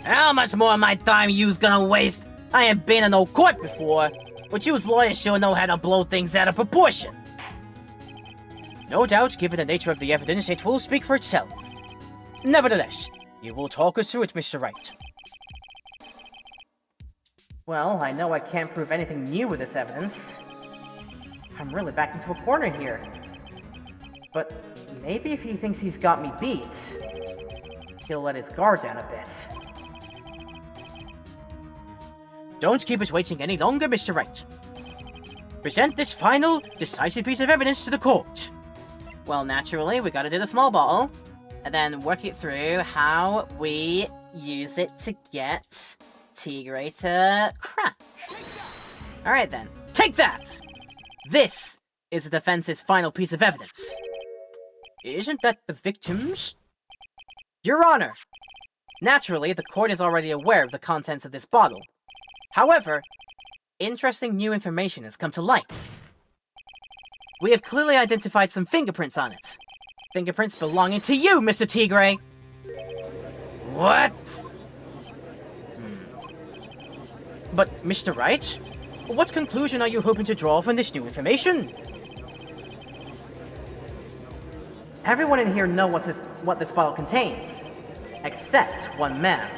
How much more of my time you's gonna waste? I ain't been in no court before, but you's lawyers sure know how to blow things out of proportion. No doubt, given the nature of the evidence, it will speak for itself. Nevertheless, you will talk us through it, Mr. Wright. Well, I know I can't prove anything new with this evidence. I'm really backed into a corner here. But maybe if he thinks he's got me beat, he'll let his guard down a bit. Don't keep us waiting any longer, Mr. Wright. Present this final, decisive piece of evidence to the court. Well, naturally, we gotta do the small bottle, and then work it through how we use it to get Tigre to crack. Alright then, take that! This is the defense's final piece of evidence. Isn't that the victim's? Your Honor! Naturally, the court is already aware of the contents of this bottle. However, interesting new information has come to light. We have clearly identified some fingerprints on it. Fingerprints belonging to you, Mr. Tigre! What? But, Mr. Wright, what conclusion are you hoping to draw from this new information? Everyone in here knows what this bottle contains, except one man.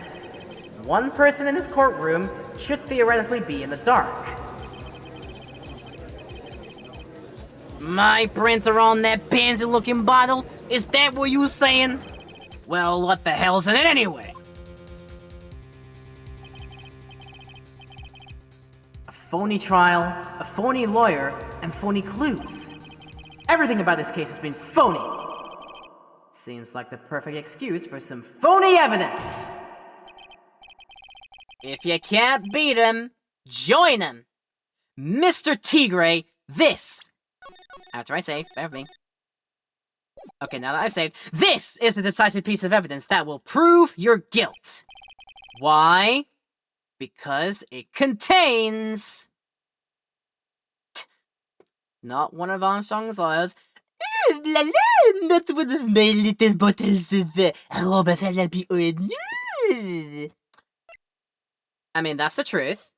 One person in this courtroom should theoretically be in the dark. My prints are on that pansy-looking bottle? Is that what you saying? Well, what the hell's in it anyway? A phony trial, a phony lawyer, and phony clues. Everything about this case has been phony. Seems like the perfect excuse for some phony evidence. If you can't beat him, join him! Mr. Tigre, this! After I save, bear with me. Okay, now that I've saved, this is the decisive piece of evidence that will prove your guilt. Why? Because it contains... Not one of Armstrong's liars. La la, not one of my little bottles of aromatherapy oil. No. I mean, that's the truth.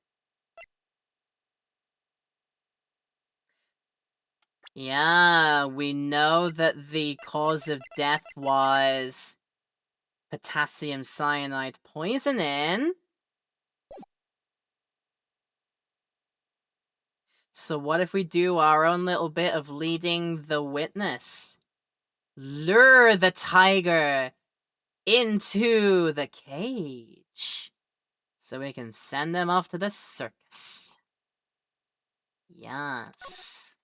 Yeah, we know that the cause of death was potassium cyanide poisoning. So what if we do our own little bit of leading the witness? Lure the tiger into the cage so we can send them off to the circus. Yes.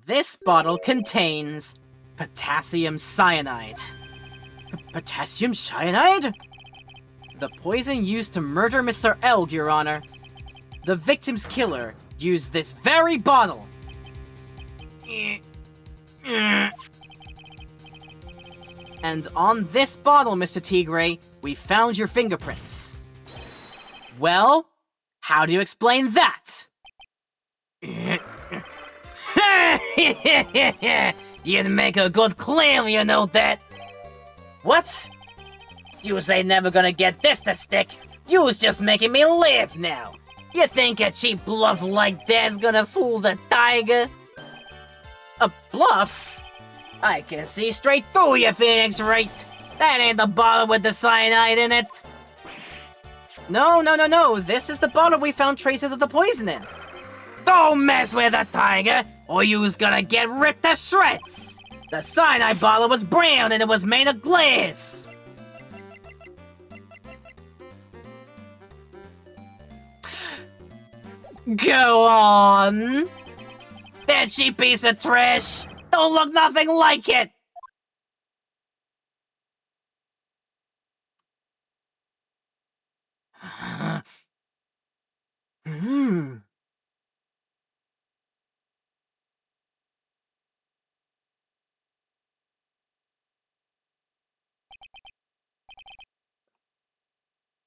This bottle contains potassium cyanide. Potassium cyanide? The poison used to murder Mr. Elg, Your Honor. The victim's killer used this very bottle. And on this bottle, Mr. Tigre, we found your fingerprints. Well, how do you explain that? You'd make a good claim, you know that. What? You ain't never gonna get this to stick. You's just making me laugh now. You think a cheap bluff like that's gonna fool the tiger? A bluff? I can see straight through you, Phoenix Wright. That ain't the bottle with the cyanide in it. No. This is the bottle we found traces of the poison in. Don't mess with the tiger, or you's gonna get ripped to shreds. The cyanide bottle was brown and it was made of glass. Go on. That cheap piece of trash don't look nothing like it.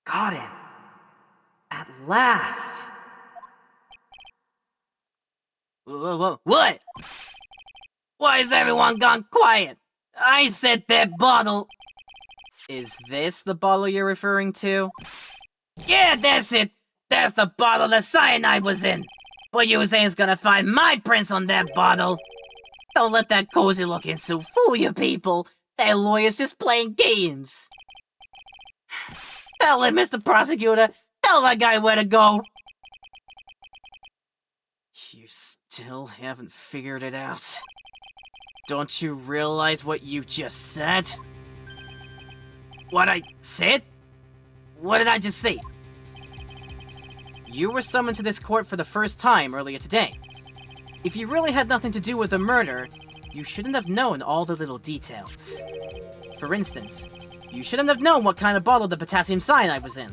Got him. At last. What? Why is everyone gone quiet? I said that bottle. Is this the bottle you're referring to? Yeah, that's it. That's the bottle the cyanide was in. But you ain't gonna find my prints on that bottle. Don't let that cozy looking suit fool you people. That lawyer's just playing games. Tell him, Mr. Prosecutor. Tell that guy where to go. You still haven't figured it out. Don't you realize what you just said? What I said? What did I just say? You were summoned to this court for the first time earlier today. If you really had nothing to do with the murder, you shouldn't have known all the little details. For instance, you shouldn't have known what kind of bottle the potassium cyanide was in.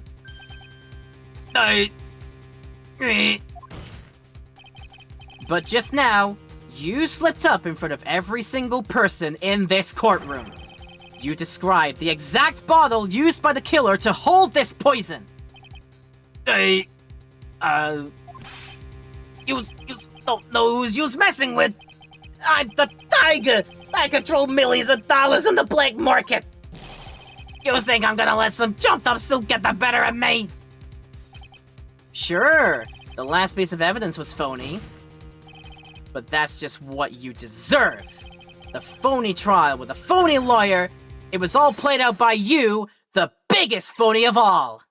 But just now, you slipped up in front of every single person in this courtroom. You described the exact bottle used by the killer to hold this poison. You don't know who's you messing with. I'm the tiger. I control millions of dollars in the black market. You think I'm gonna let some jumped-up suit get the better of me? Sure, the last piece of evidence was phony. But that's just what you deserve. The phony trial with a phony lawyer. It was all played out by you, the biggest phony of all.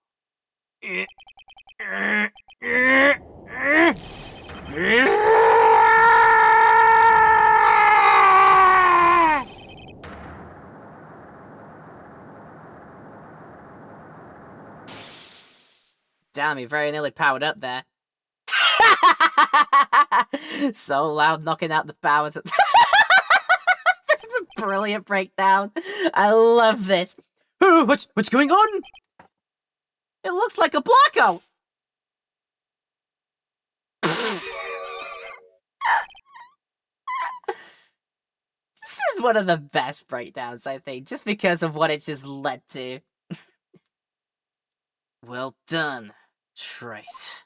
Damn, he very nearly powered up there. So loud, knocking out the powers. This is a brilliant breakdown. I love this. What's going on? It looks like a blackout. This is one of the best breakdowns, I think, just because of what it just led to. Well done, Trite.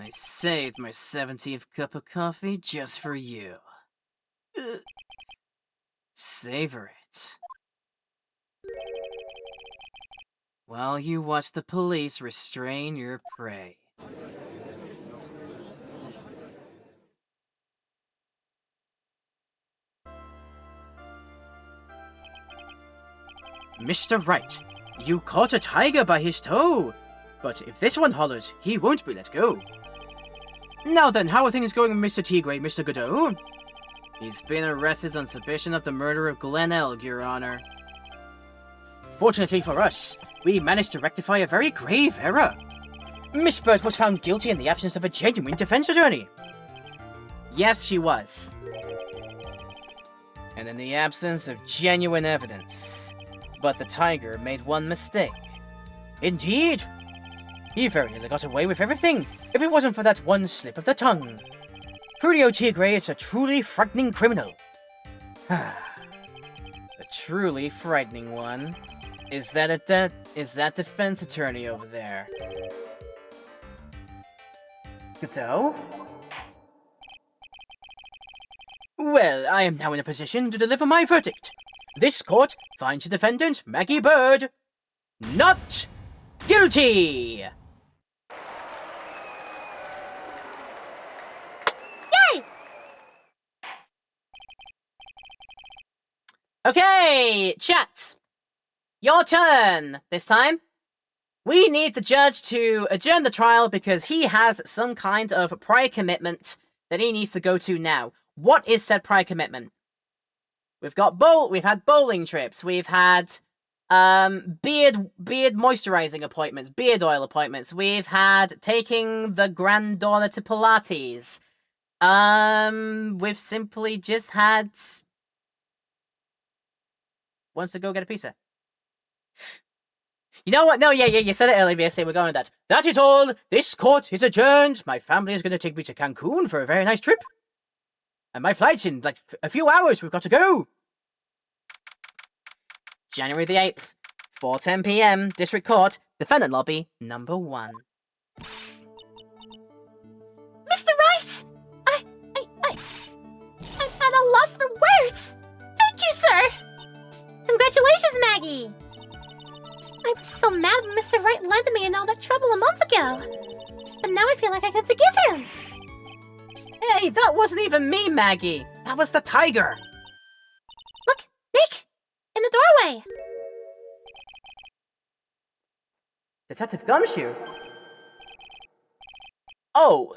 I saved my 17th cup of coffee just for you. Savor it. While you watch the police restrain your prey. Mr. Wright, you caught a tiger by his toe. But if this one hollers, he won't be let go. Now then, how are things going with Mr. Tigray, Mr. Godot? He's been arrested on suspicion of the murder of Glen Elg, Your Honor. Fortunately for us, we managed to rectify a very grave error. Miss Bird was found guilty in the absence of a genuine defense attorney. Yes, she was. And in the absence of genuine evidence. But the tiger made one mistake. Indeed! He very nearly got away with everything, if it wasn't for that one slip of the tongue. Frudio Tigre is a truly frightening criminal. A truly frightening one. Is that defense attorney over there? Godot? Well, I am now in a position to deliver my verdict. This court finds the defendant, Maggie Bird, not guilty! Yay! Okay, chat. Your turn this time. We need the judge to adjourn the trial because he has some kind of prior commitment that he needs to go to now. What is said prior commitment? We've had bowling trips. We've had beard moisturizing appointments, beard oil appointments. We've had taking the granddaughter to Pilates. We've simply just had wants to go get a pizza. You know what? No, yeah, you said it earlier, VSA, we're going with that. That is all. This court is adjourned. My family is going to take me to Cancun for a very nice trip. And my flight's in, like, a few hours. We've got to go. January the 8th, 4:10 p.m., District Court, Defendant Lobby, number 1. Mr. Wright! I'm at a loss for words! Thank you, sir! Congratulations, Maggie! I was so mad when Mr. Wright landed me in all that trouble a month ago. But now I feel like I can forgive him. Hey, that wasn't even me, Maggie. That was the tiger. Look, Nick! In the doorway! Detective Gumshoe? Oh,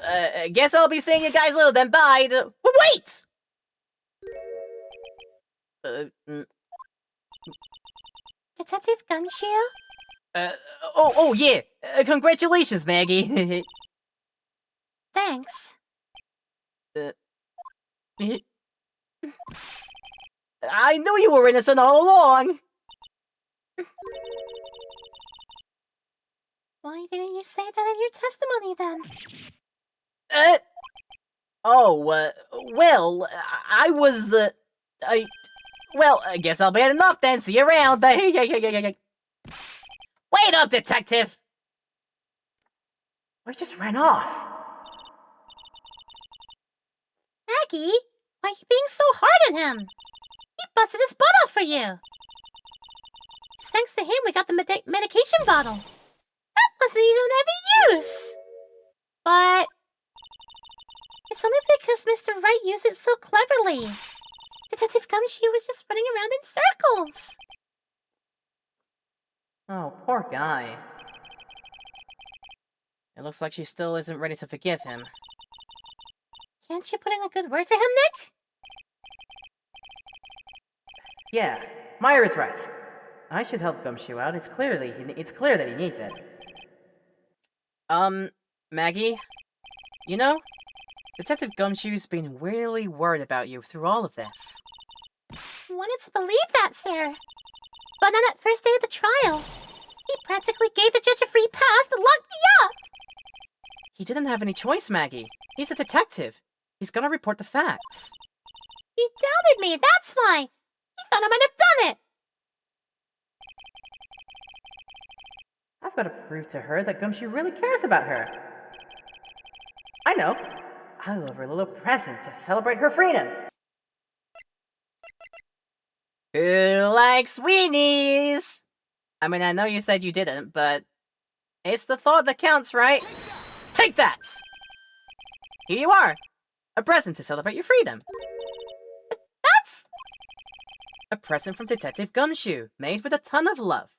guess I'll be seeing you guys later then. Bye. Wait! Detective Gumshoe? Oh, yeah. Congratulations, Maggie. Thanks. I knew you were innocent all along. Why didn't you say that in your testimony, then? Well, I was the... Well, I guess I'll be heading off then. See you around. Wait up, detective! I just ran off. Maggie, why are you being so hard on him? He busted his butt off for you. It's thanks to him we got the medication bottle. That wasn't even heavy use. But it's only because Mr. Wright used it so cleverly. Detective Gumshoe was just running around in circles. Oh, poor guy. It looks like she still isn't ready to forgive him. Can't you put in a good word for him, Nick? Yeah, Meyer is right. I should help Gumshoe out. It's clear that he needs it. Maggie? You know, Detective Gumshoe's been really worried about you through all of this. I wanted to believe that, sir. But on that first day of the trial, he practically gave the judge a free pass to lock me up. He didn't have any choice, Maggie. He's a detective. He's gonna report the facts. He doubted me, that's why. He thought I might have done it. I've got to prove to her that Gumshoe really cares about her. I know. I'll give her a little present to celebrate her freedom. Who likes weenies? I mean, I know you said you didn't, but it's the thought that counts, right? Take that! Here you are! A present to celebrate your freedom. That's... A present from Detective Gumshoe, made with a ton of love.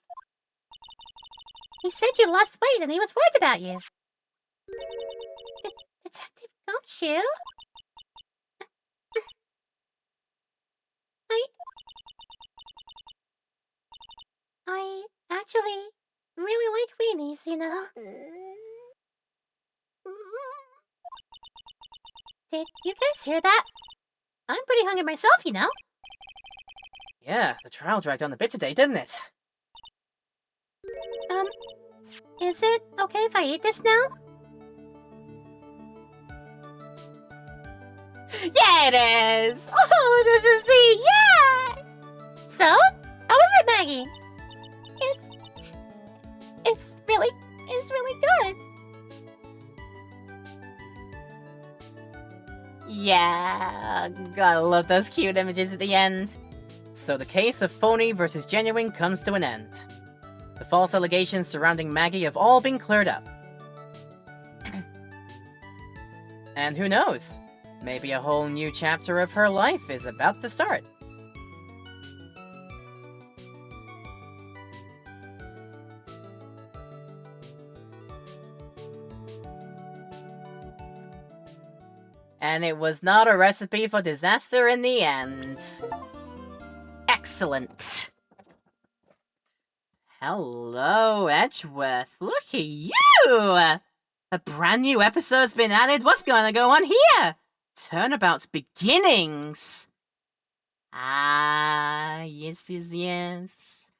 He said you lost weight and he was worried about you. Detective Gumshoe? I actually really like weenies, you know? Did you guys hear that? I'm pretty hungry myself, you know? Yeah, the trial dragged on a bit today, didn't it? Is it okay if I eat this now? Yeah, it is! Oh, this is the... Yeah! So, how was it, Maggie? It's really good. Yeah, gotta love those cute images at the end. So the case of phony versus genuine comes to an end. The false allegations surrounding Maggie have all been cleared up. And who knows? Maybe a whole new chapter of her life is about to start. And it was not a recipe for disaster in the end. Excellent. Hello, Edgeworth. Look at you! A brand new episode's been added. What's going to go on here? Turnabout's beginnings. Ah, yes. It's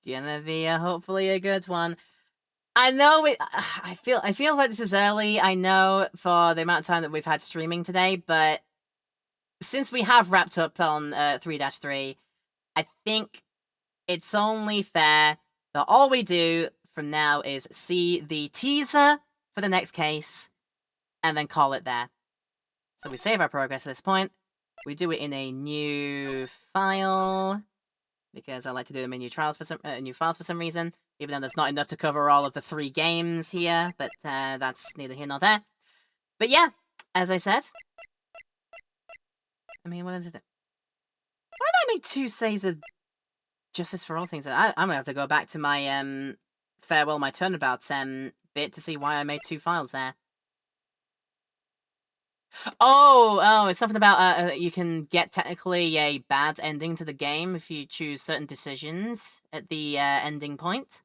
gonna be hopefully a good one. I know I feel like this is early, I know, for the amount of time that we've had streaming today, but since we have wrapped up on 3-3, I think it's only fair that all we do from now is see the teaser for the next case, and then call it there. So we save our progress at this point, we do it in a new file, because I like to do them in new files for some reason, even though there's not enough to cover all of the 3 games here, but that's neither here nor there. But yeah, as I said, I mean, what is it? Why did I make 2 saves of Justice for All things? I'm gonna have to go back to my Farewell My Turnabout bit to see why I made 2 files there. Oh, it's something about you can get technically a bad ending to the game if you choose certain decisions at the ending point.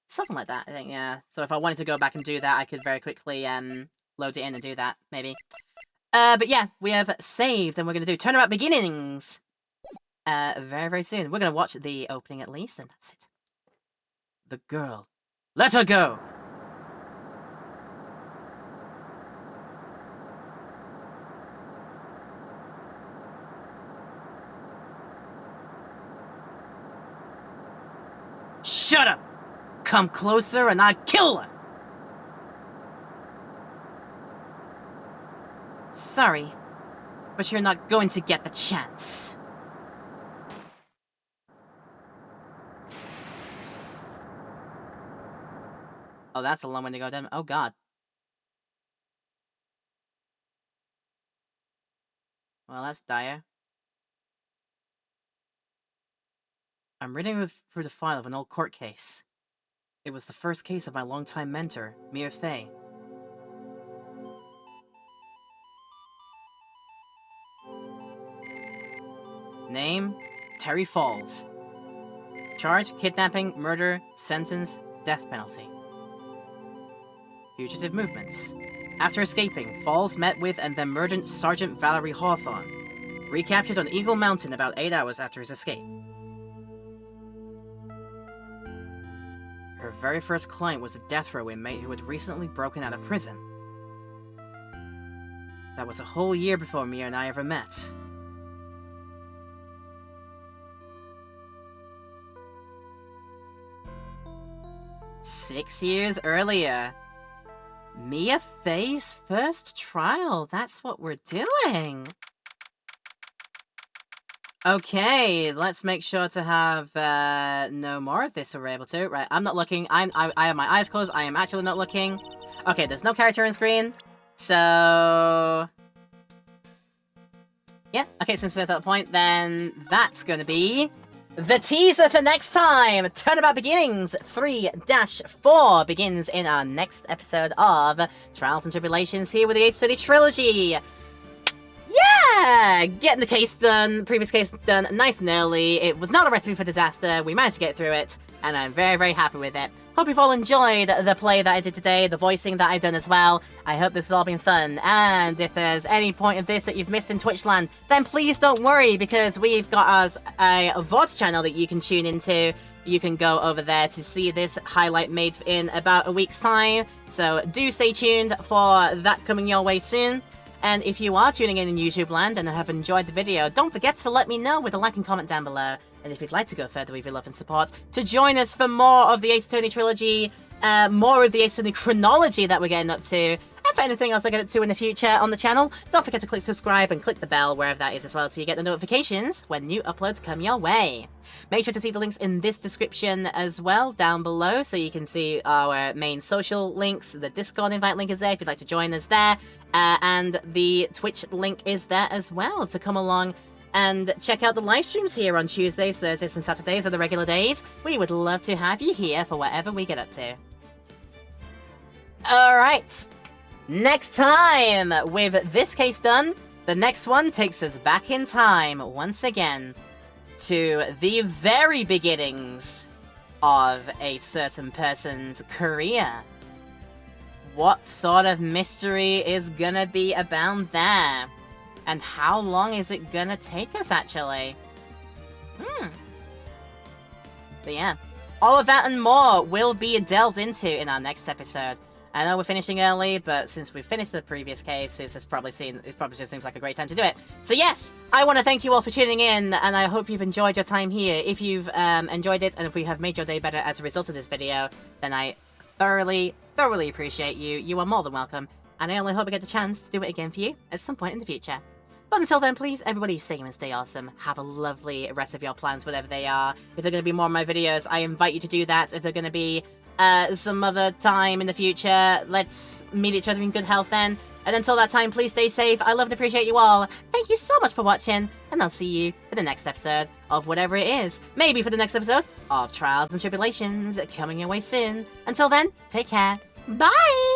Something like that, I think, yeah. So if I wanted to go back and do that, I could very quickly load it in and do that, maybe. But yeah, we have saved, and we're going to do Turnabout Beginnings very, very soon. We're going to watch the opening at least, and that's it. The girl. Let her go! Shut up! Come closer and I'll kill her! Sorry, but you're not going to get the chance. Oh, that's a long way to go down. Oh, God. Well, that's dire. I'm reading through the file of an old court case. It was the first case of my longtime mentor, Mir Fei. Name, Terry Falls. Charge, kidnapping, murder, sentence, death penalty. Fugitive movements. After escaping, Falls met with and then murdered Sergeant Valerie Hawthorne. Recaptured on Eagle Mountain about 8 hours after his escape. Her very first client was a death row inmate who had recently broken out of prison. That was a whole year before Mia and I ever met. 6 years earlier. Mia Fey's first trial. That's what we're doing. Okay, let's make sure to have no more of this if we're able to. Right, I'm not looking. I have my eyes closed. I am actually not looking. Okay, there's no character on screen. So... yeah, okay, since we're at that point, then that's gonna be the teaser for next time! Turnabout Beginnings 3-4 begins in our next episode of Trials and Tribulations here with the Ace Attorney Trilogy. Yeah! Getting the case done, previous case done nice and early. It was not a recipe for disaster. We managed to get through it, and I'm very, very happy with it. Hope you've all enjoyed the play that I did today, the voicing that I've done as well. I hope this has all been fun, and if there's any point of this that you've missed in Twitchland, then please don't worry, because we've got us a VOD channel that you can tune into. You can go over there to see this highlight made in about a week's time, so do stay tuned for that coming your way soon. And if you are tuning in YouTube land and have enjoyed the video, don't forget to let me know with a like and comment down below. And if you'd like to go further with your love and support, to join us for more of the Ace Attorney Trilogy, more of the Ace Attorney chronology that we're getting up to, and for anything else I get up to in the future on the channel, don't forget to click subscribe and click the bell wherever that is as well so you get the notifications when new uploads come your way. Make sure to see the links in this description as well down below so you can see our main social links. The Discord invite link is there if you'd like to join us there, and the Twitch link is there as well to come along and check out the live streams here on Tuesdays, Thursdays, and Saturdays are the regular days. We would love to have you here for whatever we get up to. Alright, next time, with this case done, the next one takes us back in time once again to the very beginnings of a certain person's career. What sort of mystery is gonna be abound there? And how long is it gonna take us, actually? But yeah, all of that and more will be delved into in our next episode. I know we're finishing early, but since we've finished the previous case, it probably just seems like a great time to do it. So yes, I want to thank you all for tuning in, and I hope you've enjoyed your time here. If you've enjoyed it, and if we have made your day better as a result of this video, then I thoroughly, thoroughly appreciate you. You are more than welcome, and I only hope I get the chance to do it again for you at some point in the future. But until then, please, everybody stay and stay awesome. Have a lovely rest of your plans, whatever they are. If there are going to be more of my videos, I invite you to do that. If they're going to be some other time in the future, let's meet each other in good health then. And until that time, please stay safe. I love and appreciate you all. Thank you so much for watching, and I'll see you for the next episode of whatever it is. Maybe for the next episode of Trials and Tribulations, coming your way soon. Until then, take care. Bye!